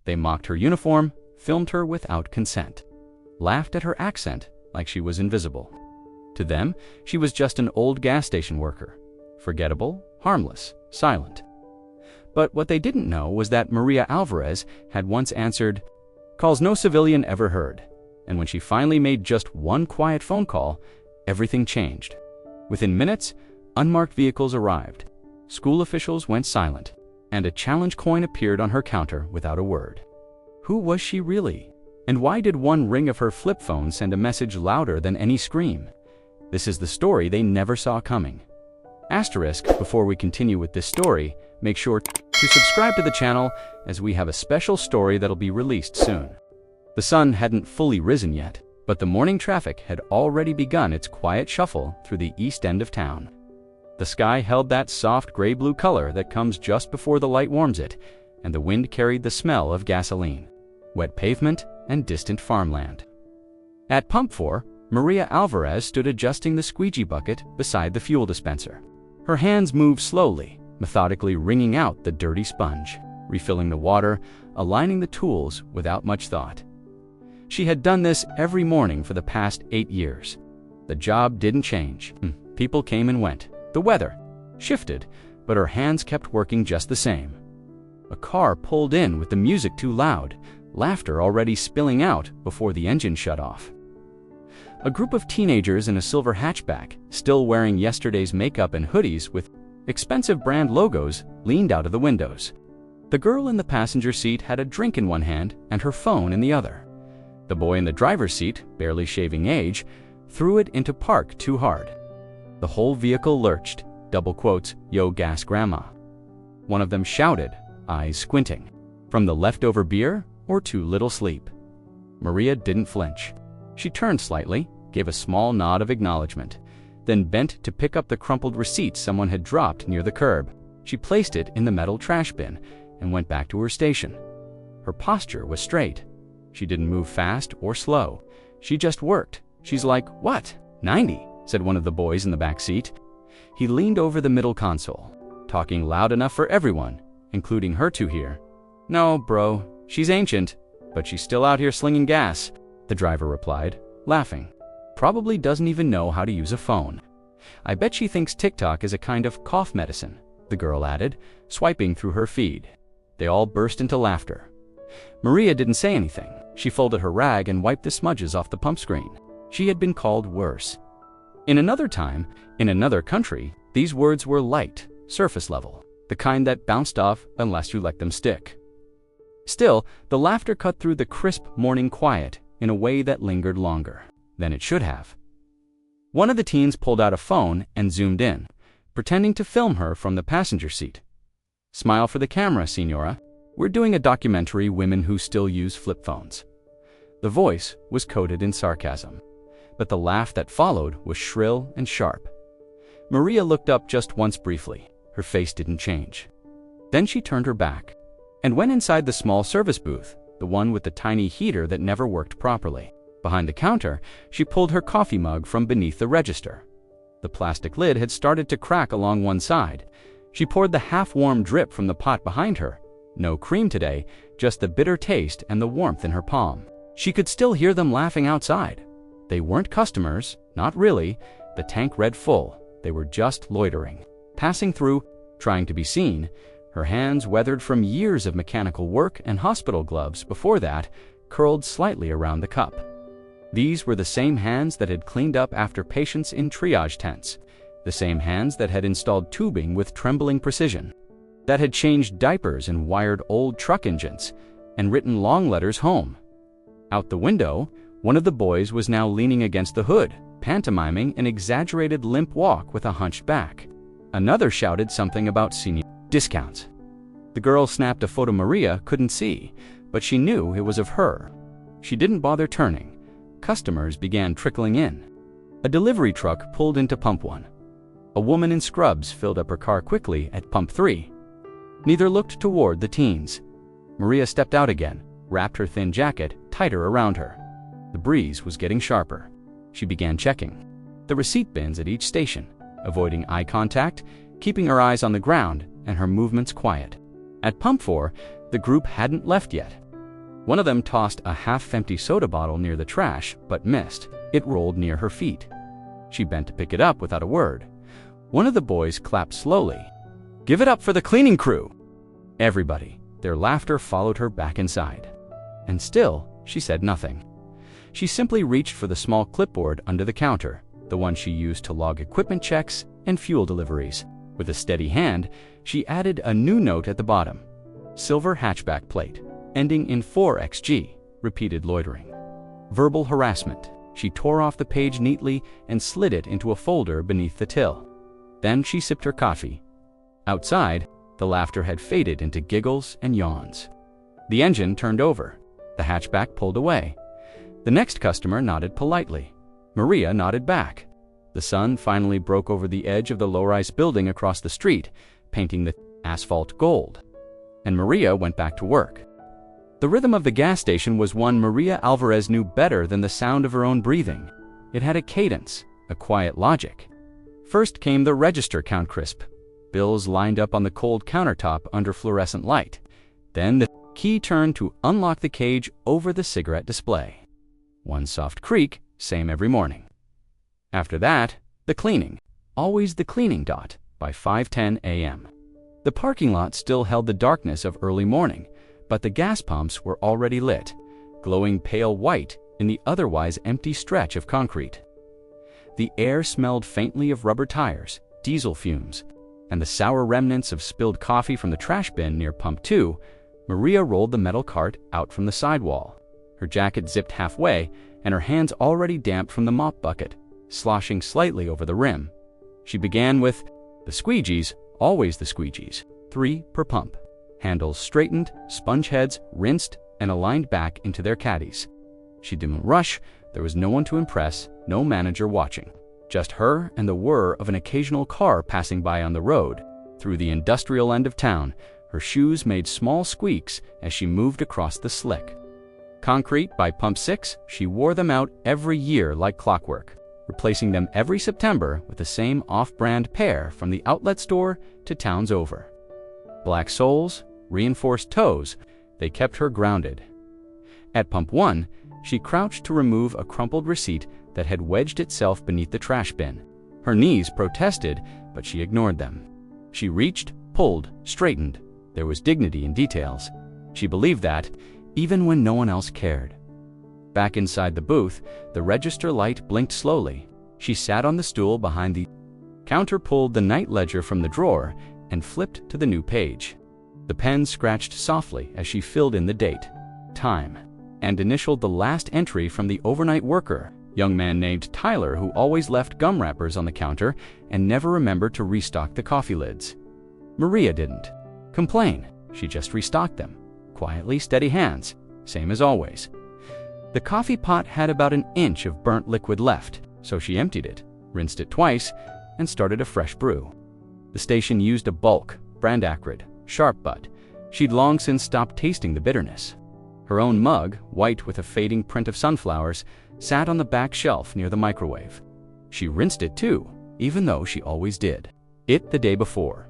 They mocked her uniform, filmed her without consent, laughed at her accent like she was invisible. To them, she was just an old gas station worker, forgettable, harmless, silent. But what they didn't know was that Maria Alvarez had once answered calls no civilian ever heard, and when she finally made just one quiet phone call, everything changed. Within minutes, unmarked vehicles arrived, school officials went silent, and a challenge coin appeared on her counter without a word. Who was she really? And why did one ring of her flip phone send a message louder than any scream? This is the story they never saw coming. Asterisk, before we continue with this story, make sure to subscribe to the channel as we have a special story that'll be released soon. The sun hadn't fully risen yet, but the morning traffic had already begun its quiet shuffle through the east end of town. The sky held that soft gray-blue color that comes just before the light warms it, and the wind carried the smell of gasoline, wet pavement, and distant farmland. At Pump 4, Maria Alvarez stood adjusting the squeegee bucket beside the fuel dispenser. Her hands moved slowly, methodically wringing out the dirty sponge, refilling the water, aligning the tools without much thought. She had done this every morning for the past 8 years. The job didn't change. People came and went. The weather shifted, but her hands kept working just the same. A car pulled in with the music too loud, laughter already spilling out before the engine shut off. A group of teenagers in a silver hatchback, still wearing yesterday's makeup and hoodies with expensive brand logos, leaned out of the windows. The girl in the passenger seat had a drink in one hand and her phone in the other. The boy in the driver's seat, barely shaving age, threw it into park too hard. The whole vehicle lurched, double quotes, "Yo gas grandma." One of them shouted, eyes squinting, from the leftover beer or too little sleep. Maria didn't flinch. She turned slightly, gave a small nod of acknowledgement, then bent to pick up the crumpled receipt someone had dropped near the curb. She placed it in the metal trash bin and went back to her station. Her posture was straight. She didn't move fast or slow. She just worked. She's like, "What? 90?" said one of the boys in the back seat. He leaned over the middle console, talking loud enough for everyone, including her to hear. "No, bro, she's ancient, but she's still out here slinging gas," the driver replied, laughing. "Probably doesn't even know how to use a phone. I bet she thinks TikTok is a kind of cough medicine," the girl added, swiping through her feed. They all burst into laughter. Maria didn't say anything. She folded her rag and wiped the smudges off the pump screen. She had been called worse. In another time, in another country, these words were light, surface level, the kind that bounced off unless you let them stick. Still, the laughter cut through the crisp morning quiet in a way that lingered longer than it should have. One of the teens pulled out a phone and zoomed in, pretending to film her from the passenger seat. "Smile for the camera, Senora. We're doing a documentary women who still use flip phones." The voice was coated in sarcasm, but the laugh that followed was shrill and sharp. Maria looked up just once briefly. Her face didn't change. Then she turned her back and went inside the small service booth, the one with the tiny heater that never worked properly. Behind the counter, she pulled her coffee mug from beneath the register. The plastic lid had started to crack along one side. She poured the half-warm drip from the pot behind her. No cream today, just the bitter taste and the warmth in her palm. She could still hear them laughing outside. They weren't customers, not really. The tank read full. They were just loitering, passing through, trying to be seen. Her hands, weathered from years of mechanical work and hospital gloves before that, curled slightly around the cup. These were the same hands that had cleaned up after patients in triage tents, the same hands that had installed tubing with trembling precision, that had changed diapers and wired old truck engines, and written long letters home. Out the window, one of the boys was now leaning against the hood, pantomiming an exaggerated limp walk with a hunched back. Another shouted something about senior discounts. The girl snapped a photo Maria couldn't see, but she knew it was of her. She didn't bother turning. Customers began trickling in. A delivery truck pulled into Pump 1. A woman in scrubs filled up her car quickly at Pump 3. Neither looked toward the teens. Maria stepped out again, wrapped her thin jacket tighter around her. The breeze was getting sharper. She began checking the receipt bins at each station, avoiding eye contact, keeping her eyes on the ground and her movements quiet. At Pump 4, the group hadn't left yet. One of them tossed a half-empty soda bottle near the trash, but missed. It rolled near her feet. She bent to pick it up without a word. One of the boys clapped slowly. "Give it up for the cleaning crew!" Everybody, their laughter followed her back inside. And still, she said nothing. She simply reached for the small clipboard under the counter, the one she used to log equipment checks and fuel deliveries. With a steady hand, she added a new note at the bottom. Silver hatchback plate, ending in 4XG, repeated loitering. Verbal harassment. She tore off the page neatly and slid it into a folder beneath the till. Then she sipped her coffee. Outside, the laughter had faded into giggles and yawns. The engine turned over. The hatchback pulled away. The next customer nodded politely. Maria nodded back. The sun finally broke over the edge of the low-rise building across the street, painting the asphalt gold. And Maria went back to work. The rhythm of the gas station was one Maria Alvarez knew better than the sound of her own breathing. It had a cadence, a quiet logic. First came the register count crisp. Bills lined up on the cold countertop under fluorescent light. Then the key turned to unlock the cage over the cigarette display. One soft creak, same every morning. After that, the cleaning. Always the cleaning dot by 5:10 a.m. The parking lot still held the darkness of early morning, but the gas pumps were already lit, glowing pale white in the otherwise empty stretch of concrete. The air smelled faintly of rubber tires, diesel fumes, and the sour remnants of spilled coffee from the trash bin near Pump 2. Maria rolled the metal cart out from the sidewall. Her jacket zipped halfway, and her hands already damp from the mop bucket, sloshing slightly over the rim. She began with the squeegees, always the squeegees, 3 per pump. Handles straightened, sponge heads rinsed and aligned back into their caddies. She didn't rush. There was no one to impress, no manager watching. Just her and the whir of an occasional car passing by on the road. Through the industrial end of town, her shoes made small squeaks as she moved across the slick. Concrete by Pump 6, she wore them out every year like clockwork, replacing them every September with the same off-brand pair from the outlet store to towns over. Black soles, reinforced toes, they kept her grounded. At Pump 1, she crouched to remove a crumpled receipt that had wedged itself beneath the trash bin. Her knees protested, but she ignored them. She reached, pulled, straightened. There was dignity in details. She believed that, even when no one else cared. Back inside the booth, the register light blinked slowly. She sat on the stool behind the counter, pulled the night ledger from the drawer, and flipped to the new page. The pen scratched softly as she filled in the date, time, and initialed the last entry from the overnight worker, young man named Tyler, who always left gum wrappers on the counter and never remembered to restock the coffee lids. Maria didn't complain. She just restocked them. Quietly, steady hands, same as always. The coffee pot had about an inch of burnt liquid left, so she emptied it, rinsed it twice, and started a fresh brew. The station used a bulk, brand acrid, sharp butt. She'd long since stopped tasting the bitterness. Her own mug, white with a fading print of sunflowers, sat on the back shelf near the microwave. She rinsed it too, even though she always did. It the day before.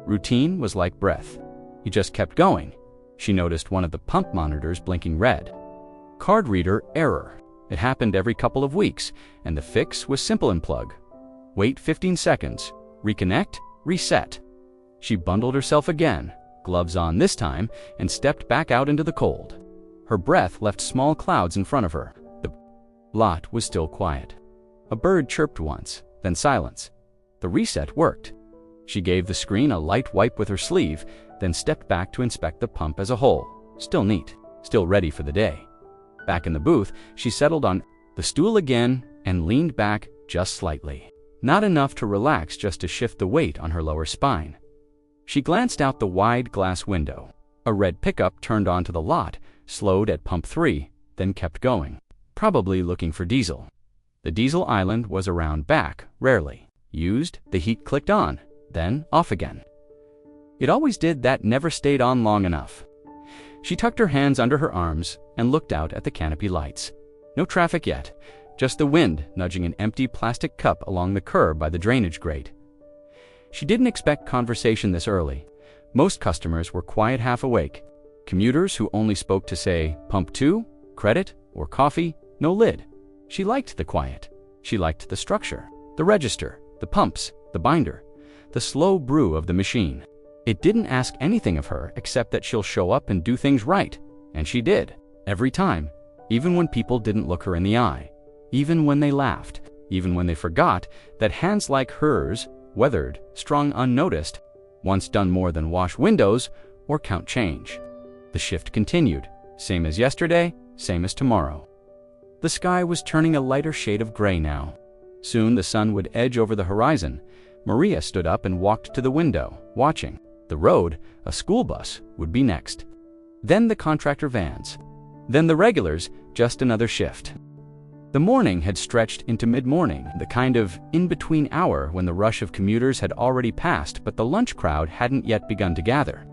Routine was like breath. You just kept going. She noticed one of the pump monitors blinking red. Card reader error. It happened every couple of weeks, and the fix was simple and plug. Wait 15 seconds, reconnect, reset. She bundled herself again, gloves on this time, and stepped back out into the cold. Her breath left small clouds in front of her. The lot was still quiet. A bird chirped once, then silence. The reset worked. She gave the screen a light wipe with her sleeve, then stepped back to inspect the pump as a whole. Still neat, still ready for the day. Back in the booth, she settled on the stool again and leaned back just slightly. Not enough to relax, just to shift the weight on her lower spine. She glanced out the wide glass window. A red pickup turned onto the lot, slowed at Pump 3, then kept going, probably looking for diesel. The diesel island was around back, rarely used. The heat clicked on, then off again. It always did that, never stayed on long enough. She tucked her hands under her arms and looked out at the canopy lights. No traffic yet, just the wind nudging an empty plastic cup along the curb by the drainage grate. She didn't expect conversation this early. Most customers were quiet, half awake. Commuters who only spoke to say, pump 2, credit, or coffee, no lid. She liked the quiet. She liked the structure, the register, the pumps, the binder, the slow brew of the machine. It didn't ask anything of her except that she'll show up and do things right. And she did, every time, even when people didn't look her in the eye, even when they laughed, even when they forgot that hands like hers, weathered, strung unnoticed, once done more than wash windows or count change. The shift continued, same as yesterday, same as tomorrow. The sky was turning a lighter shade of gray now. Soon the sun would edge over the horizon. Maria stood up and walked to the window, watching. The road, a school bus, would be next. Then the contractor vans. Then the regulars, just another shift. The morning had stretched into mid-morning, the kind of in-between hour when the rush of commuters had already passed but the lunch crowd hadn't yet begun to gather.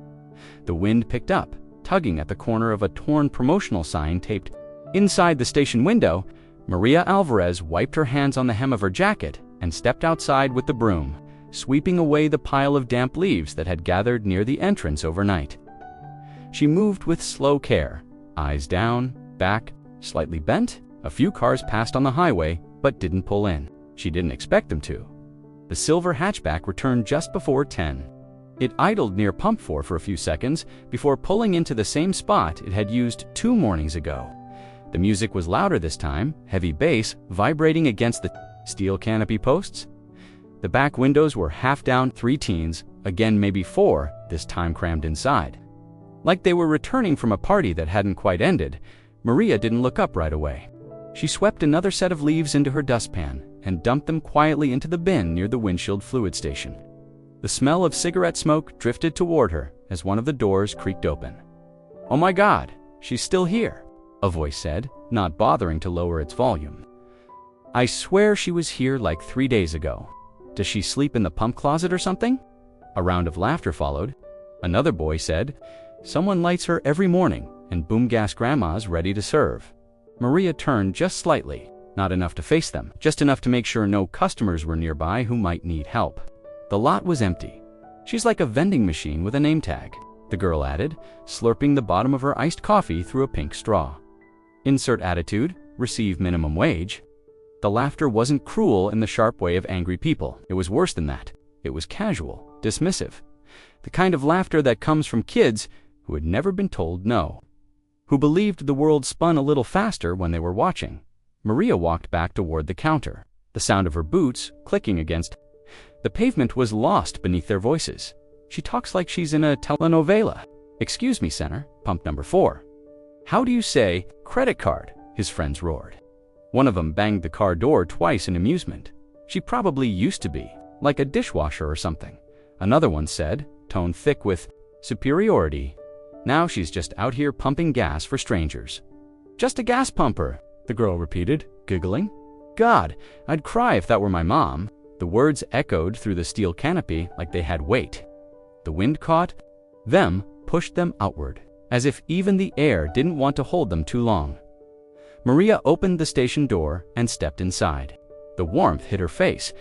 The wind picked up, tugging at the corner of a torn promotional sign taped inside the station window. Maria Alvarez wiped her hands on the hem of her jacket and stepped outside with the broom, sweeping away the pile of damp leaves that had gathered near the entrance overnight. She moved with slow care, eyes down, back, slightly bent. A few cars passed on the highway, but didn't pull in. She didn't expect them to. The silver hatchback returned just before 10. It idled near Pump 4 for a few seconds before pulling into the same spot it had used 2 mornings ago. The music was louder this time, heavy bass vibrating against the steel canopy posts. The back windows were half down, 3 teens, again maybe 4, this time crammed inside. Like they were returning from a party that hadn't quite ended, Maria didn't look up right away. She swept another set of leaves into her dustpan and dumped them quietly into the bin near the windshield fluid station. The smell of cigarette smoke drifted toward her as one of the doors creaked open. "Oh my God, she's still here," a voice said, not bothering to lower its volume. "I swear she was here like 3 days ago. Does she sleep in the pump closet or something?" A round of laughter followed. Another boy said, "Someone lights her every morning, and boom gas grandma's ready to serve." Maria turned just slightly, not enough to face them, just enough to make sure no customers were nearby who might need help. The lot was empty. "She's like a vending machine with a name tag," the girl added, slurping the bottom of her iced coffee through a pink straw. Insert attitude, receive minimum wage. The laughter wasn't cruel in the sharp way of angry people. It was worse than that. It was casual, dismissive. The kind of laughter that comes from kids who had never been told no, who believed the world spun a little faster when they were watching. Maria walked back toward the counter, the sound of her boots clicking against the pavement was lost beneath their voices. "She talks like she's in a telenovela." "Excuse me, Center, pump number 4. "How do you say credit card?" his friends roared. One of them banged the car door twice in amusement. "She probably used to be, like a dishwasher or something," another one said, tone thick with superiority. "Now she's just out here pumping gas for strangers." "Just a gas pumper," the girl repeated, giggling. "God, I'd cry if that were my mom." The words echoed through the steel canopy like they had weight. The wind caught them, pushed them outward, as if even the air didn't want to hold them too long. Maria opened the station door and stepped inside. The warmth hit her face,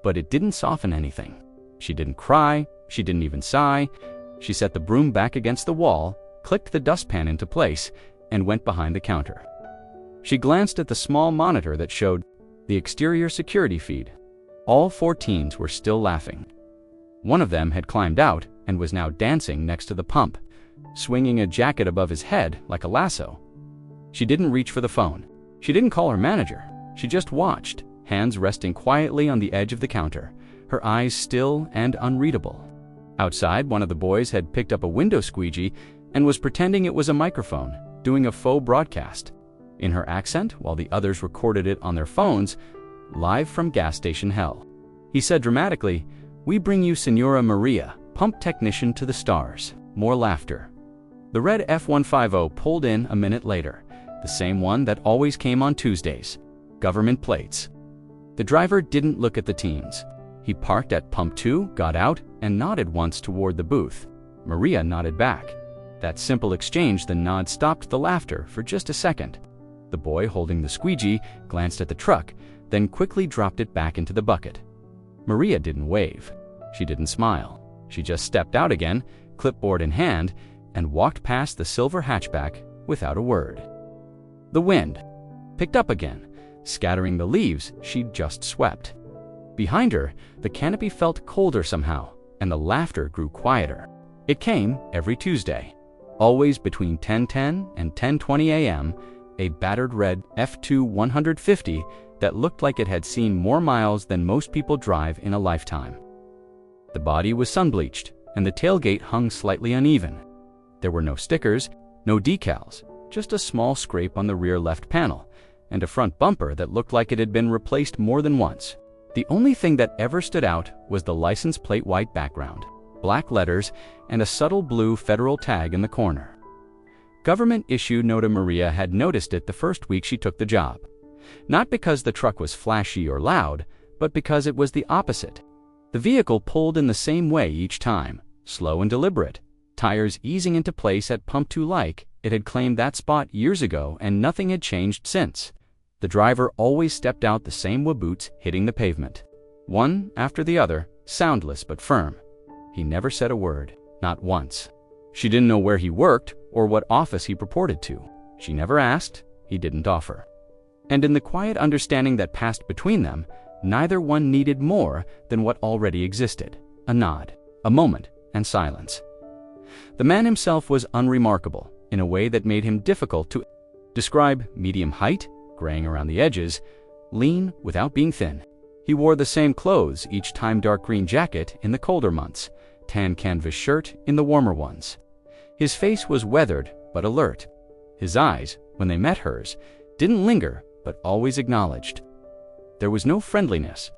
but it didn't soften anything. She didn't cry, she didn't even sigh. She set the broom back against the wall, clicked the dustpan into place, and went behind the counter. She glanced at the small monitor that showed the exterior security feed. All 4 teens were still laughing. One of them had climbed out and was now dancing next to the pump, swinging a jacket above his head like a lasso. She didn't reach for the phone. She didn't call her manager. She just watched, hands resting quietly on the edge of the counter, her eyes still and unreadable. Outside, one of the boys had picked up a window squeegee and was pretending it was a microphone, doing a faux broadcast. In her accent, while the others recorded it on their phones, live from gas station hell. He said dramatically, "We bring you Senora Maria, pump technician to the stars." More laughter. The red F-150 pulled in a minute later, the same one that always came on Tuesdays. Government plates. The driver didn't look at the teens. He parked at pump 2, got out, and nodded once toward the booth. Maria nodded back. That simple exchange, the nod stopped the laughter for just a second. The boy holding the squeegee glanced at the truck, then quickly dropped it back into the bucket. Maria didn't wave. She didn't smile. She just stepped out again, clipboard in hand, and walked past the silver hatchback without a word. The wind picked up again, scattering the leaves she'd just swept. Behind her, the canopy felt colder somehow, and the laughter grew quieter. It came every Tuesday, always between 10:10 and 10:20 a.m., a battered red F2 150 that looked like it had seen more miles than most people drive in a lifetime. The body was sun-bleached, and the tailgate hung slightly uneven. There were no stickers, no decals, just a small scrape on the rear left panel, and a front bumper that looked like it had been replaced more than once. The only thing that ever stood out was the license plate white background, black letters, and a subtle blue federal tag in the corner. Government-issued Nota Maria had noticed it the first week she took the job. Not because the truck was flashy or loud, but because it was the opposite. The vehicle pulled in the same way each time, slow and deliberate, tires easing into place at pump 2 like it had claimed that spot years ago and nothing had changed since. The driver always stepped out the same boots hitting the pavement, one after the other, soundless but firm. He never said a word, not once. She didn't know where he worked or what office he purported to. She never asked, he didn't offer. And in the quiet understanding that passed between them, neither one needed more than what already existed: a nod, a moment, and silence. The man himself was unremarkable in a way that made him difficult to describe: medium height, graying around the edges, lean without being thin. He wore the same clothes each time: dark green jacket in the colder months, tan canvas shirt in the warmer ones. His face was weathered but alert. His eyes, when they met hers, didn't linger but always acknowledged. There was no friendliness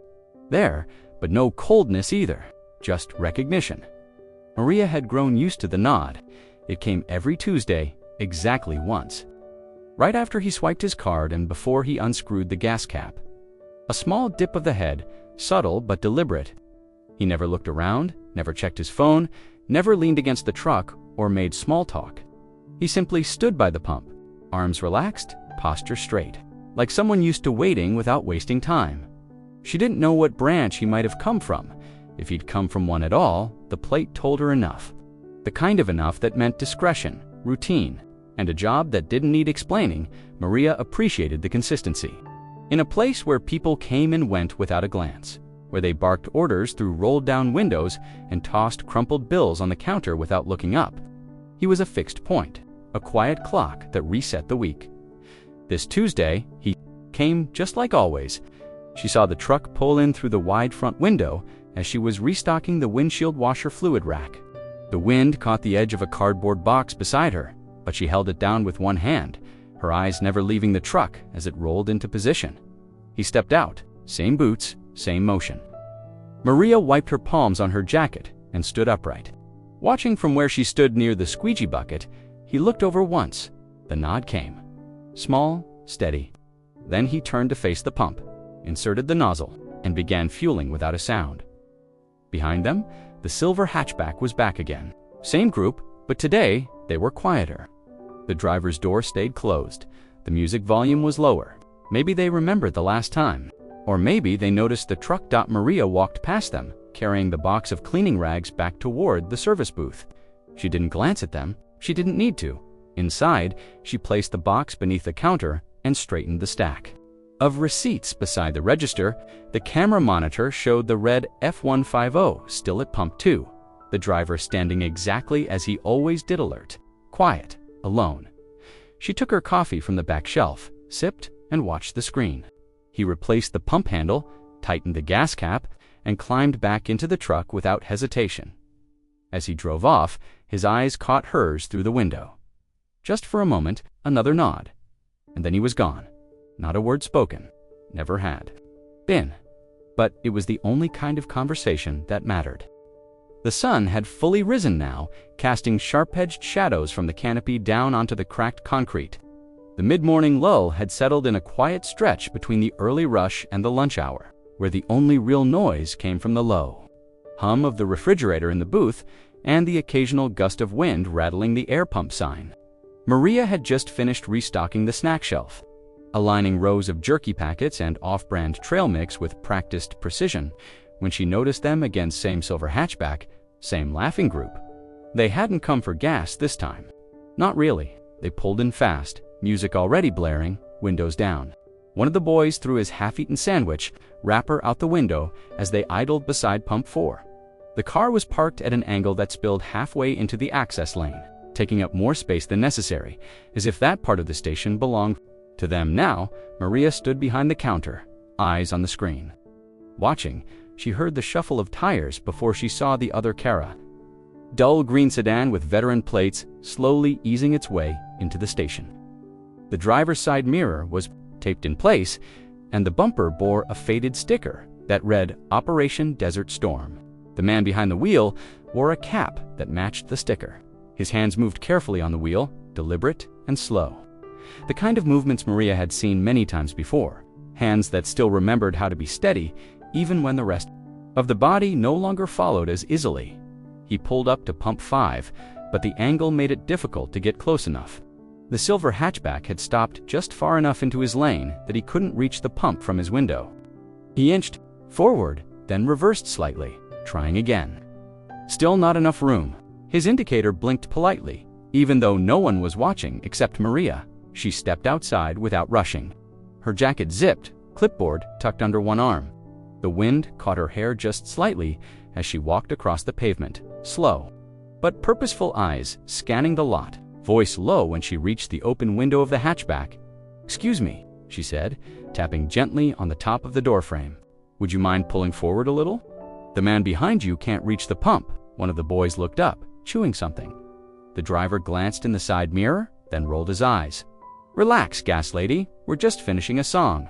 there, but no coldness either, just recognition. Maria had grown used to the nod. It came every Tuesday, exactly once. Right after he swiped his card and before he unscrewed the gas cap. A small dip of the head, subtle but deliberate. He never looked around, never checked his phone, never leaned against the truck or made small talk. He simply stood by the pump, arms relaxed, posture straight, like someone used to waiting without wasting time. She didn't know what branch he might have come from. If he'd come from one at all, the plate told her enough. The kind of enough that meant discretion, routine, and a job that didn't need explaining. Maria appreciated the consistency. In a place where people came and went without a glance, where they barked orders through rolled-down windows and tossed crumpled bills on the counter without looking up, he was a fixed point, a quiet clock that reset the week. This Tuesday, he came just like always. She saw the truck pull in through the wide front window as she was restocking the windshield washer fluid rack. The wind caught the edge of a cardboard box beside her, but she held it down with one hand, her eyes never leaving the truck as it rolled into position. He stepped out, same boots, same motion. Maria wiped her palms on her jacket and stood upright. Watching from where she stood near the squeegee bucket, he looked over once. The nod came. Small, steady. Then he turned to face the pump, inserted the nozzle, and began fueling without a sound. Behind them, the silver hatchback was back again. Same group, but today they were quieter. The driver's door stayed closed. The music volume was lower. Maybe they remembered the last time. Or maybe they noticed the truck. Maria walked past them, carrying the box of cleaning rags back toward the service booth. She didn't glance at them. She didn't need to. Inside, she placed the box beneath the counter and straightened the stack of receipts beside the register. The camera monitor showed the red F150 still at pump 2, the driver standing exactly as he always did, alert, quiet, alone. She took her coffee from the back shelf, sipped, and watched the screen. He replaced the pump handle, tightened the gas cap, and climbed back into the truck without hesitation. As he drove off, his eyes caught hers through the window. Just for a moment, another nod, and then he was gone. Not a word spoken. Never had been. But it was the only kind of conversation that mattered. The sun had fully risen now, casting sharp-edged shadows from the canopy down onto the cracked concrete. The mid-morning lull had settled in a quiet stretch between the early rush and the lunch hour, where the only real noise came from the low hum of the refrigerator in the booth and the occasional gust of wind rattling the air pump sign. Maria had just finished restocking the snack shelf, aligning rows of jerky packets and off-brand trail mix with practiced precision, when she noticed them again. Same silver hatchback, same laughing group. They hadn't come for gas this time. Not really. They pulled in fast, music already blaring, windows down. One of the boys threw his half-eaten sandwich wrapper out the window as they idled beside Pump 4. The car was parked at an angle that spilled halfway into the access lane, taking up more space than necessary, as if that part of the station belonged to them. Now, Maria stood behind the counter, eyes on the screen. Watching, she heard the shuffle of tires before she saw the other car. Dull green sedan with veteran plates slowly easing its way into the station. The driver's side mirror was taped in place, and the bumper bore a faded sticker that read Operation Desert Storm. The man behind the wheel wore a cap that matched the sticker. His hands moved carefully on the wheel, deliberate and slow. The kind of movements Maria had seen many times before, hands that still remembered how to be steady even when the rest of the body no longer followed as easily. He pulled up to Pump 5, but the angle made it difficult to get close enough. The silver hatchback had stopped just far enough into his lane that he couldn't reach the pump from his window. He inched forward, then reversed slightly, trying again. Still not enough room. His indicator blinked politely, even though no one was watching except Maria. She stepped outside without rushing. Her jacket zipped, clipboard tucked under one arm. The wind caught her hair just slightly as she walked across the pavement, slow, but purposeful eyes scanning the lot, voice low when she reached the open window of the hatchback. "Excuse me," she said, tapping gently on the top of the doorframe. "Would you mind pulling forward a little? The man behind you can't reach the pump." One of the boys looked up, chewing something. The driver glanced in the side mirror, then rolled his eyes. "Relax, gas lady, we're just finishing a song.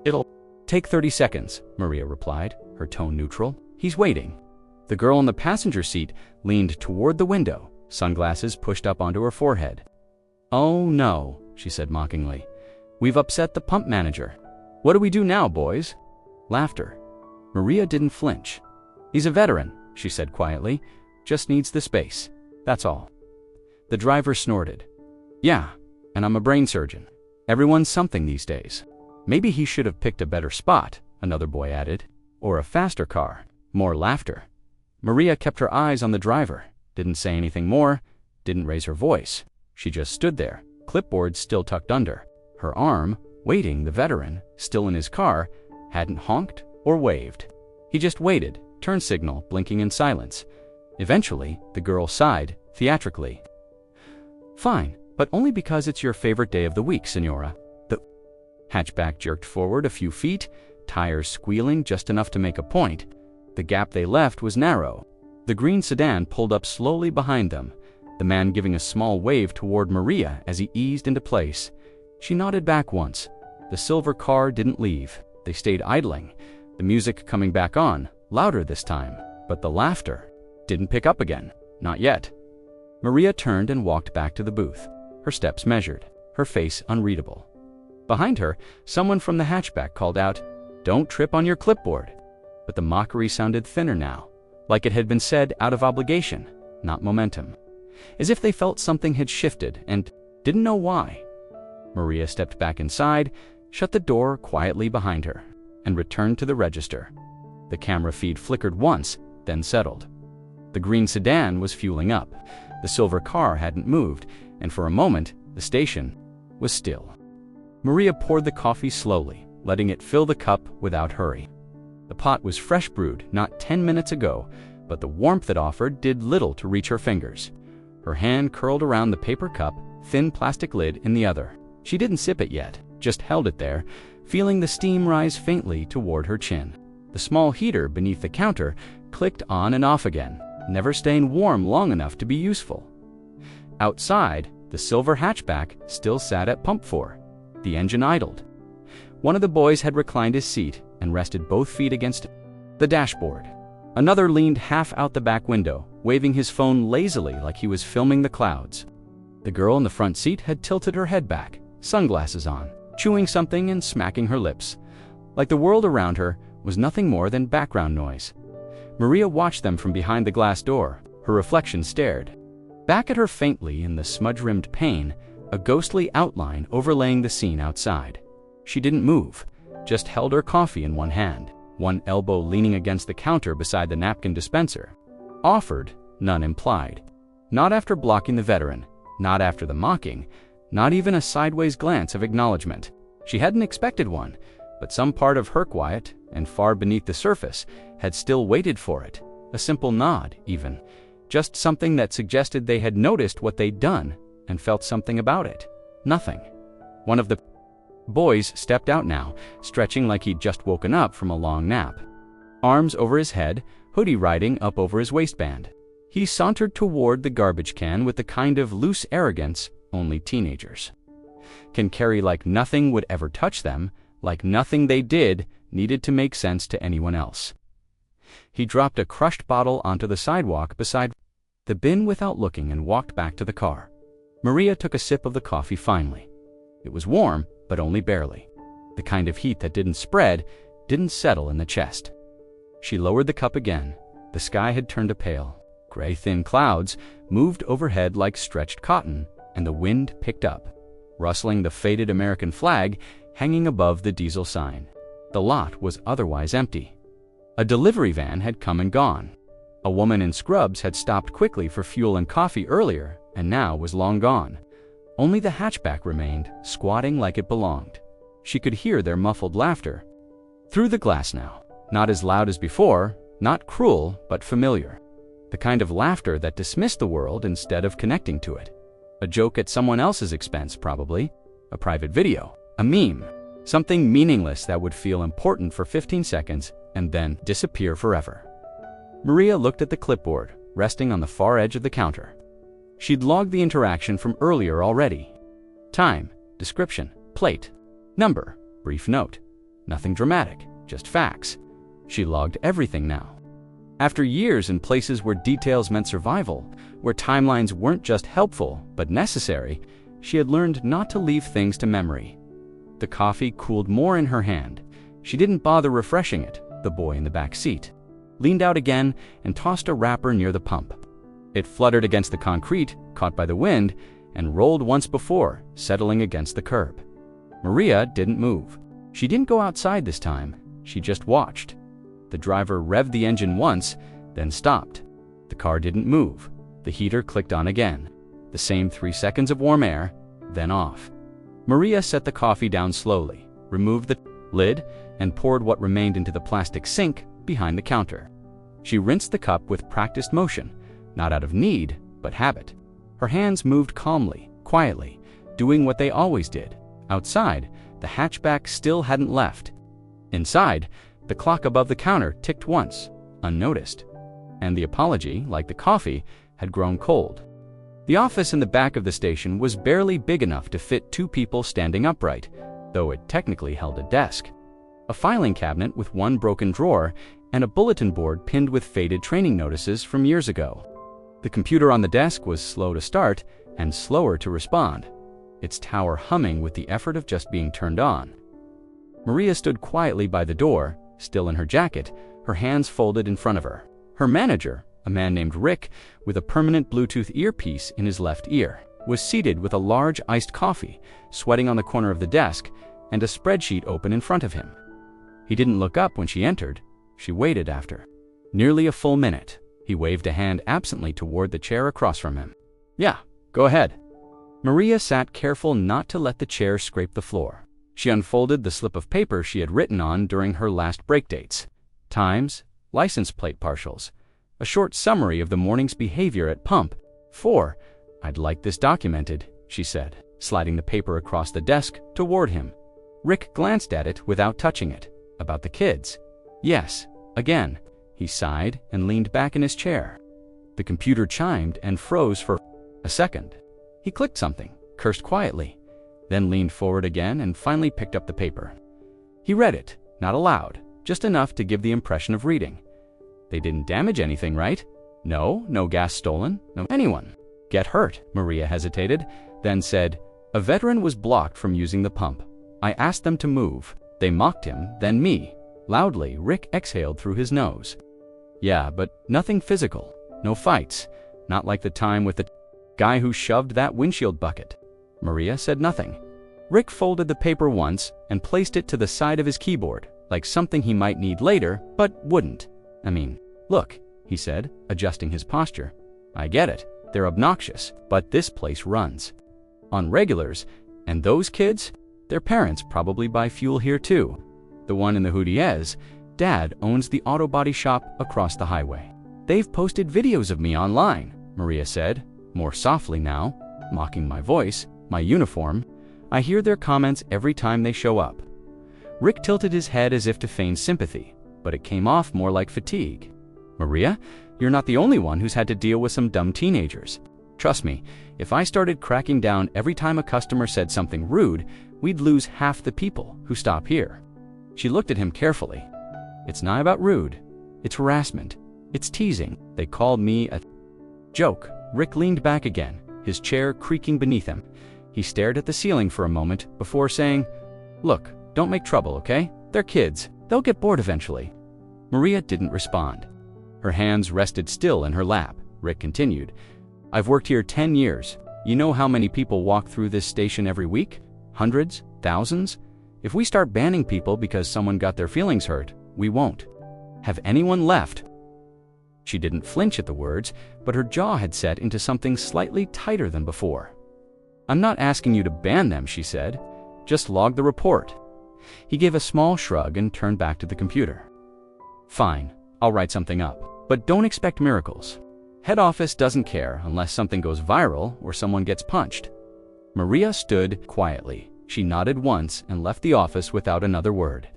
It'll take 30 seconds, Maria replied, her tone neutral. "He's waiting." The girl in the passenger seat leaned toward the window, sunglasses pushed up onto her forehead. "Oh no," she said mockingly. "We've upset the pump manager. What do we do now, boys?" Laughter. Maria didn't flinch. "He's a veteran," she said quietly. "Just needs the space. That's all." The driver snorted. "Yeah, and I'm a brain surgeon. Everyone's something these days." "Maybe he should have picked a better spot," another boy added. "Or a faster car." More laughter. Maria kept her eyes on the driver, didn't say anything more, didn't raise her voice. She just stood there, clipboard still tucked under. Her arm, waiting. The veteran, still in his car, hadn't honked or waved. He just waited, turn signal blinking in silence. Eventually, the girl sighed, theatrically. "Fine, but only because it's your favorite day of the week, Senora." The hatchback jerked forward a few feet, tires squealing just enough to make a point. The gap they left was narrow. The green sedan pulled up slowly behind them, the man giving a small wave toward Maria as he eased into place. She nodded back once. The silver car didn't leave. They stayed idling, the music coming back on, louder this time, but the laughter didn't pick up again. Not yet. Maria turned and walked back to the booth, her steps measured, her face unreadable. Behind her, someone from the hatchback called out, "Don't trip on your clipboard." But the mockery sounded thinner now, like it had been said out of obligation, not momentum. As if they felt something had shifted and didn't know why. Maria stepped back inside, shut the door quietly behind her, and returned to the register. The camera feed flickered once, then settled. The green sedan was fueling up. The silver car hadn't moved, and for a moment, the station was still. Maria poured the coffee slowly, letting it fill the cup without hurry. The pot was fresh brewed not 10 minutes ago, but the warmth it offered did little to reach her fingers. Her hand curled around the paper cup, thin plastic lid in the other. She didn't sip it yet, just held it there, feeling the steam rise faintly toward her chin. The small heater beneath the counter clicked on and off again, never staying warm long enough to be useful. Outside, the silver hatchback still sat at Pump 4. The engine idled. One of the boys had reclined his seat and rested both feet against the dashboard. Another leaned half out the back window, waving his phone lazily like he was filming the clouds. The girl in the front seat had tilted her head back, sunglasses on, chewing something and smacking her lips, like the world around her was nothing more than background noise. Maria watched them from behind the glass door. Her reflection stared back at her faintly in the smudge-rimmed pane, a ghostly outline overlaying the scene outside. She didn't move, just held her coffee in one hand, one elbow leaning against the counter beside the napkin dispenser. Offered, none implied. Not after blocking the veteran, not after the mocking, not even a sideways glance of acknowledgement. She hadn't expected one, but some part of her quiet, and far beneath the surface, had still waited for it. A simple nod, even. Just something that suggested they had noticed what they'd done and felt something about it. Nothing. One of the boys stepped out now, stretching like he'd just woken up from a long nap. Arms over his head, hoodie riding up over his waistband. He sauntered toward the garbage can with the kind of loose arrogance only teenagers can carry, like nothing would ever touch them, like nothing they did needed to make sense to anyone else. He dropped a crushed bottle onto the sidewalk beside the bin without looking and walked back to the car. Maria took a sip of the coffee finally. It was warm, but only barely. The kind of heat that didn't spread, didn't settle in the chest. She lowered the cup again. The sky had turned a pale. Gray thin clouds moved overhead like stretched cotton, and the wind picked up, rustling the faded American flag hanging above the diesel sign. The lot was otherwise empty. A delivery van had come and gone. A woman in scrubs had stopped quickly for fuel and coffee earlier and now was long gone. Only the hatchback remained, squatting like it belonged. She could hear their muffled laughter. Through the glass now, not as loud as before, not cruel, but familiar. The kind of laughter that dismissed the world instead of connecting to it. A joke at someone else's expense, probably. A private video. A meme. Something meaningless that would feel important for 15 seconds and then disappear forever. Maria looked at the clipboard, resting on the far edge of the counter. She'd logged the interaction from earlier already. Time, description, plate, number, brief note. Nothing dramatic, just facts. She logged everything now. After years in places where details meant survival, where timelines weren't just helpful but necessary, she had learned not to leave things to memory. The coffee cooled more in her hand. She didn't bother refreshing it. The boy in the back seat leaned out again and tossed a wrapper near the pump. It fluttered against the concrete, caught by the wind, and rolled once before, settling against the curb. Maria didn't move. She didn't go outside this time. She just watched. The driver revved the engine once, then stopped. The car didn't move. The heater clicked on again. The same 3 seconds of warm air, then off. Maria set the coffee down slowly, removed the lid, and poured what remained into the plastic sink behind the counter. She rinsed the cup with practiced motion, not out of need, but habit. Her hands moved calmly, quietly, doing what they always did. Outside, the hatchback still hadn't left. Inside, the clock above the counter ticked once, unnoticed. And the apology, like the coffee, had grown cold. The office in the back of the station was barely big enough to fit 2 people standing upright, though it technically held a desk. A filing cabinet with 1 broken drawer, and a bulletin board pinned with faded training notices from years ago. The computer on the desk was slow to start and slower to respond, its tower humming with the effort of just being turned on. Maria stood quietly by the door, still in her jacket, her hands folded in front of her. Her manager, a man named Rick, with a permanent Bluetooth earpiece in his left ear, was seated with a large iced coffee, sweating on the corner of the desk, and a spreadsheet open in front of him. He didn't look up when she entered. She waited after. Nearly a full minute. He waved a hand absently toward the chair across from him. "Yeah, go ahead." Maria sat careful not to let the chair scrape the floor. She unfolded the slip of paper she had written on during her last break dates. Times, license plate partials, a short summary of the morning's behavior at pump. 4. "I'd like this documented," she said, sliding the paper across the desk toward him. Rick glanced at it without touching it. "About the kids?" "Yes." Again. He sighed and leaned back in his chair. The computer chimed and froze for a second. He clicked something, cursed quietly, then leaned forward again and finally picked up the paper. He read it, not aloud, just enough to give the impression of reading. "They didn't damage anything, right? No gas stolen, no anyone get hurt." Maria hesitated, then said, "A veteran was blocked from using the pump. I asked them to move. They mocked him, then me." Loudly, Rick exhaled through his nose. "Yeah, but nothing physical. No fights. Not like the time with the guy who shoved that windshield bucket." Maria said nothing. Rick folded the paper once and placed it to the side of his keyboard, like something he might need later, but wouldn't. "Look," he said, adjusting his posture. "I get it. They're obnoxious, but this place runs on regulars, and those kids, their parents probably buy fuel here too. The one in the Houdiez, Dad owns the auto body shop across the highway. They've posted videos of me online, Maria said, more softly now, mocking my voice, my uniform. I hear their comments every time they show up. Rick tilted his head as if to feign sympathy, but it came off more like fatigue. Maria, you're not the only one who's had to deal with some dumb teenagers. Trust me, if I started cracking down every time a customer said something rude, we'd lose half the people who stop here. She looked at him carefully. It's not about rude. It's harassment. It's teasing. They called me a joke. Rick leaned back again, his chair creaking beneath him. He stared at the ceiling for a moment before saying, "Look, don't make trouble, okay? They're kids. They'll get bored eventually." Maria didn't respond. Her hands rested still in her lap. Rick continued, "I've worked here 10 years. You know how many people walk through this station every week? Hundreds? Thousands? If we start banning people because someone got their feelings hurt, we won't have anyone left." She didn't flinch at the words, but her jaw had set into something slightly tighter than before. "I'm not asking you to ban them," she said. "Just log the report." He gave a small shrug and turned back to the computer. "Fine, I'll write something up, but don't expect miracles. Head office doesn't care unless something goes viral or someone gets punched." Maria stood quietly. She nodded once and left the office without another word.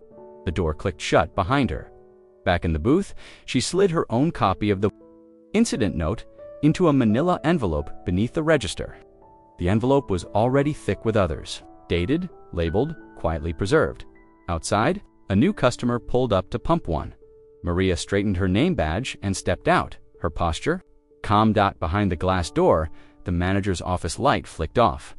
The door clicked shut behind her. Back in the booth, she slid her own copy of the incident note into a manila envelope beneath the register. The envelope was already thick with others, dated, labeled, quietly preserved. Outside, a new customer pulled up to pump one. Maria straightened her name badge and stepped out, her posture calm. Behind the glass door, the manager's office light flicked off.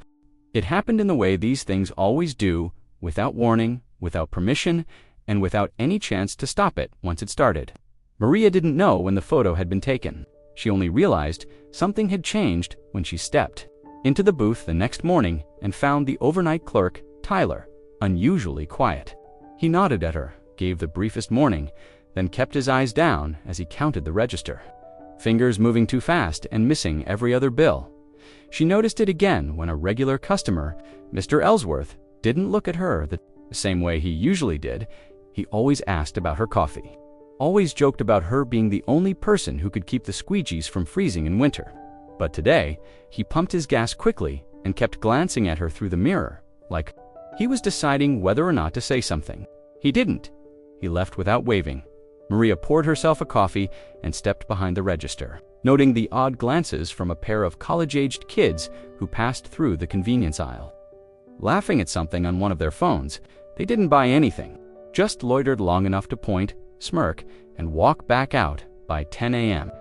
It happened in the way these things always do, without warning, without permission, and without any chance to stop it once it started. Maria didn't know when the photo had been taken. She only realized something had changed when she stepped into the booth the next morning and found the overnight clerk, Tyler, unusually quiet. He nodded at her, gave the briefest morning, then kept his eyes down as he counted the register, fingers moving too fast and missing every other bill. She noticed it again when a regular customer, Mr. Ellsworth, didn't look at her the same way he usually did. He always asked about her coffee, always joked about her being the only person who could keep the squeegees from freezing in winter. But today, he pumped his gas quickly and kept glancing at her through the mirror, like he was deciding whether or not to say something. He didn't. He left without waving. Maria poured herself a coffee and stepped behind the register, noting the odd glances from a pair of college-aged kids who passed through the convenience aisle. Laughing at something on one of their phones, they didn't buy anything, just loitered long enough to point, smirk, and walk back out by 10 a.m.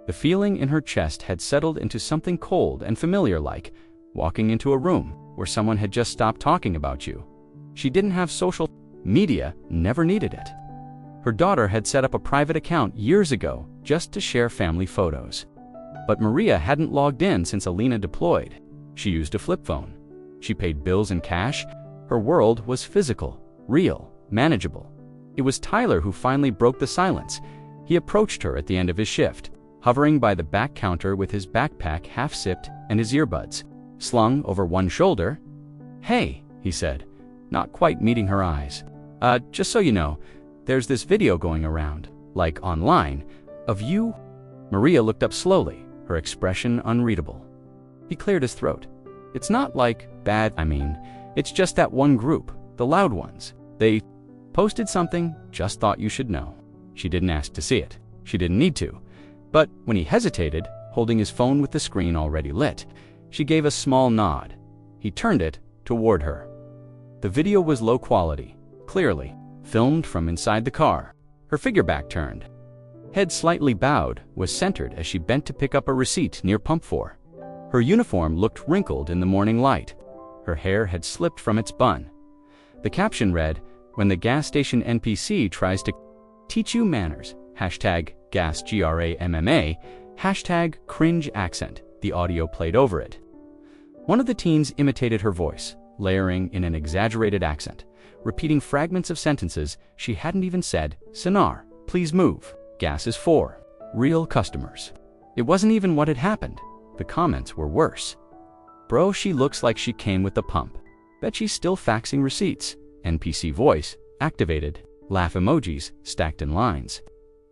The feeling in her chest had settled into something cold and familiar, like walking into a room where someone had just stopped talking about you. She didn't have social media, never needed it. Her daughter had set up a private account years ago just to share family photos. But Maria hadn't logged in since Alina deployed. She used a flip phone. She paid bills in cash. Her world was physical, real, manageable. It was Tyler who finally broke the silence. He approached her at the end of his shift, hovering by the back counter with his backpack half-sipped and his earbuds slung over one shoulder. "Hey," he said, not quite meeting her eyes. Just so you know, there's this video going around, like online, of you." Maria looked up slowly, her expression unreadable. He cleared his throat. "It's not like bad, it's just that one group, the loud ones. They posted something, just thought you should know." She didn't ask to see it. She didn't need to. But when he hesitated, holding his phone with the screen already lit, she gave a small nod. He turned it toward her. The video was low quality, clearly filmed from inside the car. Her figure, back turned, head slightly bowed, was centered as she bent to pick up a receipt near pump 4. Her uniform looked wrinkled in the morning light. Her hair had slipped from its bun. The caption read, "When the gas station NPC tries to teach you manners, #gas GRAMMA, #cringe accent." The audio played over it. One of the teens imitated her voice, layering in an exaggerated accent, repeating fragments of sentences she hadn't even said. "Sinar, please move. Gas is for real customers." It wasn't even what had happened. The comments were worse. Bro, she looks like she came with the pump. Bet she's still faxing receipts. NPC voice activated. Laugh emojis stacked in lines.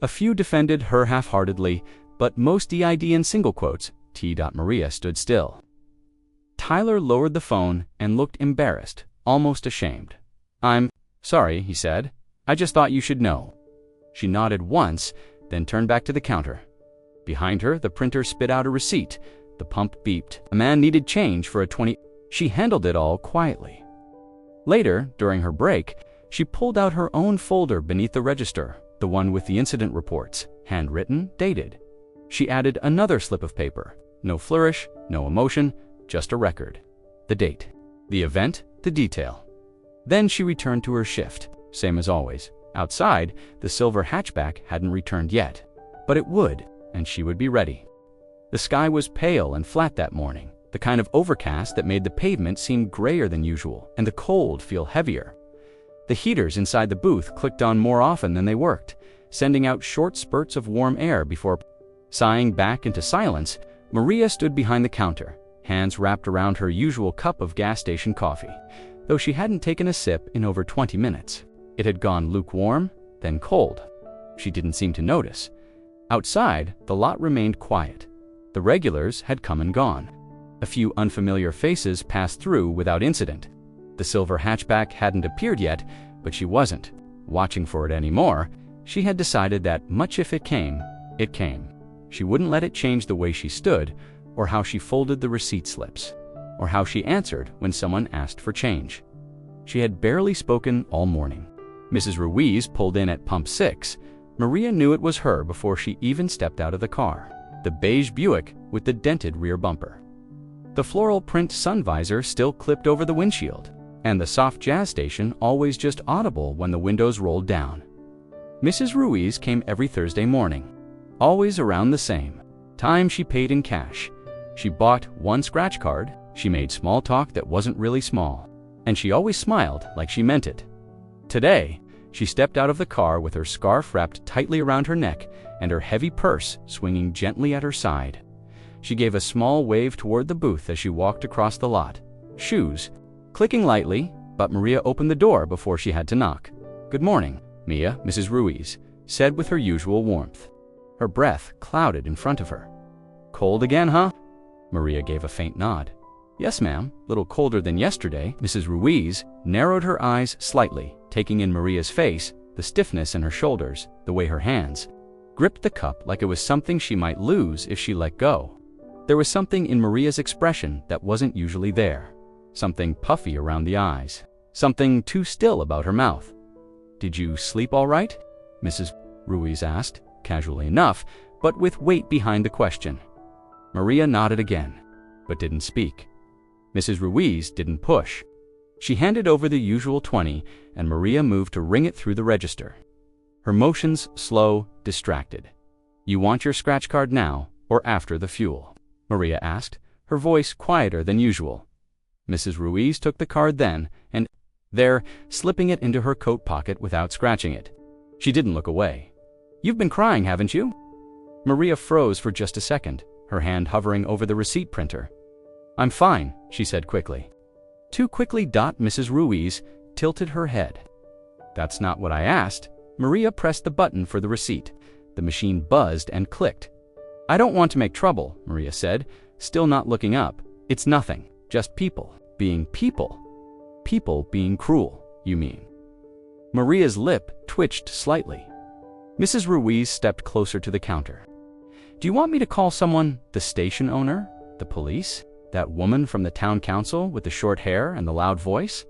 A few defended her half-heartedly, but most did in single quotes. Maria stood still. Tyler lowered the phone and looked embarrassed, almost ashamed. I'm sorry, he said. I just thought you should know. She nodded once, then turned back to the counter. Behind her, the printer spit out a receipt. The pump beeped. A man needed change for a 20. She handled it all quietly. Later, during her break, she pulled out her own folder beneath the register, the one with the incident reports, handwritten, dated. She added another slip of paper. No flourish, no emotion, just a record. The date, the event, the detail. Then she returned to her shift, same as always. Outside, the silver hatchback hadn't returned yet. But it would, and she would be ready. The sky was pale and flat that morning, the kind of overcast that made the pavement seem grayer than usual, and the cold feel heavier. The heaters inside the booth clicked on more often than they worked, sending out short spurts of warm air before sighing back into silence. Maria stood behind the counter, hands wrapped around her usual cup of gas station coffee, though she hadn't taken a sip in over 20 minutes. It had gone lukewarm, then cold. She didn't seem to notice. Outside, the lot remained quiet. The regulars had come and gone. A few unfamiliar faces passed through without incident. The silver hatchback hadn't appeared yet, but she wasn't watching for it anymore. She had decided that much if it came, it came. She wouldn't let it change the way she stood, or how she folded the receipt slips, or how she answered when someone asked for change. She had barely spoken all morning. Mrs. Ruiz pulled in at pump 6. Maria knew it was her before she even stepped out of the car. The beige Buick with the dented rear bumper. The floral print sun visor still clipped over the windshield, and the soft jazz station always just audible when the windows rolled down. Mrs. Ruiz came every Thursday morning, always around the same time. She paid in cash. She bought one scratch card. She made small talk that wasn't really small, and she always smiled like she meant it. Today, she stepped out of the car with her scarf wrapped tightly around her neck and her heavy purse swinging gently at her side. She gave a small wave toward the booth as she walked across the lot, shoes clicking lightly, but Maria opened the door before she had to knock. "Good morning, Mia," Mrs. Ruiz said with her usual warmth. Her breath clouded in front of her. "Cold again, huh?" Maria gave a faint nod. "Yes, ma'am, little colder than yesterday." Mrs. Ruiz narrowed her eyes slightly, taking in Maria's face, the stiffness in her shoulders, the way her hands gripped the cup like it was something she might lose if she let go. There was something in Maria's expression that wasn't usually there. Something puffy around the eyes. Something too still about her mouth. "Did you sleep all right?" Mrs. Ruiz asked, casually enough, but with weight behind the question. Maria nodded again, but didn't speak. Mrs. Ruiz didn't push. She handed over the usual 20, and Maria moved to ring it through the register. Her motions slow, distracted. "You want your scratch card now, or after the fuel?" Maria asked, her voice quieter than usual. Mrs. Ruiz took the card then, and there, slipping it into her coat pocket without scratching it. She didn't look away. "You've been crying, haven't you?" Maria froze for just a second, her hand hovering over the receipt printer. "I'm fine," she said quickly. Too quickly. Mrs. Ruiz tilted her head. "That's not what I asked." Maria pressed the button for the receipt. The machine buzzed and clicked. "I don't want to make trouble," Maria said, still not looking up. "It's nothing, just people being people. People being cruel, you mean?" Maria's lip twitched slightly. Mrs. Ruiz stepped closer to the counter. "Do you want me to call someone? The station owner? The police? That woman from the town council with the short hair and the loud voice?"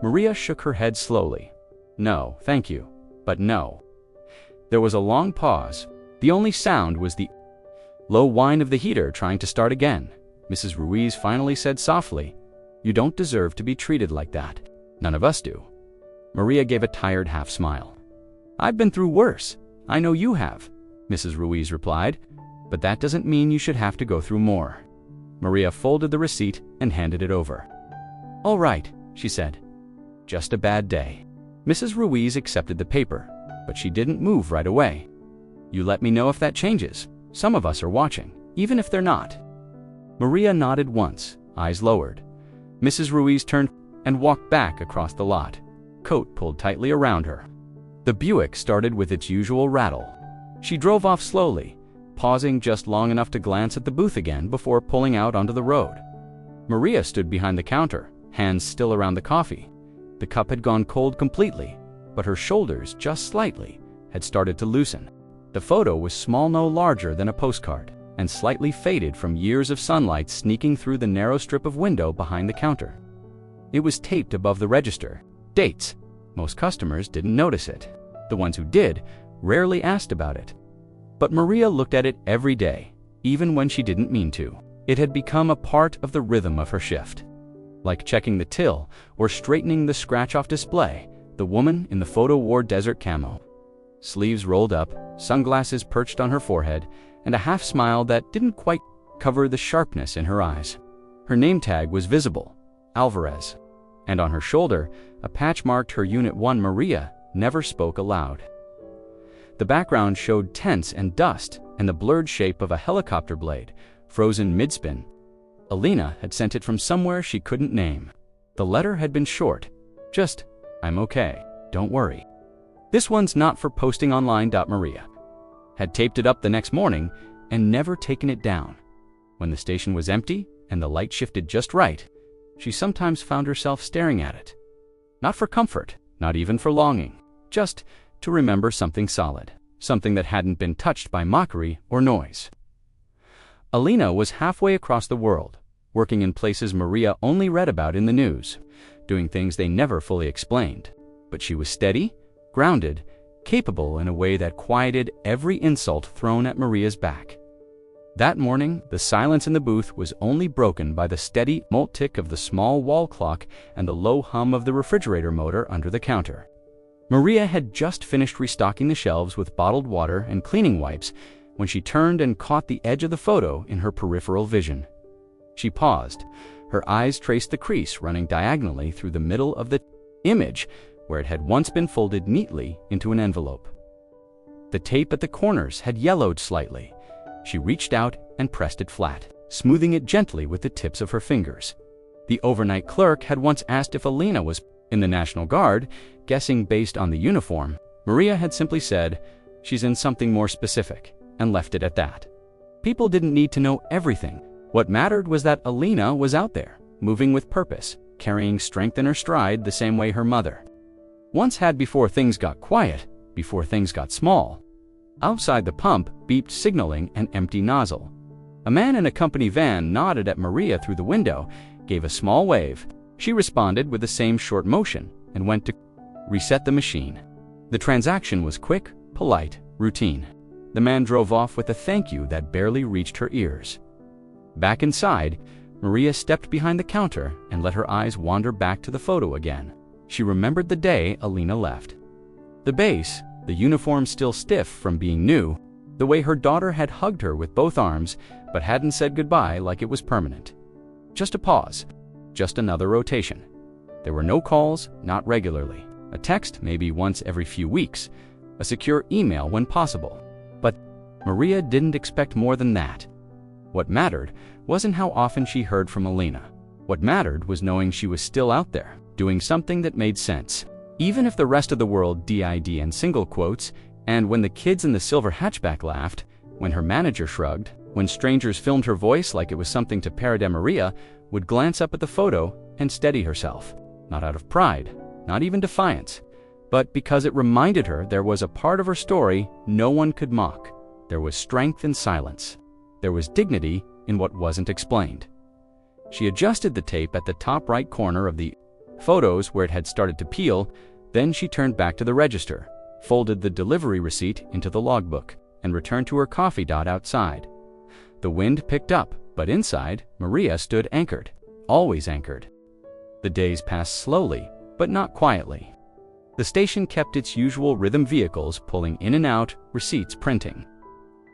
Maria shook her head slowly. "No, thank you, but no." There was a long pause. The only sound was the low whine of the heater trying to start again. Mrs. Ruiz finally said softly, "You don't deserve to be treated like that. None of us do." Maria gave a tired half smile. "I've been through worse. I know you have," Mrs. Ruiz replied, "but that doesn't mean you should have to go through more." Maria folded the receipt and handed it over. "All right," she said. "Just a bad day." Mrs. Ruiz accepted the paper, but she didn't move right away. "You let me know if that changes. Some of us are watching, even if they're not." Maria nodded once, eyes lowered. Mrs. Ruiz turned and walked back across the lot, coat pulled tightly around her. The Buick started with its usual rattle. She drove off slowly, pausing just long enough to glance at the booth again before pulling out onto the road. Maria stood behind the counter, hands still around the coffee. The cup had gone cold completely, but her shoulders, just slightly, had started to loosen. The photo was small no larger than a postcard, and slightly faded from years of sunlight sneaking through the narrow strip of window behind the counter. It was taped above the register. Dates. Most customers didn't notice it. The ones who did rarely asked about it. But Maria looked at it every day, even when she didn't mean to. It had become a part of the rhythm of her shift. Like checking the till or straightening the scratch-off display, the woman in the photo wore desert camo. Sleeves rolled up, sunglasses perched on her forehead, and a half smile that didn't quite cover the sharpness in her eyes. Her name tag was visible, Alvarez, and on her shoulder, a patch marked her Unit 1. Maria never spoke aloud. The background showed tents and dust and the blurred shape of a helicopter blade, frozen mid-spin. Alina had sent it from somewhere she couldn't name. The letter had been short, just, "I'm okay, don't worry." "This one's not for posting online." Maria had taped it up the next morning and never taken it down. When the station was empty and the light shifted just right, she sometimes found herself staring at it. Not for comfort, not even for longing, just to remember something solid, something that hadn't been touched by mockery or noise. Alina was halfway across the world, working in places Maria only read about in the news, doing things they never fully explained. But she was steady, grounded, capable in a way that quieted every insult thrown at Maria's back. That morning, the silence in the booth was only broken by the steady tick of the small wall clock and the low hum of the refrigerator motor under the counter. Maria had just finished restocking the shelves with bottled water and cleaning wipes when she turned and caught the edge of the photo in her peripheral vision. She paused. Her eyes traced the crease running diagonally through the middle of the image where it had once been folded neatly into an envelope. The tape at the corners had yellowed slightly. She reached out and pressed it flat, smoothing it gently with the tips of her fingers. The overnight clerk had once asked if Alina was in the National Guard, guessing based on the uniform. Maria had simply said, "She's in something more specific," and left it at that. People didn't need to know everything. What mattered was that Alina was out there, moving with purpose, carrying strength in her stride the same way her mother once had before things got quiet, before things got small. Outside the pump beeped, signaling an empty nozzle. A man in a company van nodded at Maria through the window, gave a small wave. She responded with the same short motion and went to reset the machine. The transaction was quick, polite, routine. The man drove off with a thank you that barely reached her ears. Back inside, Maria stepped behind the counter and let her eyes wander back to the photo again. She remembered the day Alina left. The base, the uniform still stiff from being new, the way her daughter had hugged her with both arms but hadn't said goodbye like it was permanent. Just a pause, just another rotation. There were no calls, not regularly. A text maybe once every few weeks, a secure email when possible. But Maria didn't expect more than that. What mattered wasn't how often she heard from Alina. What mattered was knowing she was still out there, doing something that made sense. Even if the rest of the world did in single quotes, and when the kids in the silver hatchback laughed, when her manager shrugged, when strangers filmed her voice like it was something to parody, Maria would glance up at the photo and steady herself. Not out of pride, not even defiance, but because it reminded her there was a part of her story no one could mock. There was strength in silence. There was dignity in what wasn't explained. She adjusted the tape at the top right corner of the photos where it had started to peel, then she turned back to the register, folded the delivery receipt into the logbook, and returned to her coffee outside. The wind picked up, but inside, Maria stood anchored, always anchored. The days passed slowly, but not quietly. The station kept its usual rhythm, vehicles pulling in and out, receipts printing.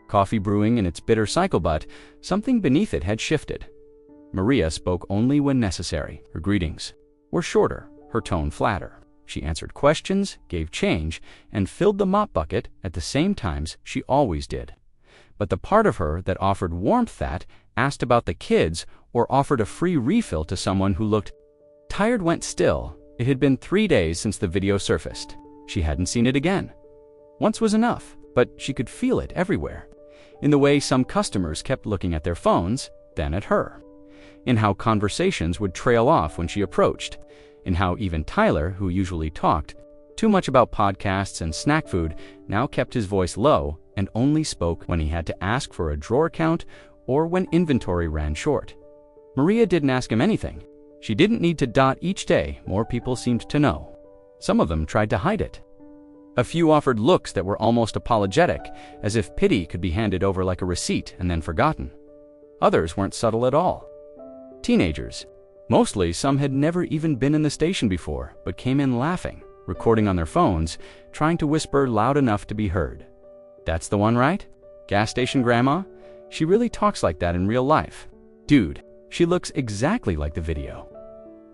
Coffee brewing in its bitter cycle, but something beneath it had shifted. Maria spoke only when necessary. Her greetings were shorter, her tone flatter. She answered questions, gave change, and filled the mop bucket at the same times she always did. But the part of her that offered warmth, that asked about the kids, or offered a free refill to someone who looked tired went still. It had been 3 days since the video surfaced. She hadn't seen it again. Once was enough, but she could feel it everywhere. In the way some customers kept looking at their phones, then at her. In how conversations would trail off when she approached. In how even Tyler, who usually talked too much about podcasts and snack food, now kept his voice low and only spoke when he had to ask for a drawer count or when inventory ran short. Maria didn't ask him anything. She didn't need to dot each day, more people seemed to know. Some of them tried to hide it. A few offered looks that were almost apologetic, as if pity could be handed over like a receipt and then forgotten. Others weren't subtle at all. Teenagers. Mostly, some had never even been in the station before, but came in laughing, recording on their phones, trying to whisper loud enough to be heard. That's the one, right? Gas station grandma? She really talks like that in real life. Dude, she looks exactly like the video.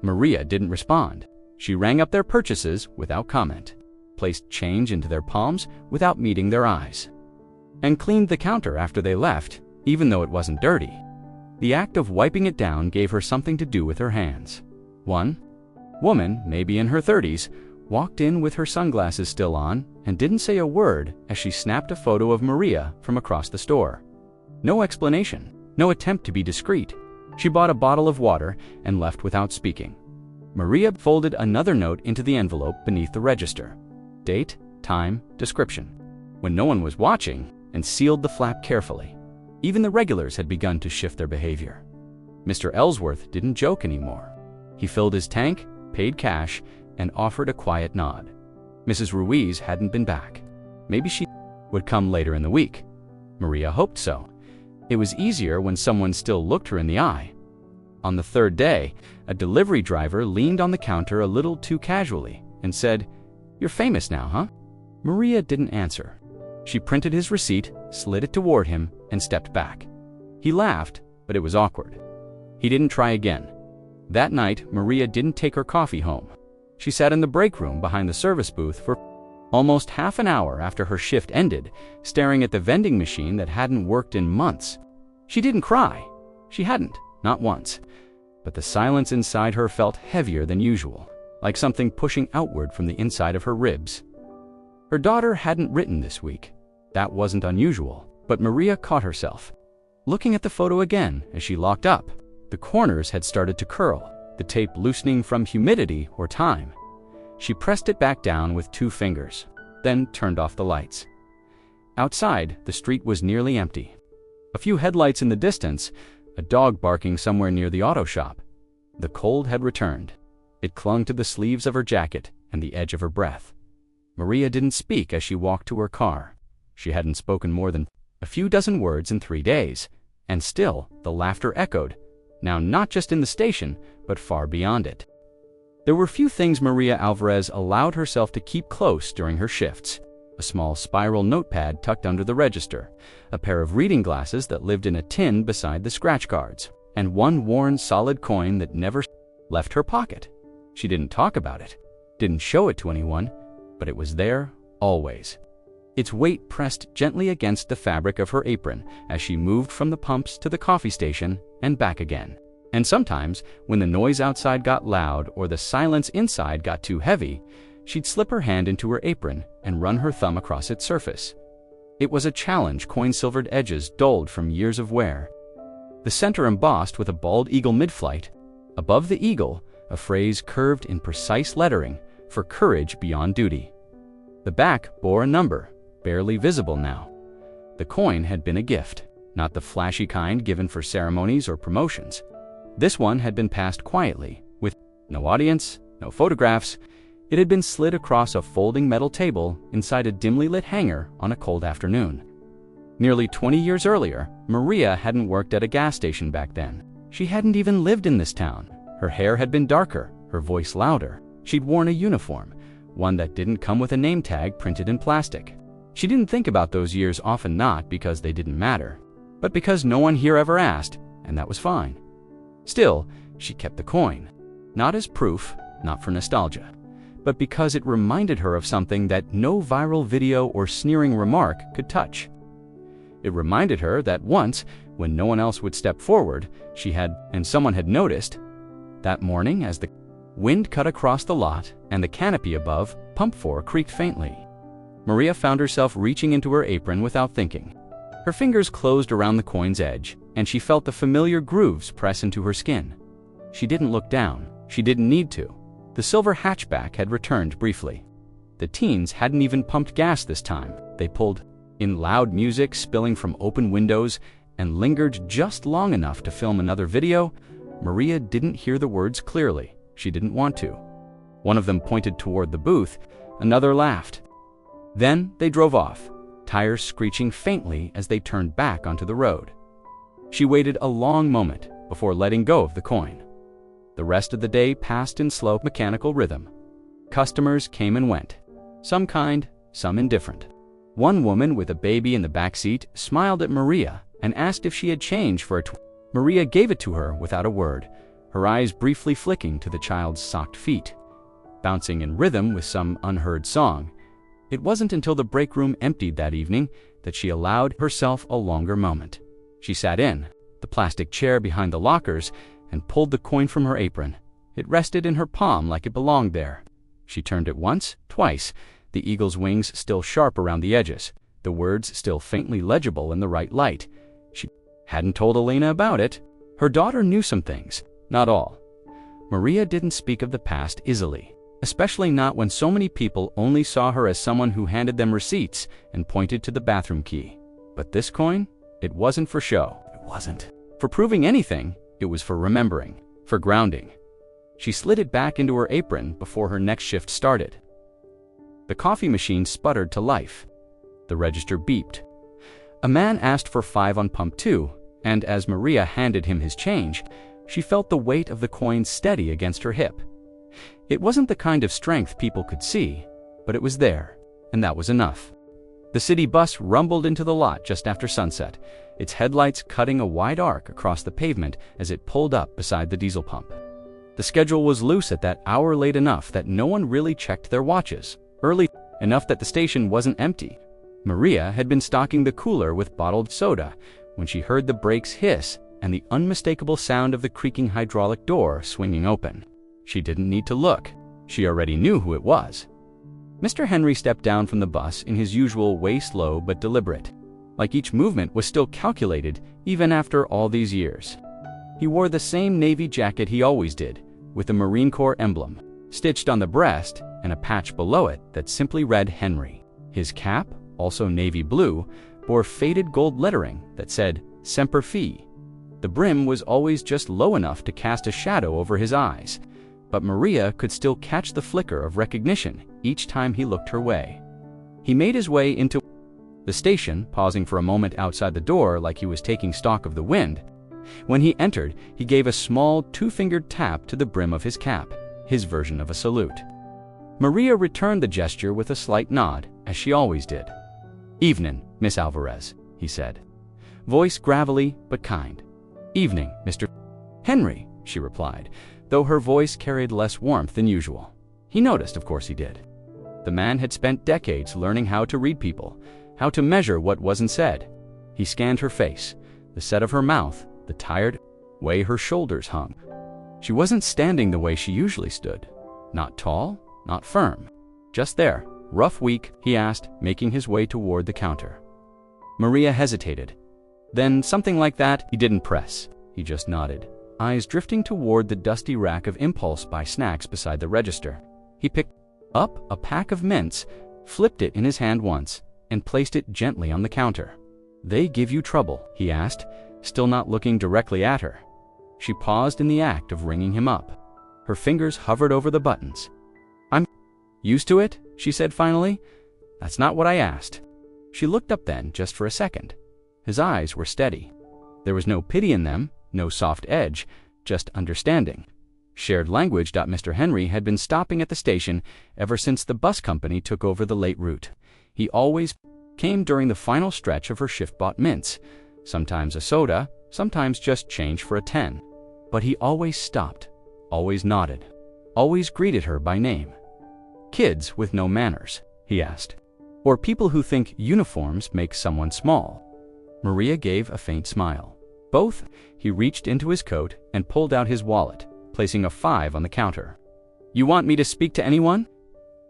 Maria didn't respond. She rang up their purchases without comment, placed change into their palms without meeting their eyes, and cleaned the counter after they left, even though it wasn't dirty. The act of wiping it down gave her something to do with her hands. One woman, maybe in her 30s, walked in with her sunglasses still on and didn't say a word as she snapped a photo of Maria from across the store. No explanation, no attempt to be discreet. She bought a bottle of water and left without speaking. Maria folded another note into the envelope beneath the register. Date, time, description. When no one was watching, and sealed the flap carefully. Even the regulars had begun to shift their behavior. Mr. Ellsworth didn't joke anymore. He filled his tank, paid cash, and offered a quiet nod. Mrs. Ruiz hadn't been back. Maybe she would come later in the week. Maria hoped so. It was easier when someone still looked her in the eye. On the third day, a delivery driver leaned on the counter a little too casually and said, "You're famous now, huh?" Maria didn't answer. She printed his receipt, slid it toward him, and stepped back. He laughed, but it was awkward. He didn't try again. That night, Maria didn't take her coffee home. She sat in the break room behind the service booth for almost half an hour after her shift ended, staring at the vending machine that hadn't worked in months. She didn't cry. She hadn't, not once. But the silence inside her felt heavier than usual, like something pushing outward from the inside of her ribs. Her daughter hadn't written this week. That wasn't unusual, but Maria caught herself looking at the photo again as she locked up. The corners had started to curl, the tape loosening from humidity or time. She pressed it back down with 2 fingers, then turned off the lights. Outside, the street was nearly empty. A few headlights in the distance, a dog barking somewhere near the auto shop. The cold had returned. It clung to the sleeves of her jacket and the edge of her breath. Maria didn't speak as she walked to her car. She hadn't spoken more than a few dozen words in 3 days, and still the laughter echoed, now not just in the station, but far beyond it. There were few things Maria Alvarez allowed herself to keep close during her shifts. A small spiral notepad tucked under the register, a pair of reading glasses that lived in a tin beside the scratch cards, and one worn solid coin that never left her pocket. She didn't talk about it, didn't show it to anyone, but it was there, always. Its weight pressed gently against the fabric of her apron as she moved from the pumps to the coffee station and back again. And sometimes, when the noise outside got loud or the silence inside got too heavy, she'd slip her hand into her apron and run her thumb across its surface. It was a challenge, coin-silvered edges dulled from years of wear. The center embossed with a bald eagle mid-flight. Above the eagle, a phrase curved in precise lettering for courage beyond duty. The back bore a number, barely visible now. The coin had been a gift, not the flashy kind given for ceremonies or promotions. This one had been passed quietly, with no audience, no photographs. It had been slid across a folding metal table inside a dimly lit hangar on a cold afternoon. Nearly 20 years earlier, Maria hadn't worked at a gas station back then. She hadn't even lived in this town. Her hair had been darker, her voice louder. She'd worn a uniform, one that didn't come with a name tag printed in plastic. She didn't think about those years, often not because they didn't matter, but because no one here ever asked, and that was fine. Still, she kept the coin, not as proof, not for nostalgia, but because it reminded her of something that no viral video or sneering remark could touch. It reminded her that once, when no one else would step forward, and someone had noticed. That morning, as the wind cut across the lot and the canopy above, Pump 4 creaked faintly. Maria found herself reaching into her apron without thinking. Her fingers closed around the coin's edge, and she felt the familiar grooves press into her skin. She didn't look down. She didn't need to. The silver hatchback had returned briefly. The teens hadn't even pumped gas this time. They pulled in loud music spilling from open windows and lingered just long enough to film another video. Maria didn't hear the words clearly. She didn't want to. One of them pointed toward the booth. Another laughed. Then they drove off, tires screeching faintly as they turned back onto the road. She waited a long moment before letting go of the coin. The rest of the day passed in slow, mechanical rhythm. Customers came and went, some kind, some indifferent. One woman with a baby in the back seat smiled at Maria and asked if she had change for a Maria gave it to her without a word, her eyes briefly flicking to the child's socked feet, bouncing in rhythm with some unheard song. It wasn't until the break room emptied that evening that she allowed herself a longer moment. She sat in the plastic chair behind the lockers and pulled the coin from her apron. It rested in her palm like it belonged there. She turned it once, twice, the eagle's wings still sharp around the edges, the words still faintly legible in the right light. She hadn't told Elena about it. Her daughter knew some things, not all. Maria didn't speak of the past easily, especially not when so many people only saw her as someone who handed them receipts and pointed to the bathroom key. But this coin? It wasn't for show. It wasn't for proving anything. It was for remembering, for grounding. She slid it back into her apron before her next shift started. The coffee machine sputtered to life. The register beeped. A man asked for 5 on pump 2, and as Maria handed him his change, she felt the weight of the coin steady against her hip. It wasn't the kind of strength people could see, but it was there, and that was enough. The city bus rumbled into the lot just after sunset, its headlights cutting a wide arc across the pavement as it pulled up beside the diesel pump. The schedule was loose at that hour, late enough that no one really checked their watches, early enough that the station wasn't empty. Maria had been stocking the cooler with bottled soda when she heard the brakes hiss and the unmistakable sound of the creaking hydraulic door swinging open. She didn't need to look. She already knew who it was. Mr. Henry stepped down from the bus in his usual way, slow but deliberate, like each movement was still calculated even after all these years. He wore the same navy jacket he always did, with the Marine Corps emblem stitched on the breast and a patch below it that simply read Henry. His cap, also navy blue, bore faded gold lettering that said Semper Fi. The brim was always just low enough to cast a shadow over his eyes, but Maria could still catch the flicker of recognition each time he looked her way. He made his way into the station, pausing for a moment outside the door like he was taking stock of the wind. When he entered, he gave a small 2-fingered tap to the brim of his cap, his version of a salute. Maria returned the gesture with a slight nod, as she always did. "Evening, Miss Alvarez," he said, voice gravelly but kind. "Evening, Mr. Henry," she replied, though her voice carried less warmth than usual. He noticed, of course he did. The man had spent decades learning how to read people, how to measure what wasn't said. He scanned her face, the set of her mouth, the tired way her shoulders hung. She wasn't standing the way she usually stood. Not tall, not firm. Just there. "Rough week?" he asked, making his way toward the counter. Maria hesitated. Then something like that. He didn't press. He just nodded, eyes drifting toward the dusty rack of impulse buy snacks beside the register. He picked up a pack of mints, flipped it in his hand once, and placed it gently on the counter. "They give you trouble?" he asked, still not looking directly at her. She paused in the act of ringing him up. Her fingers hovered over the buttons. "I'm used to it," she said finally. "That's not what I asked." She looked up then, just for a second. His eyes were steady. There was no pity in them, no soft edge, just understanding. Shared language. Mr. Henry had been stopping at the station ever since the bus company took over the late route. He always came during the final stretch of her shift-bought mints, sometimes a soda, sometimes just change for a 10. But he always stopped, always nodded, always greeted her by name. "Kids with no manners?" he asked. "Or people who think uniforms make someone small?" Maria gave a faint smile. Both. He reached into his coat and pulled out his wallet, placing a 5 on the counter. You want me to speak to anyone?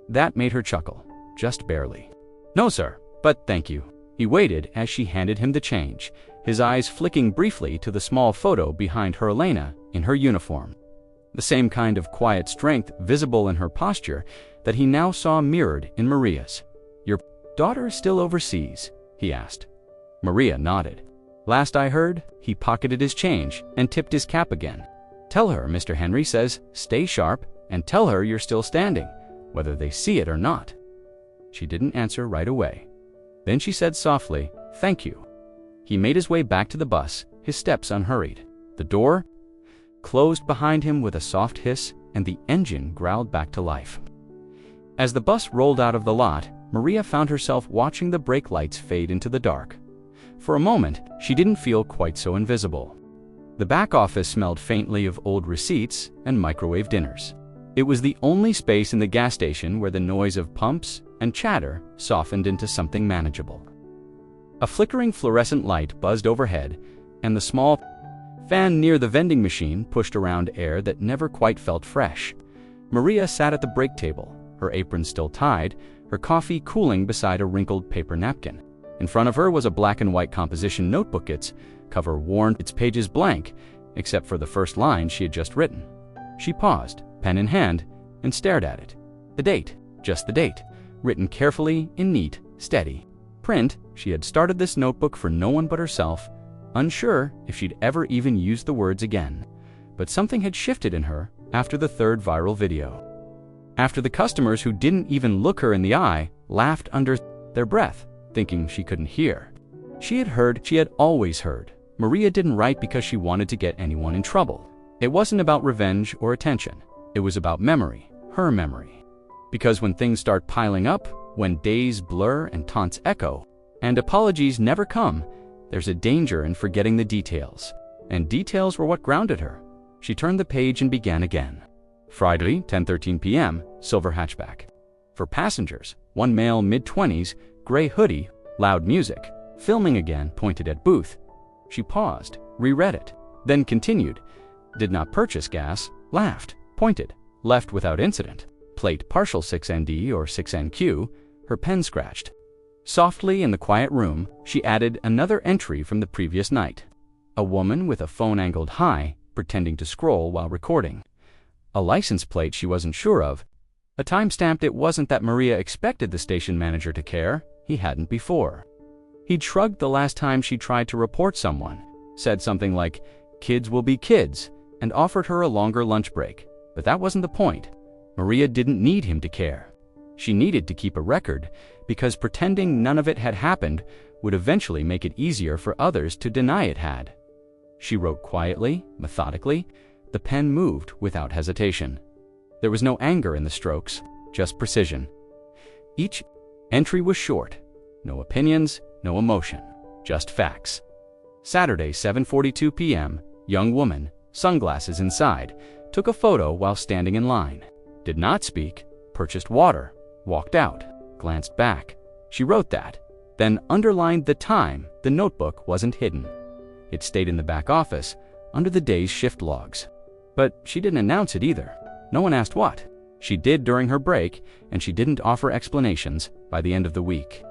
That made her chuckle, just barely. No, sir, but thank you. He waited as she handed him the change, his eyes flicking briefly to the small photo behind her Elena in her uniform. The same kind of quiet strength visible in her posture that he now saw mirrored in Maria's. Your daughter is still overseas? He asked. Maria nodded. Last I heard, he pocketed his change and tipped his cap again. Tell her Mr. Henry says stay sharp, and tell her you're still standing, whether they see it or not. She didn't answer right away. Then she said softly, thank you. He made his way back to the bus, his steps unhurried. The door closed behind him with a soft hiss, and the engine growled back to life. As the bus rolled out of the lot, Maria found herself watching the brake lights fade into the dark. For a moment, she didn't feel quite so invisible. The back office smelled faintly of old receipts and microwave dinners. It was the only space in the gas station where the noise of pumps and chatter softened into something manageable. A flickering fluorescent light buzzed overhead, and the small fan near the vending machine pushed around air that never quite felt fresh. Maria sat at the break table, her apron still tied, her coffee cooling beside a wrinkled paper napkin. In front of her was a black and white composition notebook, its cover worn, its pages blank, except for the first line she had just written. She paused, pen in hand, and stared at it. The date, just the date, written carefully in neat, steady print. She had started this notebook for no one but herself, unsure if she'd ever even use the words again. But something had shifted in her after the third viral video. After the customers who didn't even look her in the eye laughed under their breath, thinking she couldn't hear. She had always heard. Maria didn't write because she wanted to get anyone in trouble. It wasn't about revenge or attention. It was about memory, her memory. Because when things start piling up, when days blur and taunts echo, and apologies never come, there's a danger in forgetting the details. And details were what grounded her. She turned the page and began again. Friday, 10:13 p.m., silver hatchback. For passengers, one male mid-20s, gray hoodie, loud music. Filming again, pointed at booth. She paused, reread it, then continued. Did not purchase gas, laughed, pointed, left without incident. Plate partial 6ND or 6NQ, her pen scratched. Softly in the quiet room, she added another entry from the previous night. A woman with a phone angled high, pretending to scroll while recording. A license plate she wasn't sure of. A timestamped. It wasn't that Maria expected the station manager to care. He hadn't before. He'd shrugged the last time she tried to report someone, said something like, kids will be kids, and offered her a longer lunch break. But that wasn't the point. Maria didn't need him to care. She needed to keep a record, because pretending none of it had happened would eventually make it easier for others to deny it had. She wrote quietly, methodically. The pen moved without hesitation. There was no anger in the strokes, just precision. Each entry was short. No opinions, no emotion, just facts. Saturday, 7:42 p.m., young woman, sunglasses inside, took a photo while standing in line. Did not speak, purchased water, walked out, glanced back. She wrote that, then underlined the time. The notebook wasn't hidden. It stayed in the back office, under the day's shift logs. But she didn't announce it either. No one asked what. She did during her break, and she didn't offer explanations by the end of the week.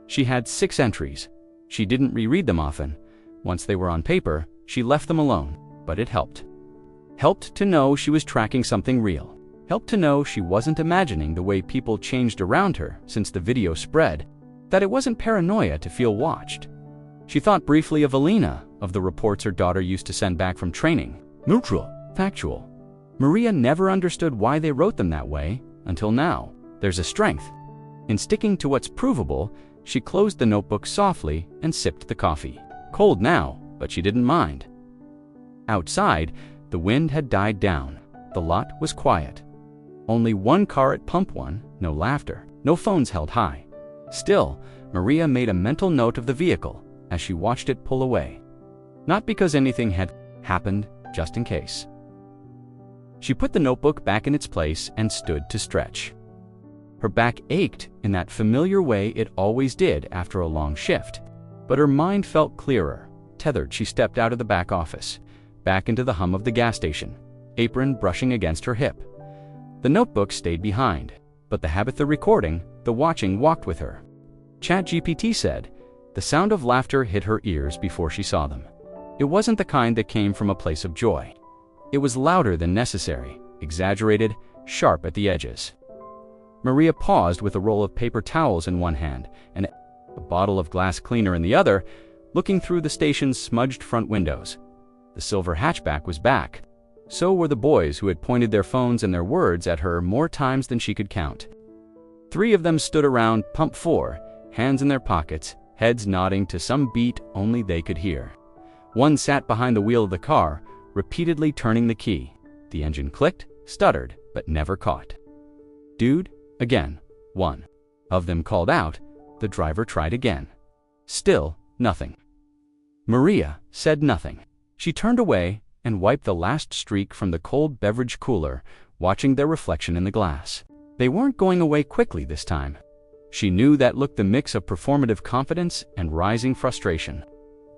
She had 6 entries. She didn't reread them often. Once they were on paper, she left them alone, but it helped. Helped to know she was tracking something real. Helped to know she wasn't imagining the way people changed around her since the video spread, that it wasn't paranoia to feel watched. She thought briefly of Alina, of the reports her daughter used to send back from training. Neutral, factual. Maria never understood why they wrote them that way, until now. There's a strength in sticking to what's provable. She closed the notebook softly and sipped the coffee. Cold now, but she didn't mind. Outside, the wind had died down. The lot was quiet. Only one car at Pump 1, no laughter, no phones held high. Still, Maria made a mental note of the vehicle as she watched it pull away. Not because anything had happened, just in case. She put the notebook back in its place and stood to stretch. Her back ached in that familiar way it always did after a long shift. But her mind felt clearer. Tethered, she stepped out of the back office, back into the hum of the gas station, apron brushing against her hip. The notebook stayed behind, but the habit, the recording, the watching walked with her. ChatGPT said, the sound of laughter hit her ears before she saw them. It wasn't the kind that came from a place of joy. It was louder than necessary, exaggerated, sharp at the edges. Maria paused with a roll of paper towels in one hand and a bottle of glass cleaner in the other, looking through the station's smudged front windows. The silver hatchback was back. So were the boys who had pointed their phones and their words at her more times than she could count. 3 of them stood around Pump 4, hands in their pockets, heads nodding to some beat only they could hear. One sat behind the wheel of the car, repeatedly turning the key. The engine clicked, stuttered, but never caught. Dude, again. One of them called out. The driver tried again. Still nothing. Maria said nothing. She turned away and wiped the last streak from the cold beverage cooler, watching their reflection in the glass. They weren't going away quickly this time. She knew that looked the mix of performative confidence and rising frustration.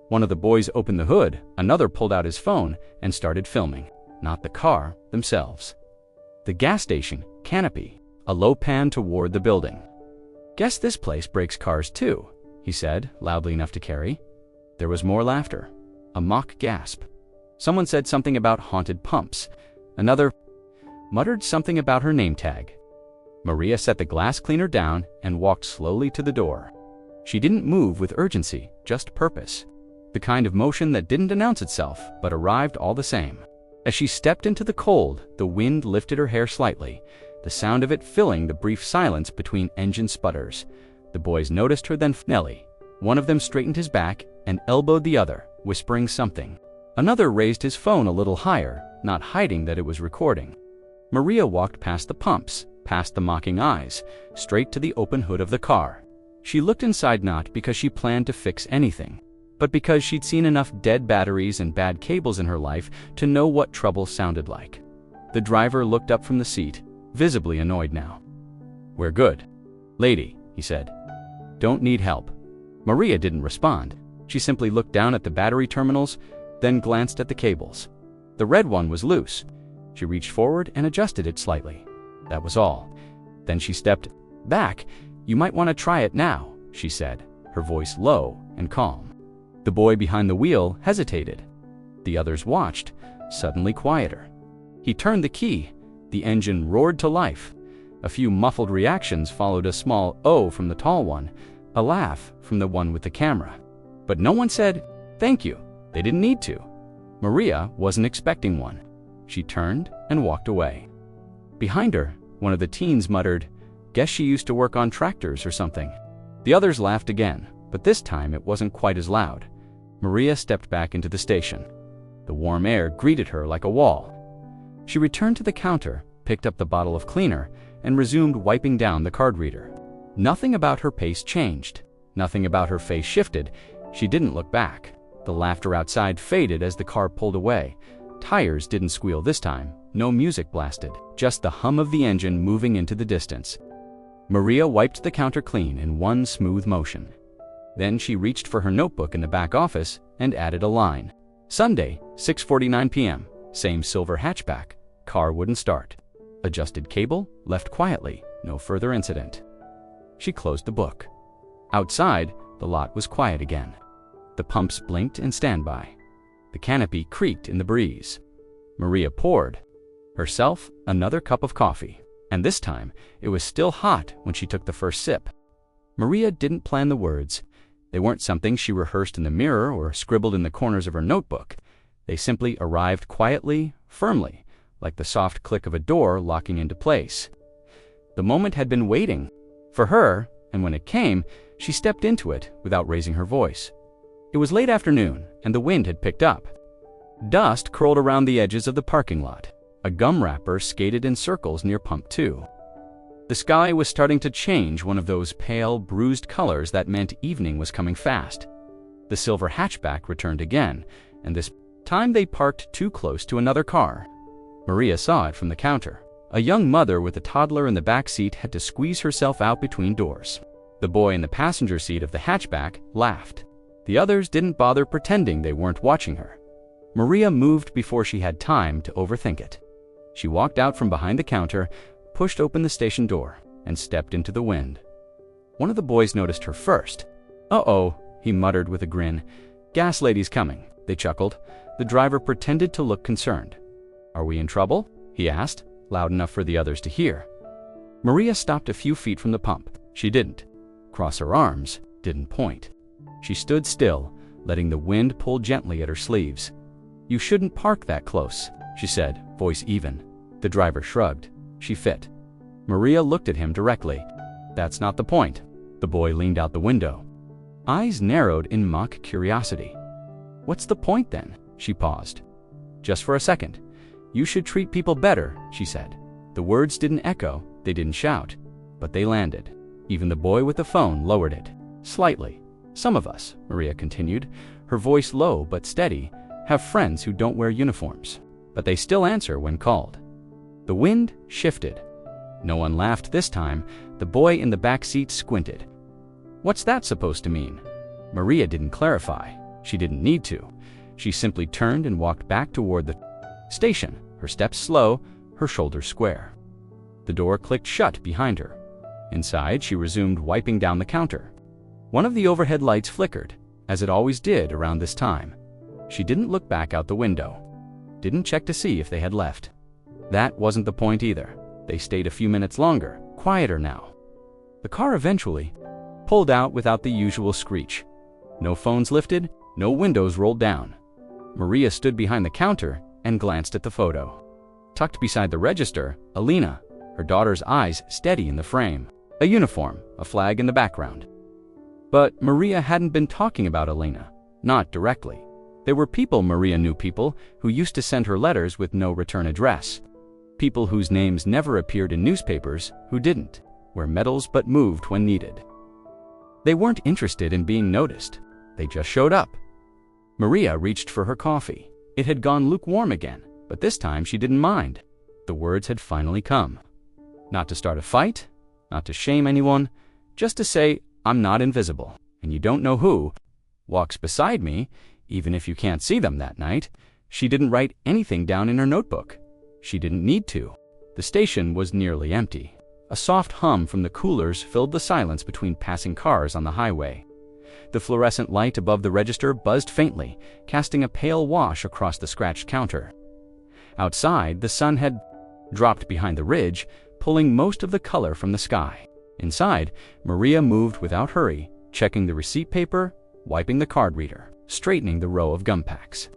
One of the boys opened the hood, another pulled out his phone and started filming, not the car, themselves. The gas station, canopy, a low pan toward the building. Guess this place breaks cars too, he said, loudly enough to carry. There was more laughter, a mock gasp. Someone said something about haunted pumps. Another muttered something about her name tag. Maria set the glass cleaner down and walked slowly to the door. She didn't move with urgency, just purpose. The kind of motion that didn't announce itself, but arrived all the same. As she stepped into the cold, the wind lifted her hair slightly, the sound of it filling the brief silence between engine sputters. The boys noticed her, then Nellie. One of them straightened his back and elbowed the other, whispering something. Another raised his phone a little higher, not hiding that it was recording. Maria walked past the pumps, past the mocking eyes, straight to the open hood of the car. She looked inside not because she planned to fix anything, but because she'd seen enough dead batteries and bad cables in her life to know what trouble sounded like. The driver looked up from the seat, visibly annoyed now. "We're good, lady," he said. "Don't need help." Maria didn't respond. She simply looked down at the battery terminals, then glanced at the cables. The red one was loose. She reached forward and adjusted it slightly. That was all. Then she stepped back. "You might want to try it now," she said, her voice low and calm. The boy behind the wheel hesitated. The others watched, suddenly quieter. He turned the key. The engine roared to life. A few muffled reactions followed, a small "oh" from the tall one, a laugh from the one with the camera. But no one said, "Thank you." They didn't need to. Maria wasn't expecting one. She turned and walked away. Behind her, one of the teens muttered, "Guess she used to work on tractors or something." The others laughed again, but this time it wasn't quite as loud. Maria stepped back into the station. The warm air greeted her like a wall. She returned to the counter, picked up the bottle of cleaner, and resumed wiping down the card reader. Nothing about her pace changed. Nothing about her face shifted. She didn't look back. The laughter outside faded as the car pulled away. Tires didn't squeal this time. No music blasted. Just the hum of the engine moving into the distance. Maria wiped the counter clean in one smooth motion. Then she reached for her notebook in the back office and added a line. Sunday, 6:49 p.m. Same silver hatchback. Car wouldn't start. Adjusted cable, left quietly. No further incident. She closed the book. Outside, the lot was quiet again. The pumps blinked in standby. The canopy creaked in the breeze. Maria poured herself another cup of coffee, and this time it was still hot when she took the first sip. Maria didn't plan the words. They weren't something she rehearsed in the mirror or scribbled in the corners of her notebook. They simply arrived quietly, firmly, like the soft click of a door locking into place. The moment had been waiting for her, and when it came, she stepped into it without raising her voice. It was late afternoon, and the wind had picked up. Dust curled around the edges of the parking lot. A gum wrapper skated in circles near Pump 2. The sky was starting to change one of those pale, bruised colors that meant evening was coming fast. The silver hatchback returned again, and this time they parked too close to another car. Maria saw it from the counter. A young mother with a toddler in the back seat had to squeeze herself out between doors. The boy in the passenger seat of the hatchback laughed. The others didn't bother pretending they weren't watching her. Maria moved before she had time to overthink it. She walked out from behind the counter, pushed open the station door, and stepped into the wind. One of the boys noticed her first. "Uh-oh," he muttered with a grin. "Gas lady's coming," they chuckled. The driver pretended to look concerned. "Are we in trouble?" he asked, loud enough for the others to hear. Maria stopped a few feet from the pump. She didn't cross her arms, didn't point. She stood still, letting the wind pull gently at her sleeves. "You shouldn't park that close," she said, voice even. The driver shrugged. She fit. Maria looked at him directly. "That's not the point." The boy leaned out the window. Eyes narrowed in mock curiosity. "What's the point then?" She paused. "Just for a second. You should treat people better," she said. The words didn't echo, they didn't shout, but they landed. Even the boy with the phone lowered it. Slightly. "Some of us," Maria continued, her voice low but steady, "have friends who don't wear uniforms, but they still answer when called." The wind shifted. No one laughed this time. The boy in the back seat squinted. "What's that supposed to mean?" Maria didn't clarify. She didn't need to. She simply turned and walked back toward the station, her steps slow, her shoulders square. The door clicked shut behind her. Inside, she resumed wiping down the counter. One of the overhead lights flickered, as it always did around this time. She didn't look back out the window. Didn't check to see if they had left. That wasn't the point either. They stayed a few minutes longer, quieter now. The car eventually pulled out without the usual screech. No phones lifted, no windows rolled down. Maria stood behind the counter and glanced at the photo. Tucked beside the register, Alina, her daughter's eyes steady in the frame. A uniform, a flag in the background. But Maria hadn't been talking about Alina, not directly. There were people Maria knew, people who used to send her letters with no return address. People whose names never appeared in newspapers, who didn't wear medals but moved when needed. They weren't interested in being noticed. They just showed up. Maria reached for her coffee. It had gone lukewarm again, but this time she didn't mind. The words had finally come. Not to start a fight, not to shame anyone, just to say, "I'm not invisible, and you don't know who walks beside me, even if you can't see them that night." She didn't write anything down in her notebook. She didn't need to. The station was nearly empty. A soft hum from the coolers filled the silence between passing cars on the highway. The fluorescent light above the register buzzed faintly, casting a pale wash across the scratched counter. Outside, the sun had dropped behind the ridge, pulling most of the color from the sky. Inside, Maria moved without hurry, checking the receipt paper, wiping the card reader, straightening the row of gum packs.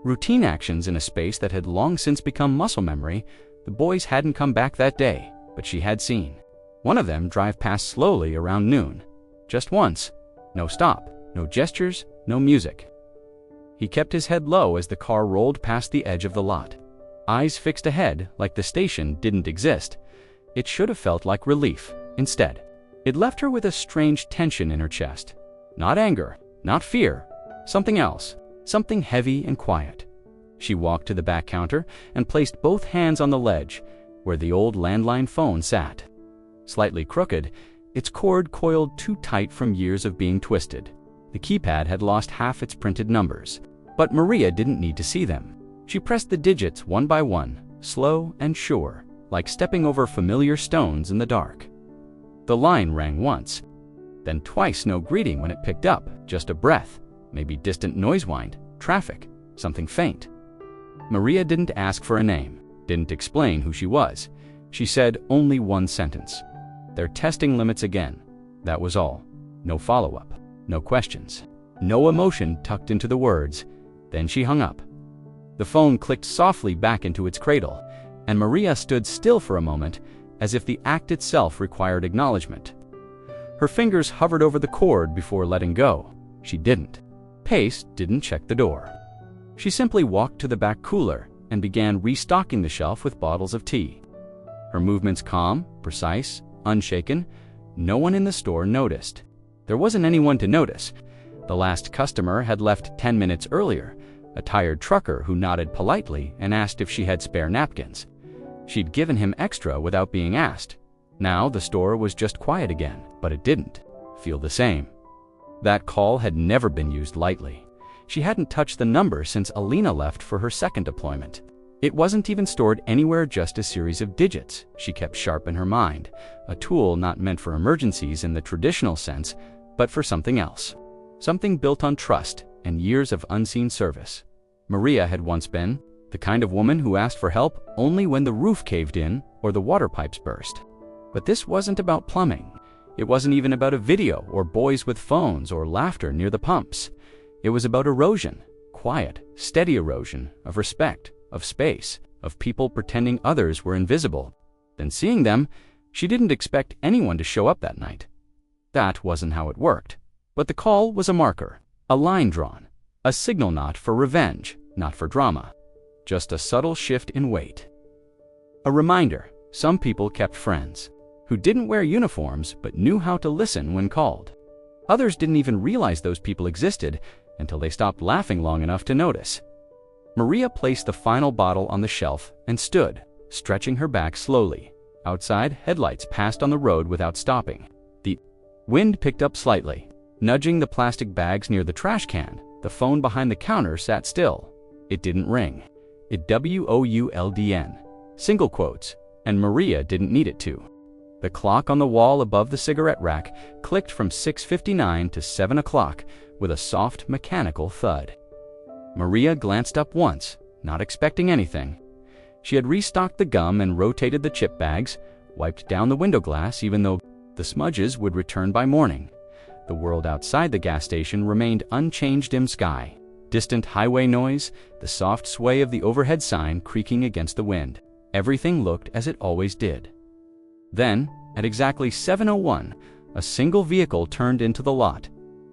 Routine actions in a space that had long since become muscle memory. The boys hadn't come back that day, but she had seen one of them drive past slowly around noon. Just once. No stop, no gestures, no music. He kept his head low as the car rolled past the edge of the lot. Eyes fixed ahead, like the station didn't exist. It should have felt like relief. Instead, it left her with a strange tension in her chest. Not anger, not fear, something else, something heavy and quiet. She walked to the back counter and placed both hands on the ledge, where the old landline phone sat. Slightly crooked, its cord coiled too tight from years of being twisted. The keypad had lost half its printed numbers, but Maria didn't need to see them. She pressed the digits one by one, slow and sure, like stepping over familiar stones in the dark. The line rang once, then twice. No greeting when it picked up, just a breath, maybe distant noise wind, traffic, something faint. Maria didn't ask for a name, didn't explain who she was. She said only one sentence. "They're testing limits again." That was all. No follow-up, no questions, no emotion tucked into the words. Then she hung up. The phone clicked softly back into its cradle, and Maria stood still for a moment, as if the act itself required acknowledgement. Her fingers hovered over the cord before letting go. She didn't. Pace didn't check the door. She simply walked to the back cooler and began restocking the shelf with bottles of tea. Her movements calm, precise, unshaken. No one in the store noticed. There wasn't anyone to notice. The last customer had left 10 minutes earlier, a tired trucker who nodded politely and asked if she had spare napkins. She'd given him extra without being asked. Now the store was just quiet again, but it didn't feel the same. That call had never been used lightly. She hadn't touched the number since Alina left for her second deployment. It wasn't even stored anywhere, just a series of digits she kept sharp in her mind, a tool not meant for emergencies in the traditional sense, but for something else. Something built on trust and years of unseen service. Maria had once been the kind of woman who asked for help only when the roof caved in or the water pipes burst. But this wasn't about plumbing. It wasn't even about a video or boys with phones or laughter near the pumps. It was about erosion, quiet, steady erosion of respect, of space, of people pretending others were invisible. Then seeing them, she didn't expect anyone to show up that night. That wasn't how it worked. But the call was a marker, a line drawn, a signal not for revenge, not for drama. Just a subtle shift in weight. A reminder, some people kept friends, who didn't wear uniforms but knew how to listen when called. Others didn't even realize those people existed until they stopped laughing long enough to notice. Maria placed the final bottle on the shelf and stood, stretching her back slowly. Outside, headlights passed on the road without stopping. The wind picked up slightly, nudging the plastic bags near the trash can. The phone behind the counter sat still. It didn't ring. It WOULDN, single quotes, and Maria didn't need it to. The clock on the wall above the cigarette rack clicked from 6:59 to 7 o'clock with a soft mechanical thud. Maria glanced up once, not expecting anything. She had restocked the gum and rotated the chip bags, wiped down the window glass even though the smudges would return by morning. The world outside the gas station remained unchanged. Dim sky, distant highway noise, the soft sway of the overhead sign creaking against the wind. Everything looked as it always did. Then, at exactly 7:01, a single vehicle turned into the lot.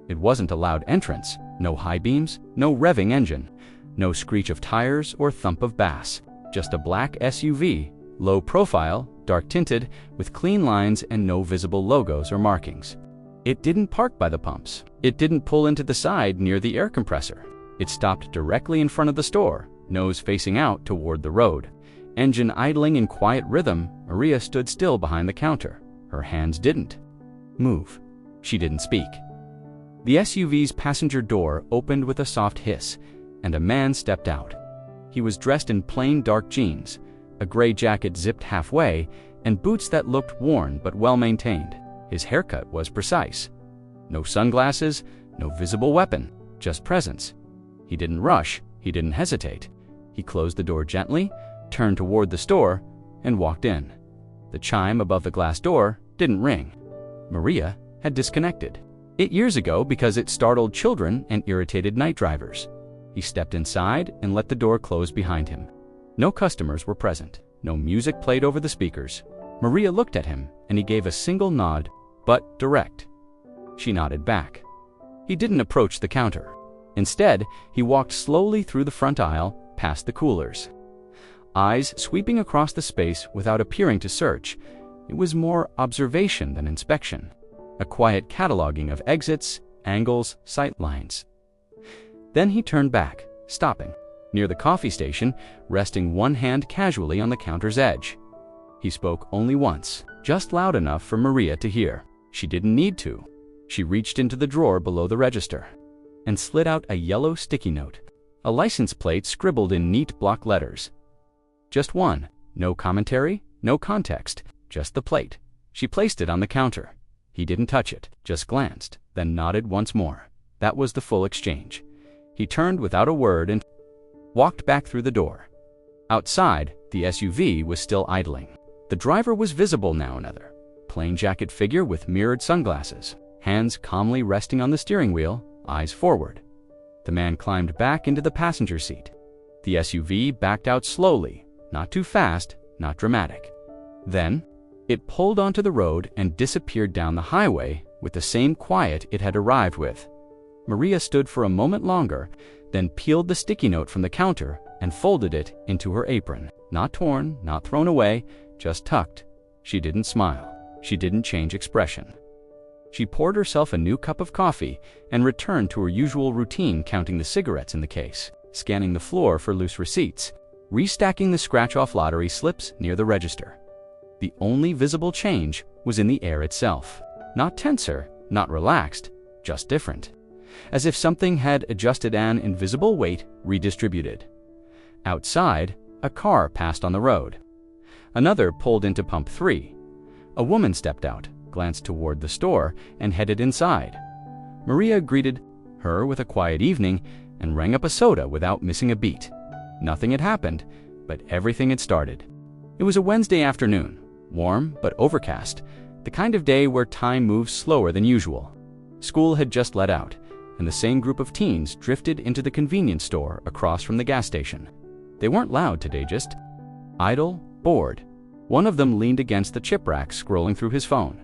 It wasn't a loud entrance, no high beams, no revving engine, no screech of tires or thump of bass, just a black SUV, low profile, dark tinted, with clean lines and no visible logos or markings. It didn't park by the pumps. It didn't pull into the side near the air compressor. It stopped directly in front of the store, nose facing out toward the road. Engine idling in quiet rhythm, Maria stood still behind the counter. Her hands didn't move. She didn't speak. The SUV's passenger door opened with a soft hiss, and a man stepped out. He was dressed in plain dark jeans, a gray jacket zipped halfway, and boots that looked worn but well-maintained. His haircut was precise. No sunglasses, no visible weapon, just presence. He didn't rush, he didn't hesitate. He closed the door gently, turned toward the store, and walked in. The chime above the glass door didn't ring. Maria had disconnected it years ago because it startled children and irritated night drivers. He stepped inside and let the door close behind him. No customers were present. No music played over the speakers. Maria looked at him, and he gave a single nod, but direct. She nodded back. He didn't approach the counter. Instead, he walked slowly through the front aisle, past the coolers. Eyes sweeping across the space without appearing to search. It was more observation than inspection. A quiet cataloging of exits, angles, sight lines. Then he turned back, stopping, near the coffee station, resting one hand casually on the counter's edge. He spoke only once, just loud enough for Maria to hear. She didn't need to. She reached into the drawer below the register and slid out a yellow sticky note, a license plate scribbled in neat block letters. Just one, no commentary, no context, just the plate. She placed it on the counter. He didn't touch it, just glanced, then nodded once more. That was the full exchange. He turned without a word and walked back through the door. Outside, the SUV was still idling. The driver was visible now, another plain jacket figure with mirrored sunglasses, hands calmly resting on the steering wheel, eyes forward. The man climbed back into the passenger seat. The SUV backed out slowly, not too fast, not dramatic. Then, it pulled onto the road and disappeared down the highway with the same quiet it had arrived with. Maria stood for a moment longer, then peeled the sticky note from the counter and folded it into her apron. Not torn, not thrown away, just tucked. She didn't smile. She didn't change expression. She poured herself a new cup of coffee and returned to her usual routine, counting the cigarettes in the case, scanning the floor for loose receipts, restacking the scratch-off lottery slips near the register. The only visible change was in the air itself. Not tenser, not relaxed, just different. As if something had adjusted an invisible weight redistributed. Outside, a car passed on the road. Another pulled into pump 3. A woman stepped out, glanced toward the store, and headed inside. Maria greeted her with a quiet evening and rang up a soda without missing a beat. Nothing had happened, but everything had started. It was a Wednesday afternoon, warm but overcast, the kind of day where time moves slower than usual. School had just let out, and the same group of teens drifted into the convenience store across from the gas station. They weren't loud today, just idle, bored. One of them leaned against the chip rack, scrolling through his phone.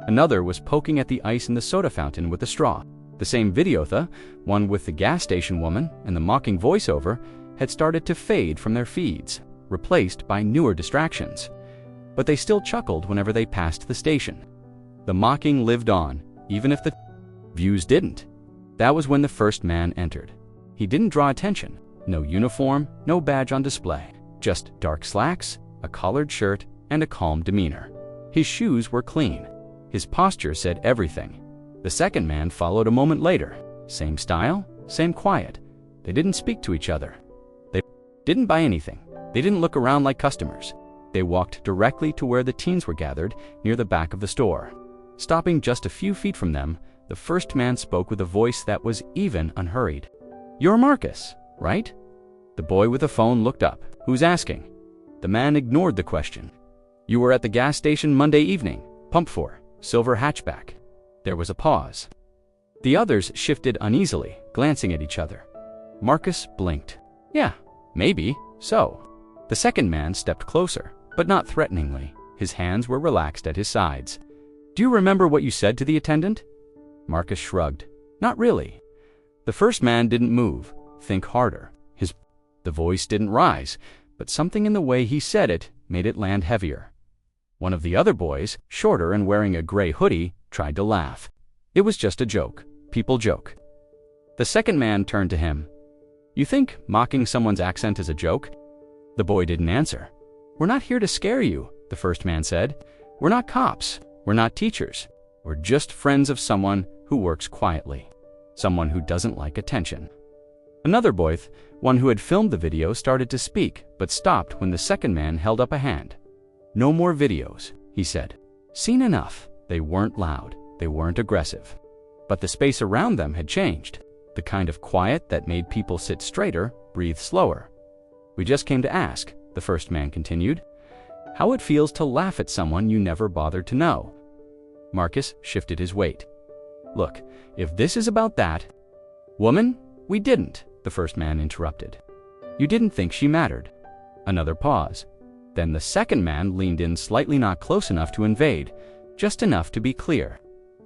Another was poking at the ice in the soda fountain with a straw. The same videotha, one with the gas station woman and the mocking voiceover, had started to fade from their feeds, replaced by newer distractions. But they still chuckled whenever they passed the station. The mocking lived on, even if the views didn't. That was when the first man entered. He didn't draw attention. No uniform, no badge on display. Just dark slacks, a collared shirt, and a calm demeanor. His shoes were clean. His posture said everything. The second man followed a moment later. Same style, same quiet. They didn't speak to each other. They didn't buy anything. They didn't look around like customers. They walked directly to where the teens were gathered, near the back of the store. Stopping just a few feet from them, the first man spoke with a voice that was even unhurried. "You're Marcus, right?" The boy with the phone looked up. "Who's asking?" The man ignored the question. "You were at the gas station Monday evening, pump 4, silver hatchback." There was a pause. The others shifted uneasily, glancing at each other. Marcus blinked. "Yeah, maybe, so." The second man stepped closer, but not threateningly. His hands were relaxed at his sides. "Do you remember what you said to the attendant?" Marcus shrugged. "Not really." The first man didn't move. Think harder. The voice didn't rise, but something in the way he said it made it land heavier. One of the other boys, shorter and wearing a gray hoodie, tried to laugh. It was just a joke. People joke. The second man turned to him. "You think mocking someone's accent is a joke?" The boy didn't answer. "We're not here to scare you," the first man said. "We're not cops. We're not teachers. We're just friends of someone who works quietly. Someone who doesn't like attention." Another boy, one who had filmed the video, started to speak, but stopped when the second man held up a hand. "No more videos," he said. "Seen enough." They weren't loud. They weren't aggressive. But the space around them had changed. The kind of quiet that made people sit straighter, breathe slower. "We just came to ask," the first man continued, "how it feels to laugh at someone you never bothered to know." Marcus shifted his weight. "Look, if this is about that—" "Woman, we didn't," the first man interrupted. "You didn't think she mattered." Another pause. Then the second man leaned in slightly, not close enough to invade, just enough to be clear.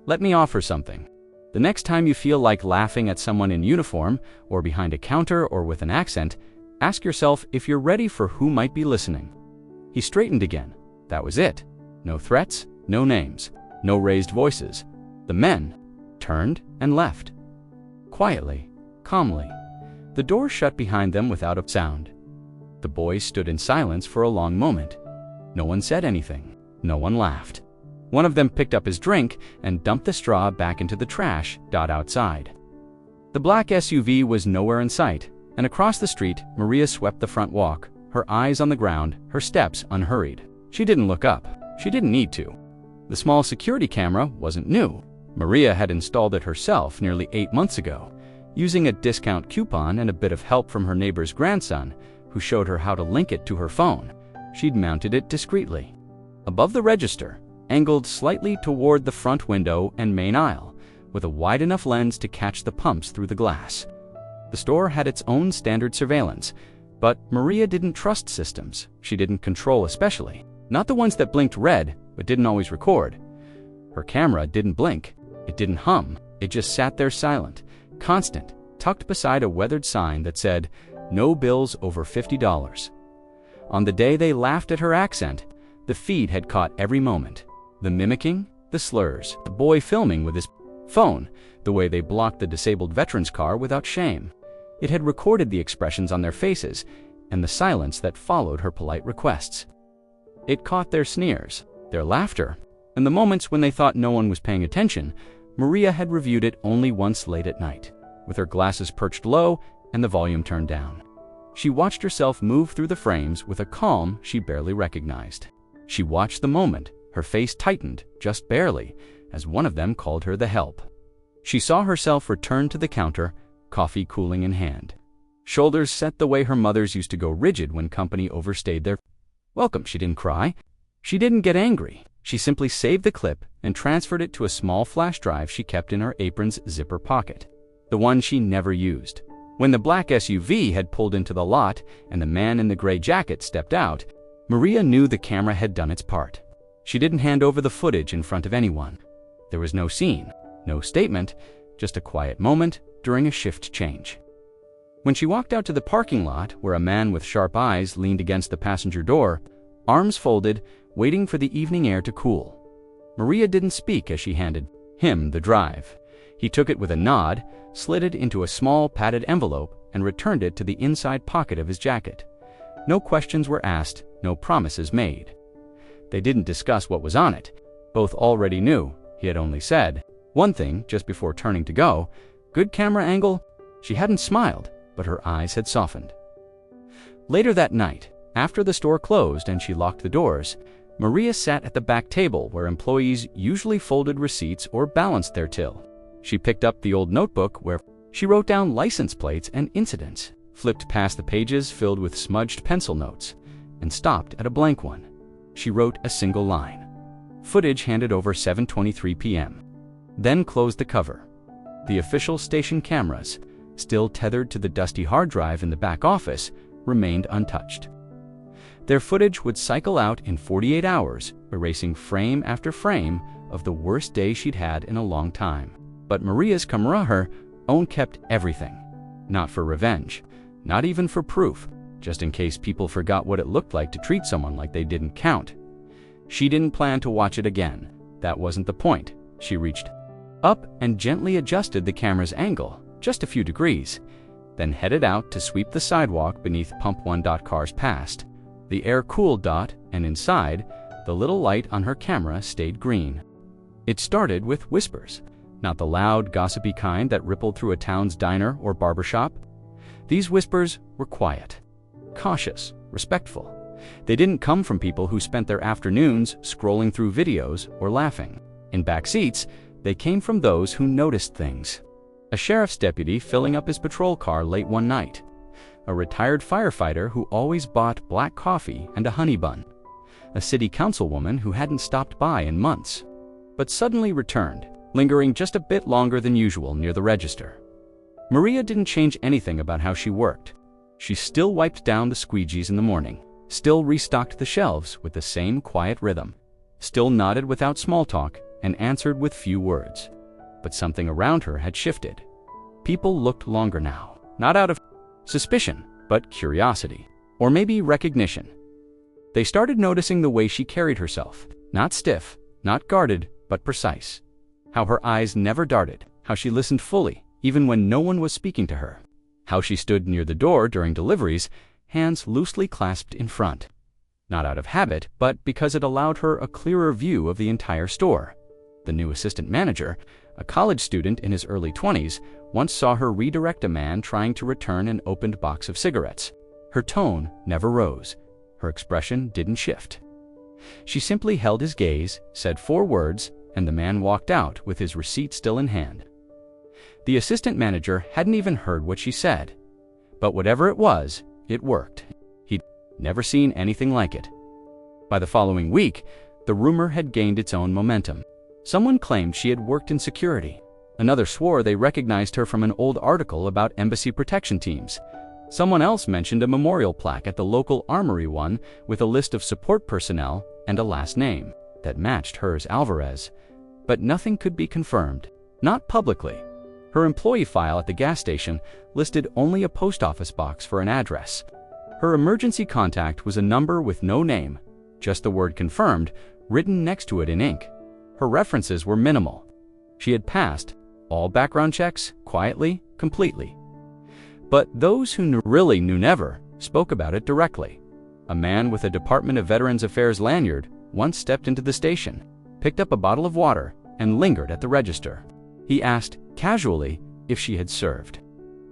"Let me offer something. The next time you feel like laughing at someone in uniform, or behind a counter, or with an accent, ask yourself if you're ready for who might be listening." He straightened again. That was it. No threats, no names, no raised voices. The men turned and left. Quietly, calmly. The door shut behind them without a sound. The boys stood in silence for a long moment. No one said anything. No one laughed. One of them picked up his drink and dumped the straw back into the trash outside. The black SUV was nowhere in sight, and across the street, Maria swept the front walk, her eyes on the ground, her steps unhurried. She didn't look up. She didn't need to. The small security camera wasn't new. Maria had installed it herself nearly 8 months ago, using a discount coupon and a bit of help from her neighbor's grandson, who showed her how to link it to her phone. She'd mounted it discreetly. Above the register, angled slightly toward the front window and main aisle, with a wide enough lens to catch the pumps through the glass. The store had its own standard surveillance, but Maria didn't trust systems she didn't control, especially. Not the ones that blinked red, but didn't always record. Her camera didn't blink. It didn't hum. It just sat there silent, constant, tucked beside a weathered sign that said, "No bills over $50." On the day they laughed at her accent, the feed had caught every moment. The mimicking, the slurs, the boy filming with his phone, the way they blocked the disabled veteran's car without shame. It had recorded the expressions on their faces and the silence that followed her polite requests. It caught their sneers, their laughter, and the moments when they thought no one was paying attention, Maria had reviewed it only once late at night, with her glasses perched low and the volume turned down. She watched herself move through the frames with a calm she barely recognized. She watched the moment her face tightened, just barely, as one of them called her the help. She saw herself return to the counter, coffee cooling in hand. Shoulders set the way her mother's used to go rigid when company overstayed their welcome. She didn't cry. She didn't get angry. She simply saved the clip and transferred it to a small flash drive she kept in her apron's zipper pocket, the one she never used. When the black SUV had pulled into the lot and the man in the gray jacket stepped out, Maria knew the camera had done its part. She didn't hand over the footage in front of anyone. There was no scene, no statement, just a quiet moment during a shift change. When she walked out to the parking lot where a man with sharp eyes leaned against the passenger door, arms folded, waiting for the evening air to cool, Maria didn't speak as she handed him the drive. He took it with a nod, slid it into a small padded envelope, and returned it to the inside pocket of his jacket. No questions were asked, no promises made. They didn't discuss what was on it. Both already knew. He had only said one thing just before turning to go. Good camera angle? She hadn't smiled, but her eyes had softened. Later that night, after the store closed and she locked the doors, Maria sat at the back table where employees usually folded receipts or balanced their till. She picked up the old notebook where she wrote down license plates and incidents, flipped past the pages filled with smudged pencil notes, and stopped at a blank one. She wrote a single line. Footage handed over 7:23 p.m. Then closed the cover. The official station cameras, still tethered to the dusty hard drive in the back office, remained untouched. Their footage would cycle out in 48 hours, erasing frame after frame of the worst day she'd had in a long time. But Maria's camera, her own, kept everything. Not for revenge, not even for proof, just in case people forgot what it looked like to treat someone like they didn't count. She didn't plan to watch it again. That wasn't the point. She reached up and gently adjusted the camera's angle, just a few degrees, then headed out to sweep the sidewalk beneath Pump 1. Cars passed. The air cooled. And inside, the little light on her camera stayed green. It started with whispers, not the loud, gossipy kind that rippled through a town's diner or barbershop. These whispers were quiet, cautious, respectful. They didn't come from people who spent their afternoons scrolling through videos or laughing. In back seats, they came from those who noticed things. A sheriff's deputy filling up his patrol car late one night. A retired firefighter who always bought black coffee and a honey bun. A city councilwoman who hadn't stopped by in months, but suddenly returned, lingering just a bit longer than usual near the register. Maria didn't change anything about how she worked. She still wiped down the squeegees in the morning, still restocked the shelves with the same quiet rhythm, still nodded without small talk and answered with few words. But something around her had shifted. People looked longer now, not out of suspicion, but curiosity, or maybe recognition. They started noticing the way she carried herself, not stiff, not guarded, but precise. How her eyes never darted, how she listened fully, even when no one was speaking to her. How she stood near the door during deliveries, hands loosely clasped in front. Not out of habit, but because it allowed her a clearer view of the entire store. The new assistant manager, a college student in his early 20s, once saw her redirect a man trying to return an opened box of cigarettes. Her tone never rose. Her expression didn't shift. She simply held his gaze, said 4 words, and the man walked out with his receipt still in hand. The assistant manager hadn't even heard what she said. But whatever it was, it worked. He'd never seen anything like it. By the following week, the rumor had gained its own momentum. Someone claimed she had worked in security. Another swore they recognized her from an old article about embassy protection teams. Someone else mentioned a memorial plaque at the local armory one with a list of support personnel and a last name that matched hers, Alvarez. But nothing could be confirmed, not publicly. Her employee file at the gas station listed only a post office box for an address. Her emergency contact was a number with no name, just the word confirmed written next to it in ink. Her references were minimal. She had passed all background checks quietly, completely. But those who really knew never spoke about it directly. A man with a Department of Veterans Affairs lanyard once stepped into the station, picked up a bottle of water, and lingered at the register. He asked, casually, if she had served.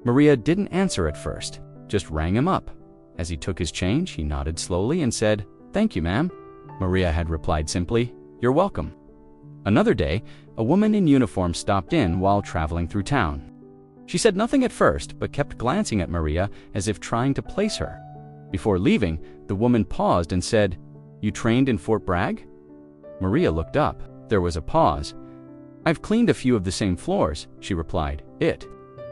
Maria didn't answer at first, just rang him up. As he took his change, he nodded slowly and said, "Thank you, ma'am." Maria had replied simply, "You're welcome." Another day, a woman in uniform stopped in while traveling through town. She said nothing at first, but kept glancing at Maria as if trying to place her. Before leaving, the woman paused and said, "You trained in Fort Bragg?" Maria looked up. There was a pause. "I've cleaned a few of the same floors," she replied. It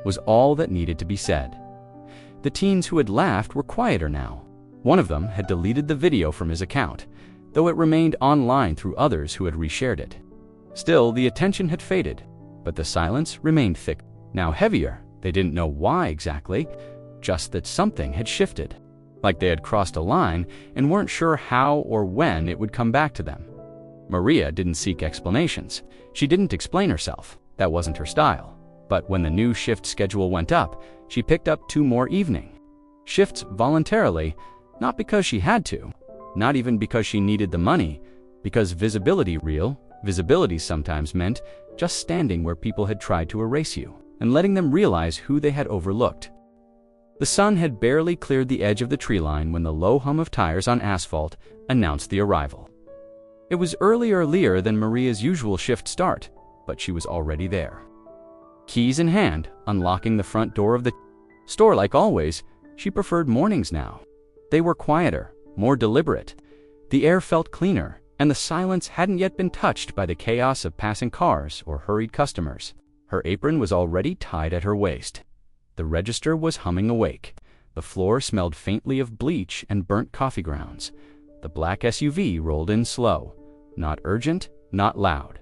was all that needed to be said. The teens who had laughed were quieter now. One of them had deleted the video from his account, though it remained online through others who had reshared it. Still, the attention had faded, but the silence remained thick, now heavier. They didn't know why exactly, just that something had shifted, like they had crossed a line and weren't sure how or when it would come back to them. Maria didn't seek explanations. She didn't explain herself. That wasn't her style. But when the new shift schedule went up, she picked up 2 more evening shifts voluntarily, not because she had to, not even because she needed the money, because visibility sometimes meant just standing where people had tried to erase you and letting them realize who they had overlooked. The sun had barely cleared the edge of the tree line when the low hum of tires on asphalt announced the arrival. It was earlier than Maria's usual shift start, but she was already there. Keys in hand, unlocking the front door of the store like always. She preferred mornings now. They were quieter, more deliberate. The air felt cleaner, and the silence hadn't yet been touched by the chaos of passing cars or hurried customers. Her apron was already tied at her waist. The register was humming awake. The floor smelled faintly of bleach and burnt coffee grounds. The black SUV rolled in slow, not urgent, not loud.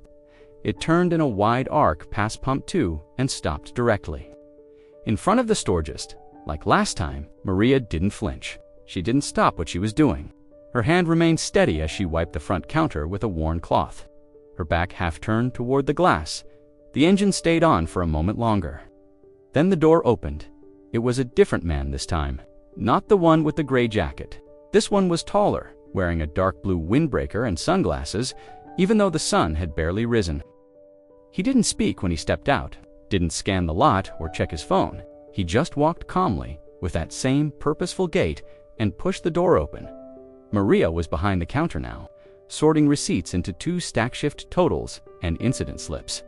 It turned in a wide arc past Pump 2 and stopped directly. In front of the store just, like last time, Maria didn't flinch. She didn't stop what she was doing. Her hand remained steady as she wiped the front counter with a worn cloth. Her back half turned toward the glass. The engine stayed on for a moment longer. Then the door opened. It was a different man this time, not the one with the gray jacket. This one was taller, wearing a dark blue windbreaker and sunglasses, even though the sun had barely risen. He didn't speak when he stepped out, didn't scan the lot or check his phone. He just walked calmly, with that same purposeful gait, and pushed the door open. Maria was behind the counter now, sorting receipts into 2 stack shift totals and incident slips.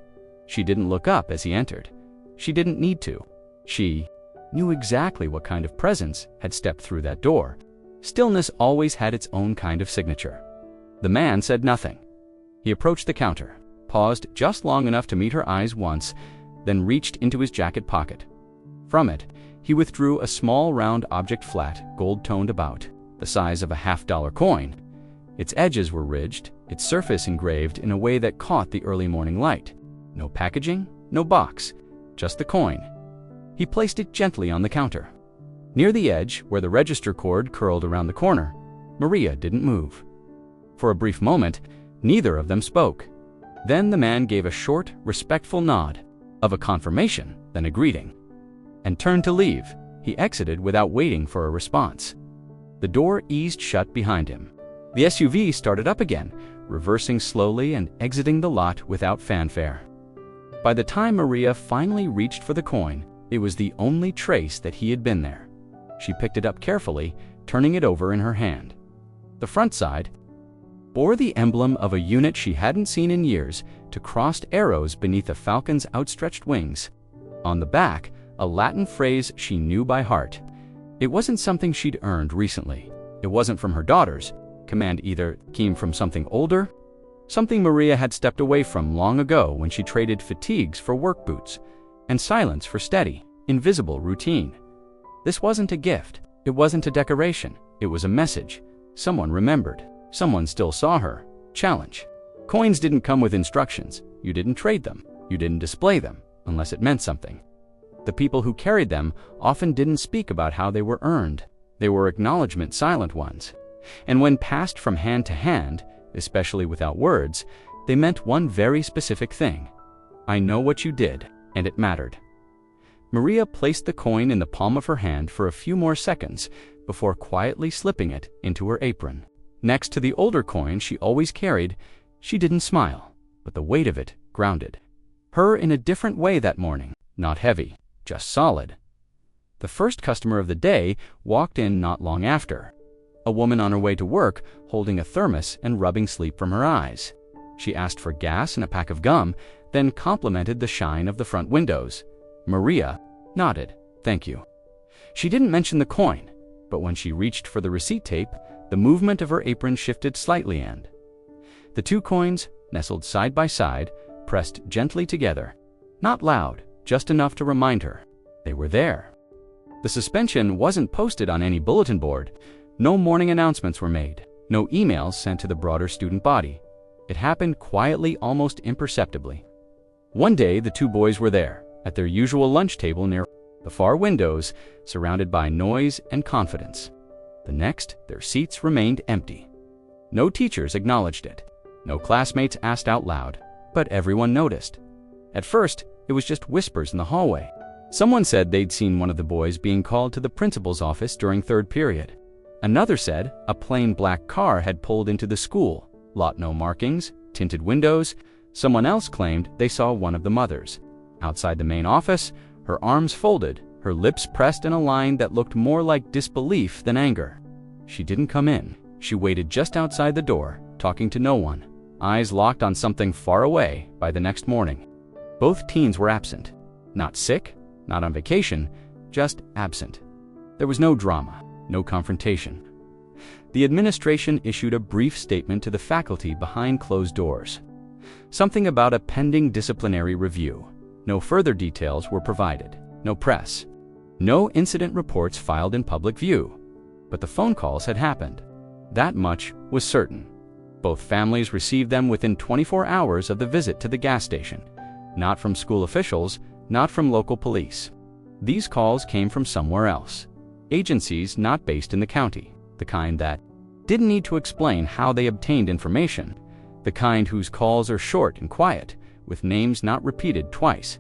She didn't look up as he entered. She didn't need to. She knew exactly what kind of presence had stepped through that door. Stillness always had its own kind of signature. The man said nothing. He approached the counter, paused just long enough to meet her eyes once, then reached into his jacket pocket. From it, he withdrew a small round object, flat, gold-toned, about the size of a $50 coin. Its edges were ridged, its surface engraved in a way that caught the early morning light. No packaging, no box, just the coin. He placed it gently on the counter. Near the edge, where the register cord curled around the corner, Maria didn't move. For a brief moment, neither of them spoke. Then the man gave a short, respectful nod, of a confirmation, then a greeting, and turned to leave. He exited without waiting for a response. The door eased shut behind him. The SUV started up again, reversing slowly and exiting the lot without fanfare. By the time Maria finally reached for the coin, it was the only trace that he had been there. She picked it up carefully, turning it over in her hand. The front side bore the emblem of a unit she hadn't seen in years, to crossed arrows beneath a falcon's outstretched wings. On the back, a Latin phrase she knew by heart. It wasn't something she'd earned recently. It wasn't from her daughters. Command either came from something older, something Maria had stepped away from long ago when she traded fatigues for work boots, and silence for steady, invisible routine. This wasn't a gift. It wasn't a decoration. It was a message. Someone remembered. Someone still saw her. Challenge. Coins didn't come with instructions. You didn't trade them. You didn't display them, unless it meant something. The people who carried them often didn't speak about how they were earned. They were acknowledgement silent ones. And when passed from hand to hand, especially without words, they meant one very specific thing. I know what you did, and it mattered. Maria placed the coin in the palm of her hand for a few more seconds before quietly slipping it into her apron. Next to the older coin she always carried, she didn't smile, but the weight of it grounded. Her in a different way that morning, not heavy, just solid. The first customer of the day walked in not long after. A woman on her way to work, holding a thermos and rubbing sleep from her eyes. She asked for gas and a pack of gum, then complimented the shine of the front windows. Maria nodded, "Thank you." She didn't mention the coin, but when she reached for the receipt tape, the movement of her apron shifted slightly and the two coins, nestled side by side, pressed gently together. Not loud, just enough to remind her they were there. The suspension wasn't posted on any bulletin board. No morning announcements were made. No emails sent to the broader student body. It happened quietly, almost imperceptibly. One day, the two boys were there, at their usual lunch table near the far windows, surrounded by noise and confidence. The next, their seats remained empty. No teachers acknowledged it. No classmates asked out loud, but everyone noticed. At first, it was just whispers in the hallway. Someone said they'd seen one of the boys being called to the principal's office during third period. Another said a plain black car had pulled into the school, lot no markings, tinted windows. Someone else claimed they saw one of the mothers. Outside the main office, her arms folded, her lips pressed in a line that looked more like disbelief than anger. She didn't come in. She waited just outside the door, talking to no one, eyes locked on something far away. By the next morning, both teens were absent. Not sick, not on vacation, just absent. There was no drama, no confrontation. The administration issued a brief statement to the faculty behind closed doors. Something about a pending disciplinary review. No further details were provided. No press. No incident reports filed in public view. But the phone calls had happened. That much was certain. Both families received them within 24 hours of the visit to the gas station. Not from school officials, not from local police. These calls came from somewhere else. Agencies not based in the county. The kind that didn't need to explain how they obtained information. The kind whose calls are short and quiet, with names not repeated twice.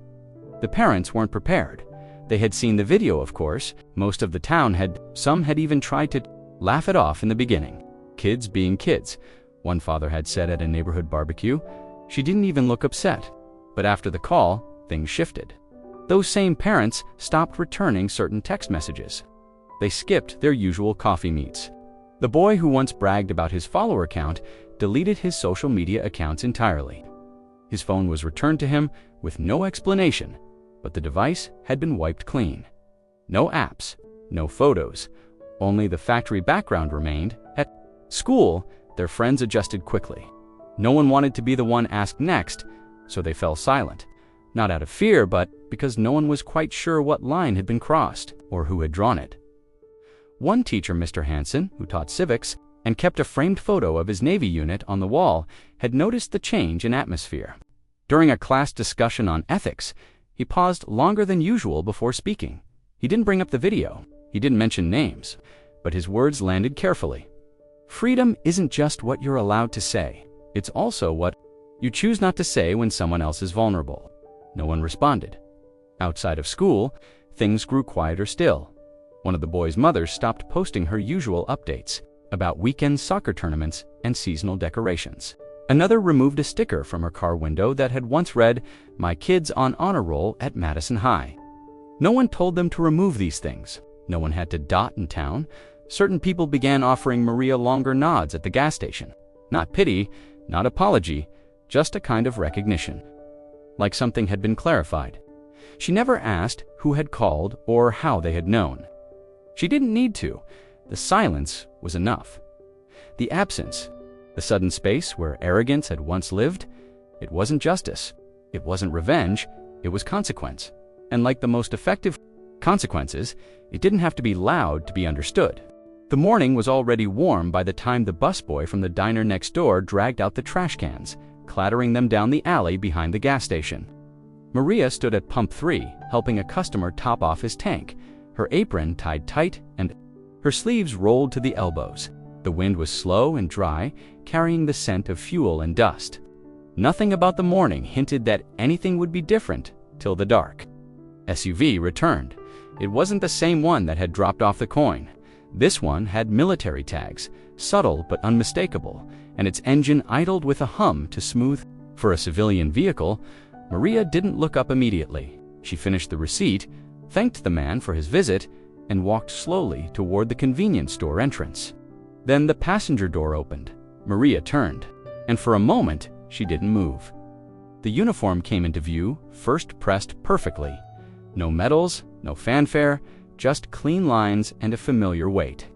The parents weren't prepared. They had seen the video, of course. Most of the town had. Some had even tried to laugh it off in the beginning. Kids being kids, one father had said at a neighborhood barbecue. She didn't even look upset. But after the call, things shifted. Those same parents stopped returning certain text messages. They skipped their usual coffee meets. The boy who once bragged about his follower count deleted his social media accounts entirely. His phone was returned to him with no explanation, but the device had been wiped clean. No apps, no photos, only the factory background remained. At school, their friends adjusted quickly. No one wanted to be the one asked next, so they fell silent. Not out of fear, but because no one was quite sure what line had been crossed or who had drawn it. One teacher, Mr. Hansen, who taught civics and kept a framed photo of his Navy unit on the wall, had noticed the change in atmosphere. During a class discussion on ethics, he paused longer than usual before speaking. He didn't bring up the video. He didn't mention names, but his words landed carefully. Freedom isn't just what you're allowed to say. It's also what you choose not to say when someone else is vulnerable. No one responded. Outside of school, things grew quieter still. One of the boys' mothers stopped posting her usual updates about weekend soccer tournaments and seasonal decorations. Another removed a sticker from her car window that had once read, "My kids on honor roll at Madison High." No one told them to remove these things. No one had to dot in town. Certain people began offering Maria longer nods at the gas station. Not pity, not apology, just a kind of recognition. Like something had been clarified. She never asked who had called or how they had known. She didn't need to. The silence was enough. The absence, the sudden space where arrogance had once lived, it wasn't justice. It wasn't revenge. It was consequence. And like the most effective consequences, it didn't have to be loud to be understood. The morning was already warm by the time the busboy from the diner next door dragged out the trash cans, clattering them down the alley behind the gas station. Maria stood at pump 3, helping a customer top off his tank, her apron tied tight and her sleeves rolled to the elbows. The wind was slow and dry, carrying the scent of fuel and dust. Nothing about the morning hinted that anything would be different till the dark. SUV returned. It wasn't the same one that had dropped off the coin. This one had military tags, subtle but unmistakable, and its engine idled with a hum to smooth. For a civilian vehicle, Maria didn't look up immediately. She finished the receipt, thanked the man for his visit, and walked slowly toward the convenience store entrance. Then the passenger door opened. Maria turned, and for a moment, she didn't move. The uniform came into view, first pressed perfectly. No medals, no fanfare, just clean lines and a familiar weight.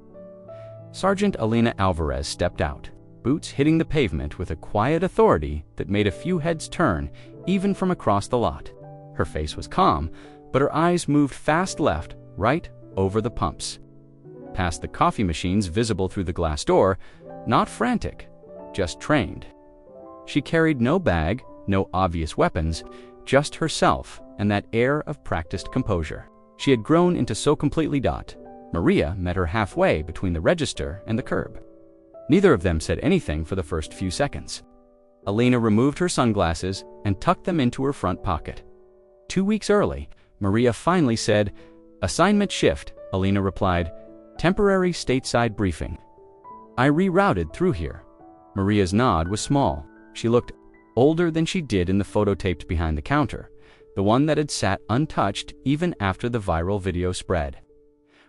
Sergeant Alina Alvarez stepped out, boots hitting the pavement with a quiet authority that made a few heads turn, even from across the lot. Her face was calm, but her eyes moved fast left, right, over the pumps. Past the coffee machines visible through the glass door, not frantic, just trained. She carried no bag, no obvious weapons, just herself and that air of practiced composure. She had grown into so completely dot. Maria met her halfway between the register and the curb. Neither of them said anything for the first few seconds. Alina removed her sunglasses and tucked them into her front pocket. 2 weeks early, Maria finally said, "Assignment shift," Alina replied, "Temporary stateside briefing." "I rerouted through here." Maria's nod was small. She looked older than she did in the photo taped behind the counter, the one that had sat untouched even after the viral video spread.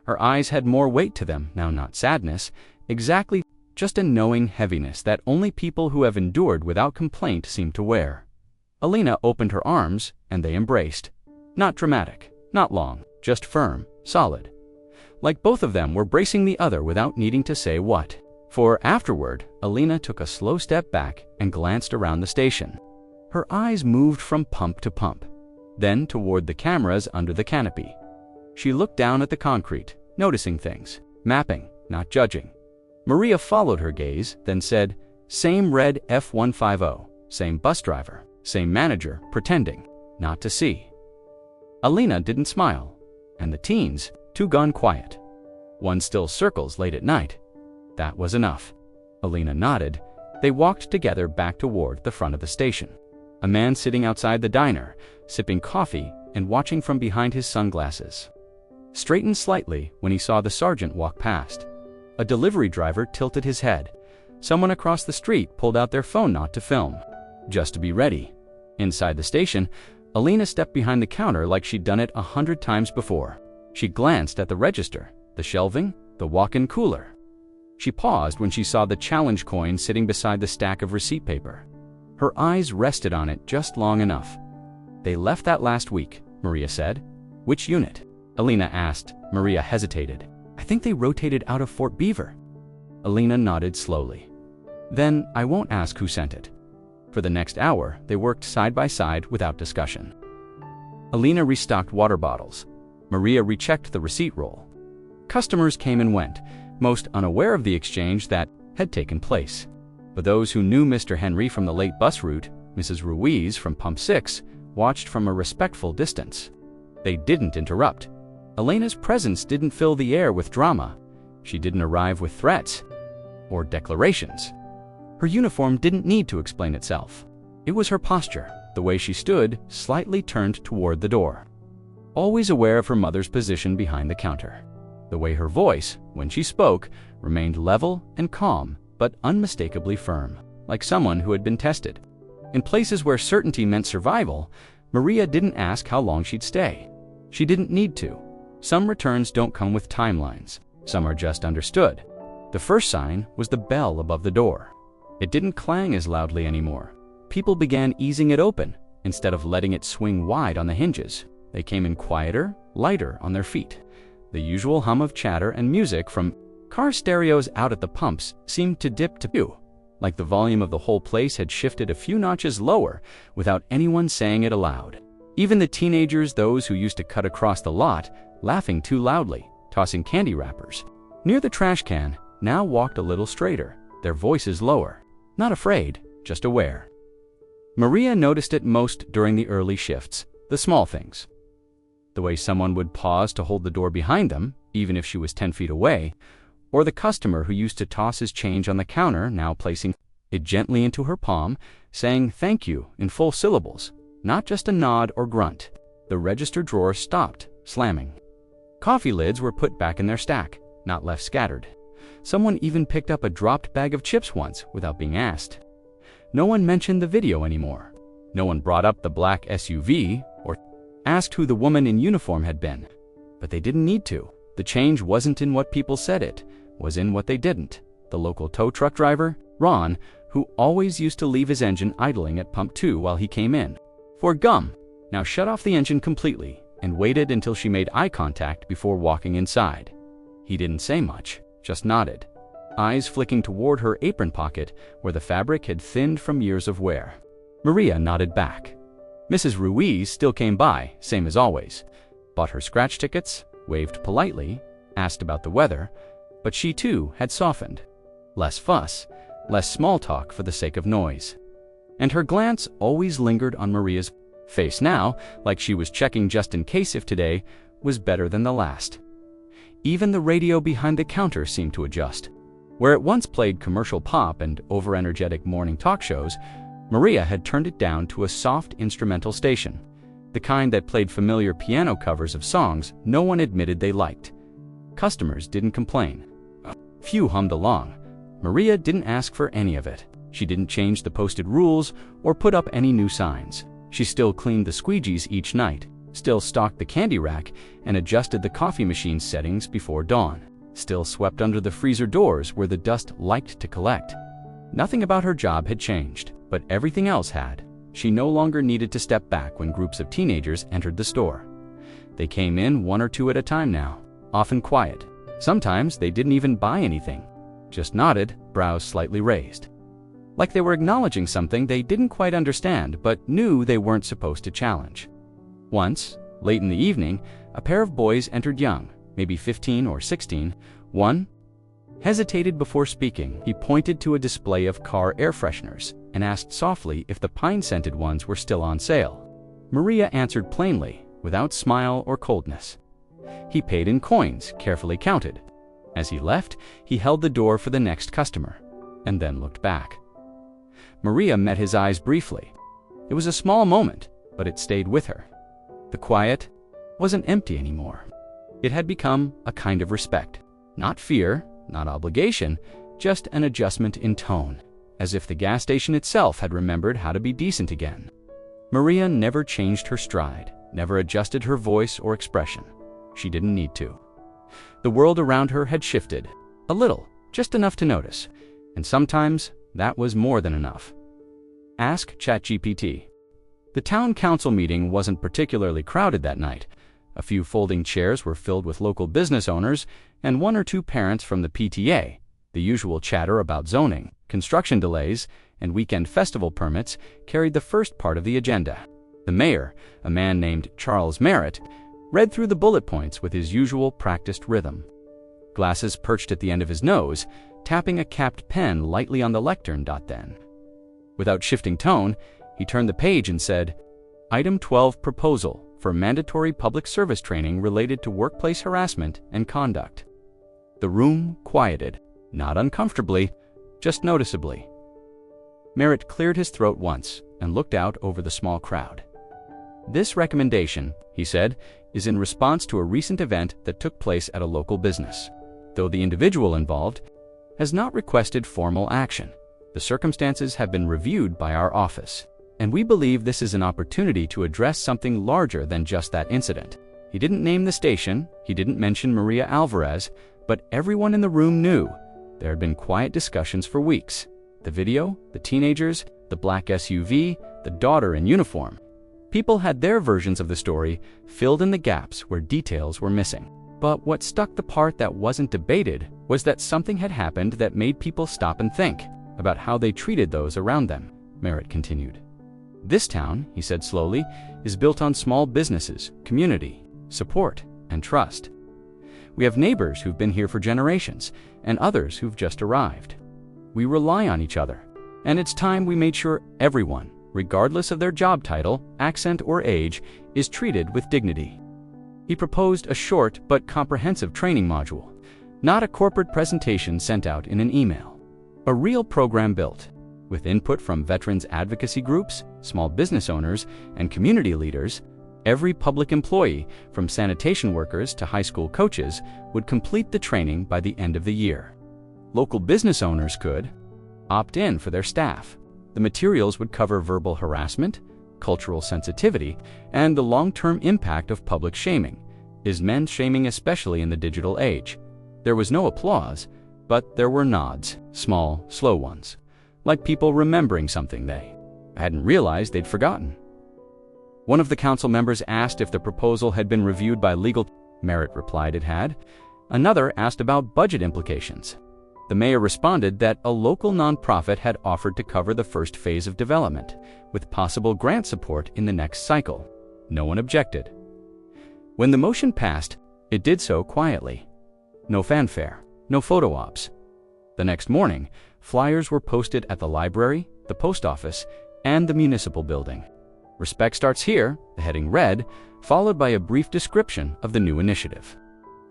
Her eyes had more weight to them, now not sadness, exactly, just a knowing heaviness that only people who have endured without complaint seem to wear. Alina opened her arms, and they embraced. Not dramatic, not long, just firm, solid. Like both of them were bracing the other without needing to say what. For afterward, Alina took a slow step back and glanced around the station. Her eyes moved from pump to pump, then toward the cameras under the canopy. She looked down at the concrete, noticing things, mapping, not judging. Maria followed her gaze, then said, "Same red F-150, same bus driver, same manager, pretending not to see." Alina didn't smile, and the teens, two gone quiet. One still circles late at night. That was enough. Alina nodded. They walked together back toward the front of the station. A man sitting outside the diner, sipping coffee and watching from behind his sunglasses, straightened slightly when he saw the sergeant walk past. A delivery driver tilted his head. Someone across the street pulled out their phone not to film, just to be ready. Inside the station, Alina stepped behind the counter like she'd done it 100 times before. She glanced at the register, the shelving, the walk-in cooler. She paused when she saw the challenge coin sitting beside the stack of receipt paper. Her eyes rested on it just long enough. "They left that last week," Maria said. "Which unit?" Alina asked. Maria hesitated. "I think they rotated out of Fort Beaver." Alina nodded slowly. "Then I won't ask who sent it." For the next hour, they worked side by side without discussion. Alina restocked water bottles. Maria rechecked the receipt roll. Customers came and went, most unaware of the exchange that had taken place. But those who knew Mr. Henry from the late bus route, Mrs. Ruiz from Pump 6, watched from a respectful distance. They didn't interrupt. Elena's presence didn't fill the air with drama. She didn't arrive with threats or declarations. Her uniform didn't need to explain itself. It was her posture, the way she stood, slightly turned toward the door, always aware of her mother's position behind the counter. The way her voice, when she spoke, remained level and calm, but unmistakably firm, like someone who had been tested. In places where certainty meant survival, Maria didn't ask how long she'd stay. She didn't need to. Some returns don't come with timelines. Some are just understood. The first sign was the bell above the door. It didn't clang as loudly anymore. People began easing it open, instead of letting it swing wide on the hinges. They came in quieter, lighter on their feet. The usual hum of chatter and music from car stereos out at the pumps seemed to dip to view, like the volume of the whole place had shifted a few notches lower without anyone saying it aloud. Even the teenagers, those who used to cut across the lot, laughing too loudly, tossing candy wrappers near the trash can, now walked a little straighter, their voices lower. Not afraid, just aware. Maria noticed it most during the early shifts, the small things. The way someone would pause to hold the door behind them, even if she was 10 feet away, or the customer who used to toss his change on the counter, now placing it gently into her palm, saying thank you in full syllables, not just a nod or grunt. The register drawer stopped, slamming. Coffee lids were put back in their stack, not left scattered. Someone even picked up a dropped bag of chips once without being asked. No one mentioned the video anymore. No one brought up the black SUV or asked who the woman in uniform had been. But they didn't need to. The change wasn't in what people said, it was in what they didn't. The local tow truck driver, Ron, who always used to leave his engine idling at pump 2 while he came in, for gum, now shut off the engine completely and waited until she made eye contact before walking inside. He didn't say much, just nodded, eyes flicking toward her apron pocket where the fabric had thinned from years of wear. Maria nodded back. Mrs. Ruiz still came by, same as always, bought her scratch tickets, waved politely, asked about the weather, but she too had softened. Less fuss, less small talk for the sake of noise. And her glance always lingered on Maria's face now, like she was checking just in case if today was better than the last. Even the radio behind the counter seemed to adjust. Where it once played commercial pop and over-energetic morning talk shows, Maria had turned it down to a soft instrumental station, the kind that played familiar piano covers of songs no one admitted they liked. Customers didn't complain. Few hummed along. Maria didn't ask for any of it. She didn't change the posted rules or put up any new signs. She still cleaned the squeegees each night, still stocked the candy rack and adjusted the coffee machine settings before dawn, still swept under the freezer doors where the dust liked to collect. Nothing about her job had changed, but everything else had. She no longer needed to step back when groups of teenagers entered the store. They came in one or two at a time now, often quiet. Sometimes they didn't even buy anything, just nodded, brows slightly raised. Like they were acknowledging something they didn't quite understand but knew they weren't supposed to challenge. Once, late in the evening, a pair of boys entered young, maybe 15 or 16. One hesitated before speaking. He pointed to a display of car air fresheners and asked softly if the pine-scented ones were still on sale. Maria answered plainly, without smile or coldness. He paid in coins, carefully counted. As he left, he held the door for the next customer, and then looked back. Maria met his eyes briefly. It was a small moment, but it stayed with her. The quiet wasn't empty anymore. It had become a kind of respect. Not fear, not obligation, just an adjustment in tone, as if the gas station itself had remembered how to be decent again. Maria never changed her stride, never adjusted her voice or expression. She didn't need to. The world around her had shifted, a little, just enough to notice, and sometimes that was more than enough. Ask ChatGPT. The town council meeting wasn't particularly crowded that night. A few folding chairs were filled with local business owners and one or two parents from the PTA. The usual chatter about zoning, construction delays, and weekend festival permits carried the first part of the agenda. The mayor, a man named Charles Merritt, read through the bullet points with his usual practiced rhythm. Glasses perched at the end of his nose, tapping a capped pen lightly on the lectern. Then, without shifting tone, he turned the page and said, Item 12, Proposal for Mandatory Public Service Training Related to Workplace Harassment and Conduct. The room quieted, not uncomfortably, just noticeably. Merritt cleared his throat once and looked out over the small crowd. This recommendation, he said, is in response to a recent event that took place at a local business. Though the individual involved has not requested formal action, the circumstances have been reviewed by our office, and we believe this is an opportunity to address something larger than just that incident. He didn't name the station, he didn't mention Maria Alvarez, but everyone in the room knew. There had been quiet discussions for weeks. The video, the teenagers, the black SUV, the daughter in uniform. People had their versions of the story filled in the gaps where details were missing. But what stuck, the part that wasn't debated, was that something had happened that made people stop and think about how they treated those around them, Merritt continued. This town, he said slowly, is built on small businesses, community, support, and trust. We have neighbors who've been here for generations, and others who've just arrived. We rely on each other, and it's time we made sure everyone, regardless of their job title, accent, or age, is treated with dignity. He proposed a short but comprehensive training module, not a corporate presentation sent out in an email. A real program built, with input from veterans advocacy groups, small business owners, and community leaders. Every public employee, from sanitation workers to high school coaches, would complete the training by the end of the year. Local business owners could opt in for their staff. The materials would cover verbal harassment, cultural sensitivity and the long-term impact of public shaming. Is men's shaming, especially in the digital age? There was no applause, but there were nods, small, slow ones, like people remembering something they hadn't realized they'd forgotten. One of the council members asked if the proposal had been reviewed by legal. Merritt replied it had. Another asked about budget implications. The mayor responded that a local nonprofit had offered to cover the first phase of development, with possible grant support in the next cycle. No one objected. When the motion passed, it did so quietly. No fanfare, no photo ops. The next morning, flyers were posted at the library, the post office, and the municipal building. "Respect starts here," the heading read, followed by a brief description of the new initiative.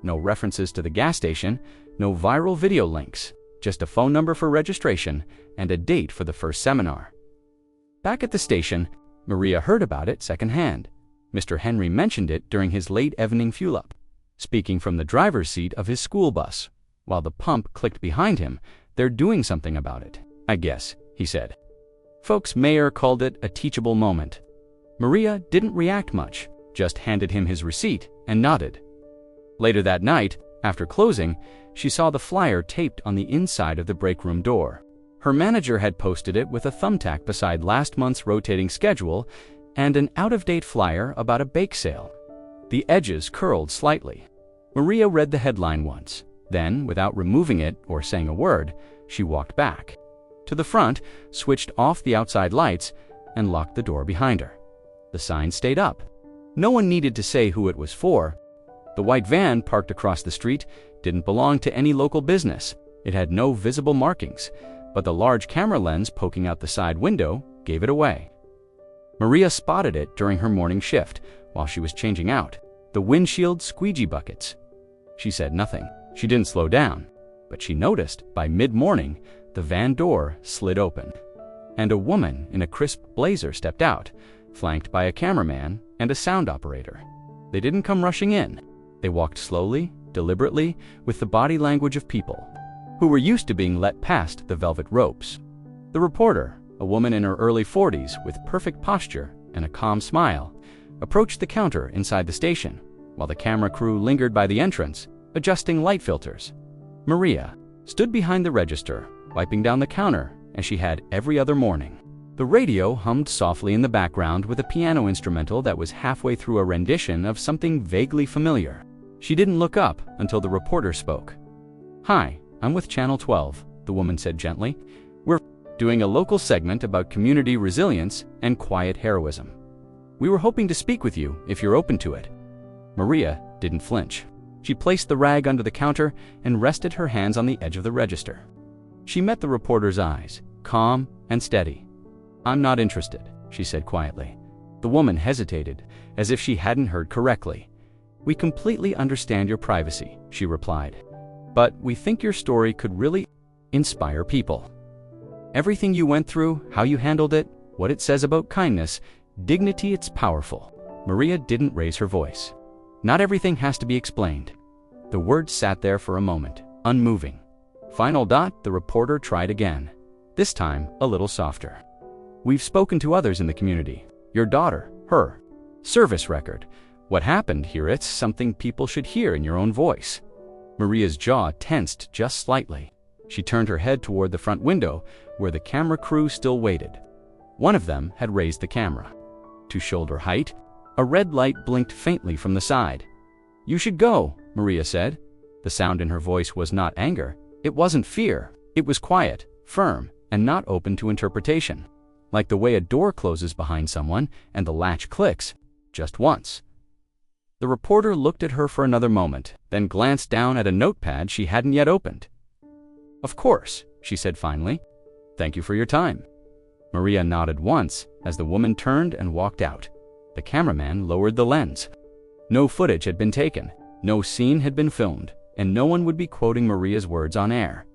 No references to the gas station, no viral video links, just a phone number for registration and a date for the first seminar. Back at the station, Maria heard about it secondhand. Mr. Henry mentioned it during his late evening fuel-up, speaking from the driver's seat of his school bus. While the pump clicked behind him, "They're doing something about it, I guess," he said. Folks Mayor called it a teachable moment. Maria didn't react much, just handed him his receipt and nodded. Later that night, after closing, she saw the flyer taped on the inside of the break room door. Her manager had posted it with a thumbtack beside last month's rotating schedule and an out-of-date flyer about a bake sale. The edges curled slightly. Maria read the headline once. Then, without removing it or saying a word, she walked back to the front, switched off the outside lights, and locked the door behind her. The sign stayed up. No one needed to say who it was for. The white van parked across the street didn't belong to any local business. It had no visible markings, but the large camera lens poking out the side window gave it away. Maria spotted it during her morning shift while she was changing out. The windshield squeegee buckets. She said nothing. She didn't slow down, but she noticed by mid-morning the van door slid open, and a woman in a crisp blazer stepped out, flanked by a cameraman and a sound operator. They didn't come rushing in. They walked slowly, deliberately, with the body language of people who were used to being let past the velvet ropes. The reporter, a woman in her early 40s with perfect posture and a calm smile, approached the counter inside the station, while the camera crew lingered by the entrance, adjusting light filters. Maria stood behind the register, wiping down the counter as she had every other morning. The radio hummed softly in the background with a piano instrumental that was halfway through a rendition of something vaguely familiar. She didn't look up until the reporter spoke. "Hi, I'm with Channel 12, the woman said gently. "We're doing a local segment about community resilience and quiet heroism. We were hoping to speak with you if you're open to it." Maria didn't flinch. She placed the rag under the counter and rested her hands on the edge of the register. She met the reporter's eyes, calm and steady. "I'm not interested," she said quietly. The woman hesitated, as if she hadn't heard correctly. "We completely understand your privacy," she replied. "But we think your story could really inspire people. Everything you went through, how you handled it, what it says about kindness, dignity, it's powerful." Maria didn't raise her voice. "Not everything has to be explained." The words sat there for a moment, unmoving. Final dot, the reporter tried again, this time a little softer. "We've spoken to others in the community. Your daughter, her service record. What happened here, it's something people should hear in your own voice." Maria's jaw tensed just slightly. She turned her head toward the front window, where the camera crew still waited. One of them had raised the camera to shoulder height. A red light blinked faintly from the side. "You should go," Maria said. The sound in her voice was not anger. It wasn't fear. It was quiet, firm, and not open to interpretation. Like the way a door closes behind someone and the latch clicks, just once. The reporter looked at her for another moment, then glanced down at a notepad she hadn't yet opened. "Of course," she said finally. "Thank you for your time." Maria nodded once as the woman turned and walked out. The cameraman lowered the lens. No footage had been taken, no scene had been filmed, and no one would be quoting Maria's words on air.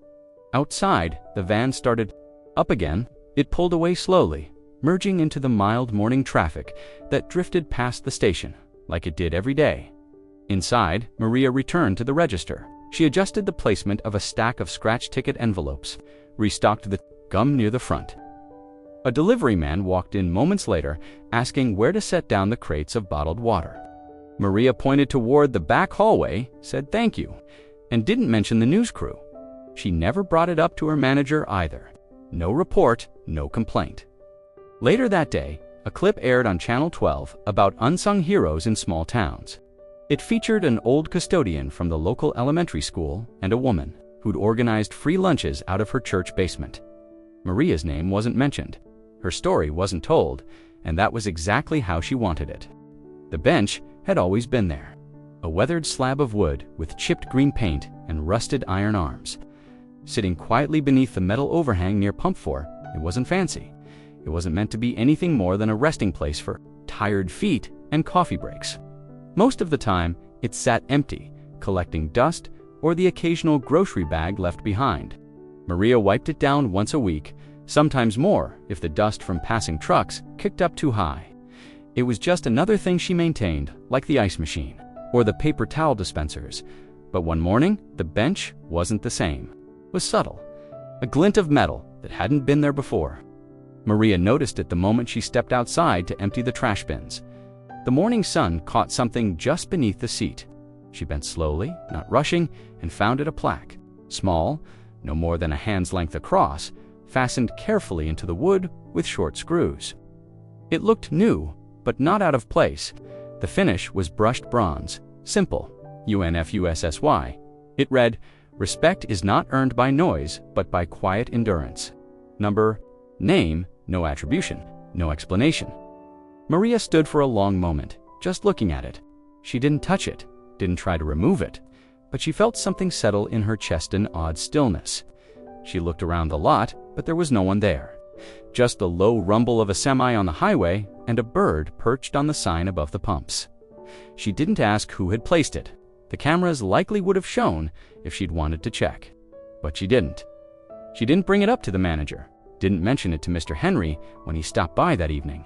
Outside, the van started up again. It pulled away slowly, merging into the mild morning traffic that drifted past the station, like it did every day. Inside, Maria returned to the register. She adjusted the placement of a stack of scratch ticket envelopes, restocked the gum near the front. A delivery man walked in moments later, asking where to set down the crates of bottled water. Maria pointed toward the back hallway, said thank you, and didn't mention the news crew. She never brought it up to her manager either. No report, no complaint. Later that day, a clip aired on Channel 12 about unsung heroes in small towns. It featured an old custodian from the local elementary school and a woman who'd organized free lunches out of her church basement. Maria's name wasn't mentioned. Her story wasn't told, and that was exactly how she wanted it. The bench had always been there. A weathered slab of wood with chipped green paint and rusted iron arms. Sitting quietly beneath the metal overhang near Pump 4, it wasn't fancy. It wasn't meant to be anything more than a resting place for tired feet and coffee breaks. Most of the time, it sat empty, collecting dust or the occasional grocery bag left behind. Maria wiped it down once a week, sometimes more if the dust from passing trucks kicked up too high. It was just another thing she maintained, like the ice machine or the paper towel dispensers. But one morning, the bench wasn't the same. It was subtle, a glint of metal that hadn't been there before. Maria noticed it the moment she stepped outside to empty the trash bins. The morning sun caught something just beneath the seat. She bent slowly, not rushing, and found it a plaque. Small, no more than a hand's length across, fastened carefully into the wood with short screws. It looked new, but not out of place. The finish was brushed bronze, simple, UNFUSSY. It read, "Respect is not earned by noise, but by quiet endurance." Number, name, no attribution, no explanation. Maria stood for a long moment, just looking at it. She didn't touch it, didn't try to remove it, but she felt something settle in her chest, an odd stillness. She looked around the lot, but there was no one there. Just the low rumble of a semi on the highway and a bird perched on the sign above the pumps. She didn't ask who had placed it. The cameras likely would have shown if she'd wanted to check. But she didn't. She didn't bring it up to the manager, didn't mention it to Mr. Henry when he stopped by that evening,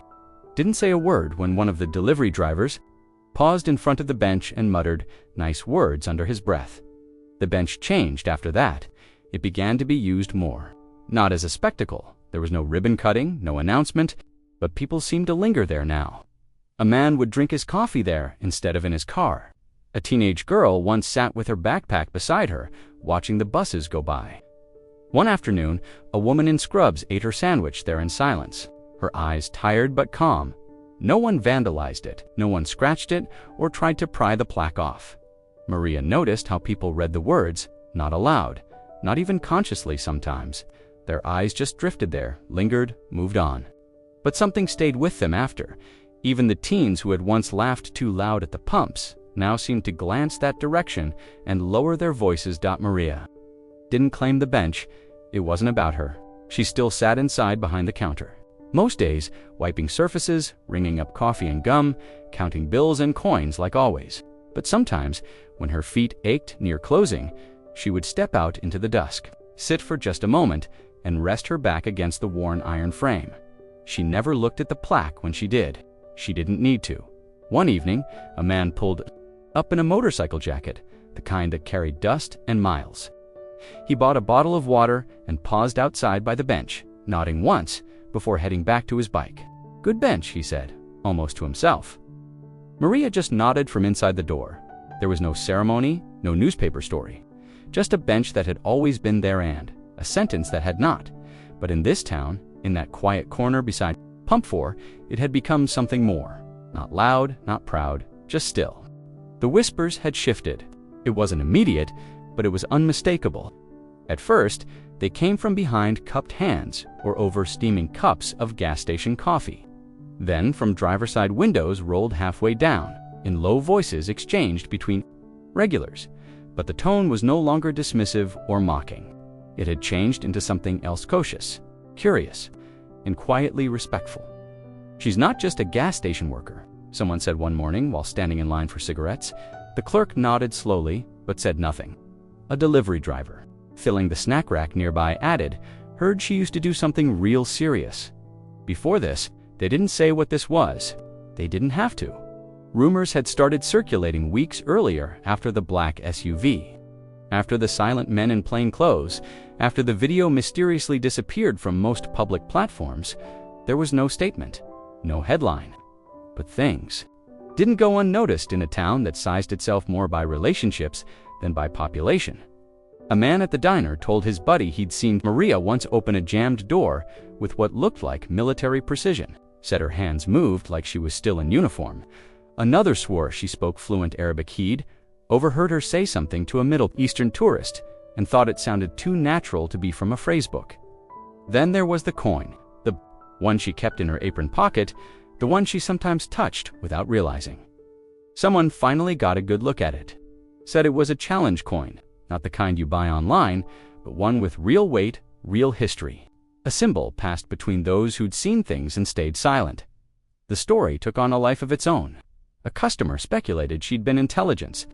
didn't say a word when one of the delivery drivers paused in front of the bench and muttered nice words under his breath. The bench changed after that. It began to be used more. Not as a spectacle. There was no ribbon cutting, no announcement, but people seemed to linger there now. A man would drink his coffee there instead of in his car. A teenage girl once sat with her backpack beside her, watching the buses go by. One afternoon, a woman in scrubs ate her sandwich there in silence, her eyes tired but calm. No one vandalized it, no one scratched it or tried to pry the plaque off. Maria noticed how people read the words, not aloud, not even consciously sometimes. Their eyes just drifted there, lingered, moved on. But something stayed with them after. Even the teens who had once laughed too loud at the pumps now seemed to glance that direction and lower their voices. Maria didn't claim the bench. It wasn't about her. She still sat inside behind the counter. Most days, wiping surfaces, ringing up coffee and gum, counting bills and coins like always. But sometimes, when her feet ached near closing, she would step out into the dusk, sit for just a moment, and rest her back against the worn iron frame. She never looked at the plaque when she did. She didn't need to. One evening, a man pulled up in a motorcycle jacket, the kind that carried dust and miles. He bought a bottle of water and paused outside by the bench, nodding once before heading back to his bike. "Good bench," he said, almost to himself. Maria just nodded from inside the door. There was no ceremony, no newspaper story. Just a bench that had always been there and a sentence that had not. But in this town, in that quiet corner beside Pump 4, it had become something more. Not loud, not proud, just still. The whispers had shifted. It wasn't immediate, but it was unmistakable. At first, they came from behind cupped hands or over steaming cups of gas station coffee. Then from driver-side windows rolled halfway down, in low voices exchanged between regulars. But the tone was no longer dismissive or mocking. It had changed into something else, cautious, curious, and quietly respectful. "She's not just a gas station worker," someone said one morning while standing in line for cigarettes. The clerk nodded slowly, but said nothing. A delivery driver, filling the snack rack nearby, added, "Heard she used to do something real serious." Before this, they didn't say what this was. They didn't have to. Rumors had started circulating weeks earlier after the black SUV. After the silent men in plain clothes, after the video mysteriously disappeared from most public platforms, There was no statement, no headline. But things didn't go unnoticed in a town that sized itself more by relationships than by population. A man at the diner told his buddy he'd seen Maria once open a jammed door with what looked like military precision, said her hands moved like she was still in uniform. Another swore she spoke fluent Arabic. He'd overheard her say something to a Middle Eastern tourist and thought it sounded too natural to be from a phrasebook. Then there was the coin, the one she kept in her apron pocket, the one she sometimes touched without realizing. Someone finally got a good look at it. Said it was a challenge coin, not the kind you buy online, but one with real weight, real history. A symbol passed between those who'd seen things and stayed silent. The story took on a life of its own. A customer speculated she'd been intelligence.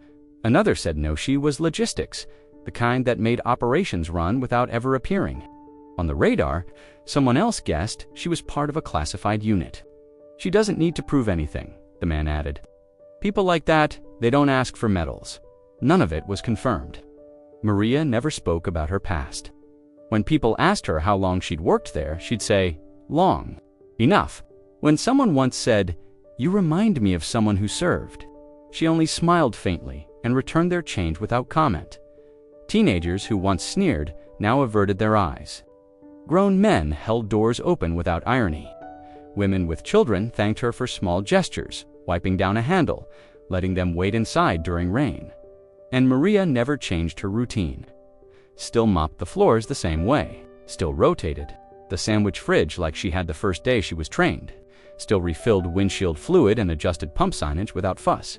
Another said no, she was logistics, the kind that made operations run without ever appearing. On the radar, someone else guessed she was part of a classified unit. She doesn't need to prove anything, the man added. People like that, they don't ask for medals. None of it was confirmed. Maria never spoke about her past. When people asked her how long she'd worked there, she'd say, long. Enough. When someone once said, "You remind me of someone who served," she only smiled faintly and returned their change without comment. Teenagers who once sneered now averted their eyes. Grown men held doors open without irony. Women with children thanked her for small gestures, wiping down a handle, letting them wait inside during rain. And Maria never changed her routine. Still mopped the floors the same way, still rotated the sandwich fridge like she had the first day she was trained, still refilled windshield fluid and adjusted pump signage without fuss.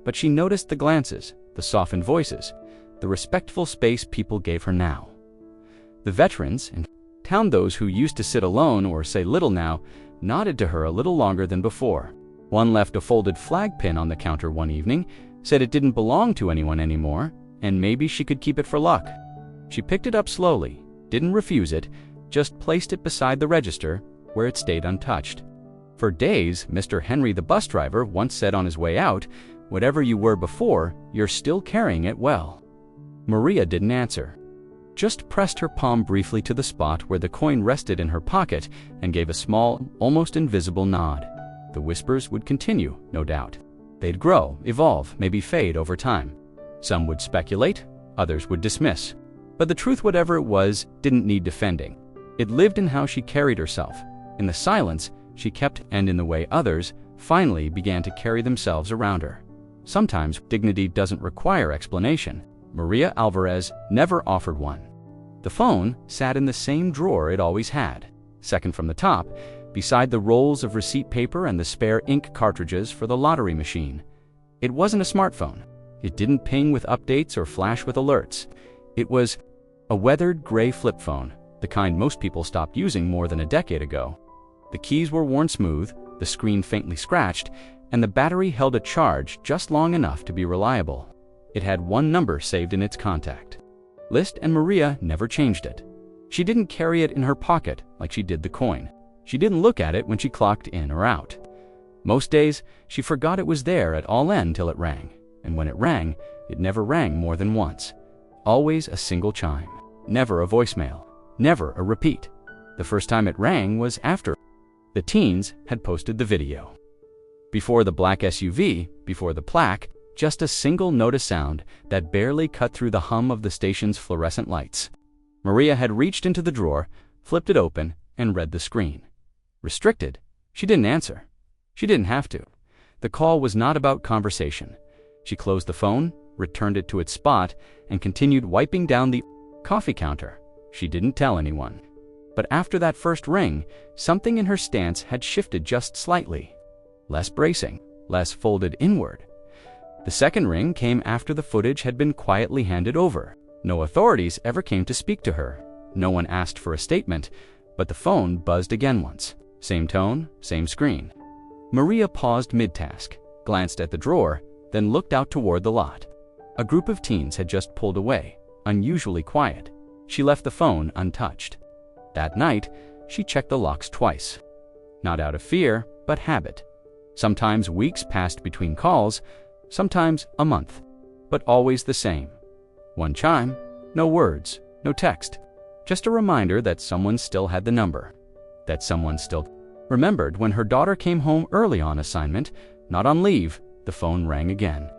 But she noticed the glances, the softened voices, the respectful space people gave her now. The veterans in town, those who used to sit alone or say little now, nodded to her a little longer than before. One left a folded flag pin on the counter one evening, said it didn't belong to anyone anymore, and maybe she could keep it for luck. She picked it up slowly, didn't refuse it, just placed it beside the register, where it stayed untouched. For days, Mr. Henry the bus driver once said on his way out, "Whatever you were before, you're still carrying it well." Maria didn't answer, just pressed her palm briefly to the spot where the coin rested in her pocket and gave a small, almost invisible nod. The whispers would continue, no doubt. They'd grow, evolve, maybe fade over time. Some would speculate, others would dismiss. But the truth, whatever it was, didn't need defending. It lived in how she carried herself, in the silence she kept, and in the way others finally began to carry themselves around her. Sometimes dignity doesn't require explanation. Maria Alvarez never offered one. The phone sat in the same drawer it always had, second from the top, beside the rolls of receipt paper and the spare ink cartridges for the lottery machine. It wasn't a smartphone. It didn't ping with updates or flash with alerts. It was a weathered gray flip phone, the kind most people stopped using more than a decade ago. The keys were worn smooth, the screen faintly scratched, and the battery held a charge just long enough to be reliable. It had one number saved in its contact list, and Maria never changed it. She didn't carry it in her pocket like she did the coin. She didn't look at it when she clocked in or out. Most days, she forgot it was there at all end till it rang, and when it rang, it never rang more than once. Always a single chime, never a voicemail, never a repeat. The first time it rang was after the teens had posted the video. Before the black SUV, before the plaque, just a single note of sound that barely cut through the hum of the station's fluorescent lights. Maria had reached into the drawer, flipped it open, and read the screen. Restricted? She didn't answer. She didn't have to. The call was not about conversation. She closed the phone, returned it to its spot, and continued wiping down the coffee counter. She didn't tell anyone. But after that first ring, something in her stance had shifted just slightly. Less bracing, less folded inward. The second ring came after the footage had been quietly handed over. No authorities ever came to speak to her. No one asked for a statement, but the phone buzzed again once. Same tone, same screen. Maria paused mid-task, glanced at the drawer, then looked out toward the lot. A group of teens had just pulled away, unusually quiet. She left the phone untouched. That night, she checked the locks twice. Not out of fear, but habit. Sometimes weeks passed between calls, sometimes a month, but always the same. One chime, no words, no text, just a reminder that someone still had the number, that someone still remembered when her daughter came home early on assignment, not on leave. The phone rang again.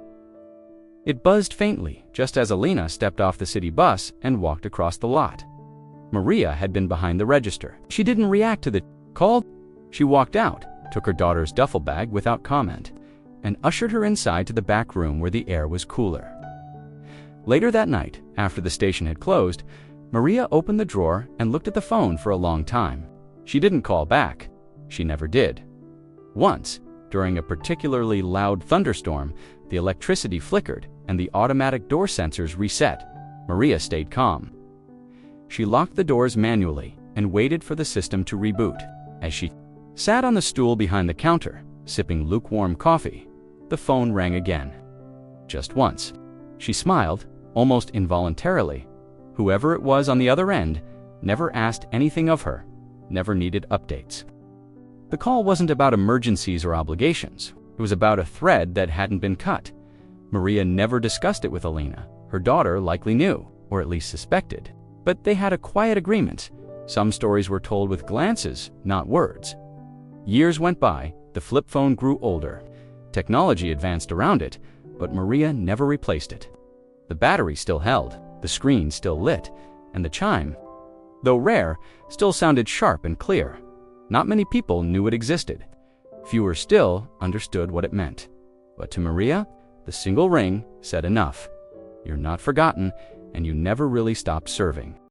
It buzzed faintly, just as Alina stepped off the city bus and walked across the lot. Maria had been behind the register. She didn't react to the call. She walked out, took her daughter's duffel bag without comment, and ushered her inside to the back room where the air was cooler. Later that night, after the station had closed, Maria opened the drawer and looked at the phone for a long time. She didn't call back. She never did. Once, during a particularly loud thunderstorm, the electricity flickered and the automatic door sensors reset. Maria stayed calm. She locked the doors manually and waited for the system to reboot. As she sat on the stool behind the counter, sipping lukewarm coffee, the phone rang again. Just once. She smiled, almost involuntarily. Whoever it was on the other end never asked anything of her, never needed updates. The call wasn't about emergencies or obligations. It was about a thread that hadn't been cut. Maria never discussed it with Alina. Her daughter likely knew, or at least suspected. But they had a quiet agreement. Some stories were told with glances, not words. Years went by, the flip phone grew older. Technology advanced around it, but Maria never replaced it. The battery still held, the screen still lit, and the chime, though rare, still sounded sharp and clear. Not many people knew it existed. Fewer still understood what it meant. But to Maria, the single ring said enough. You're not forgotten, and you never really stopped serving.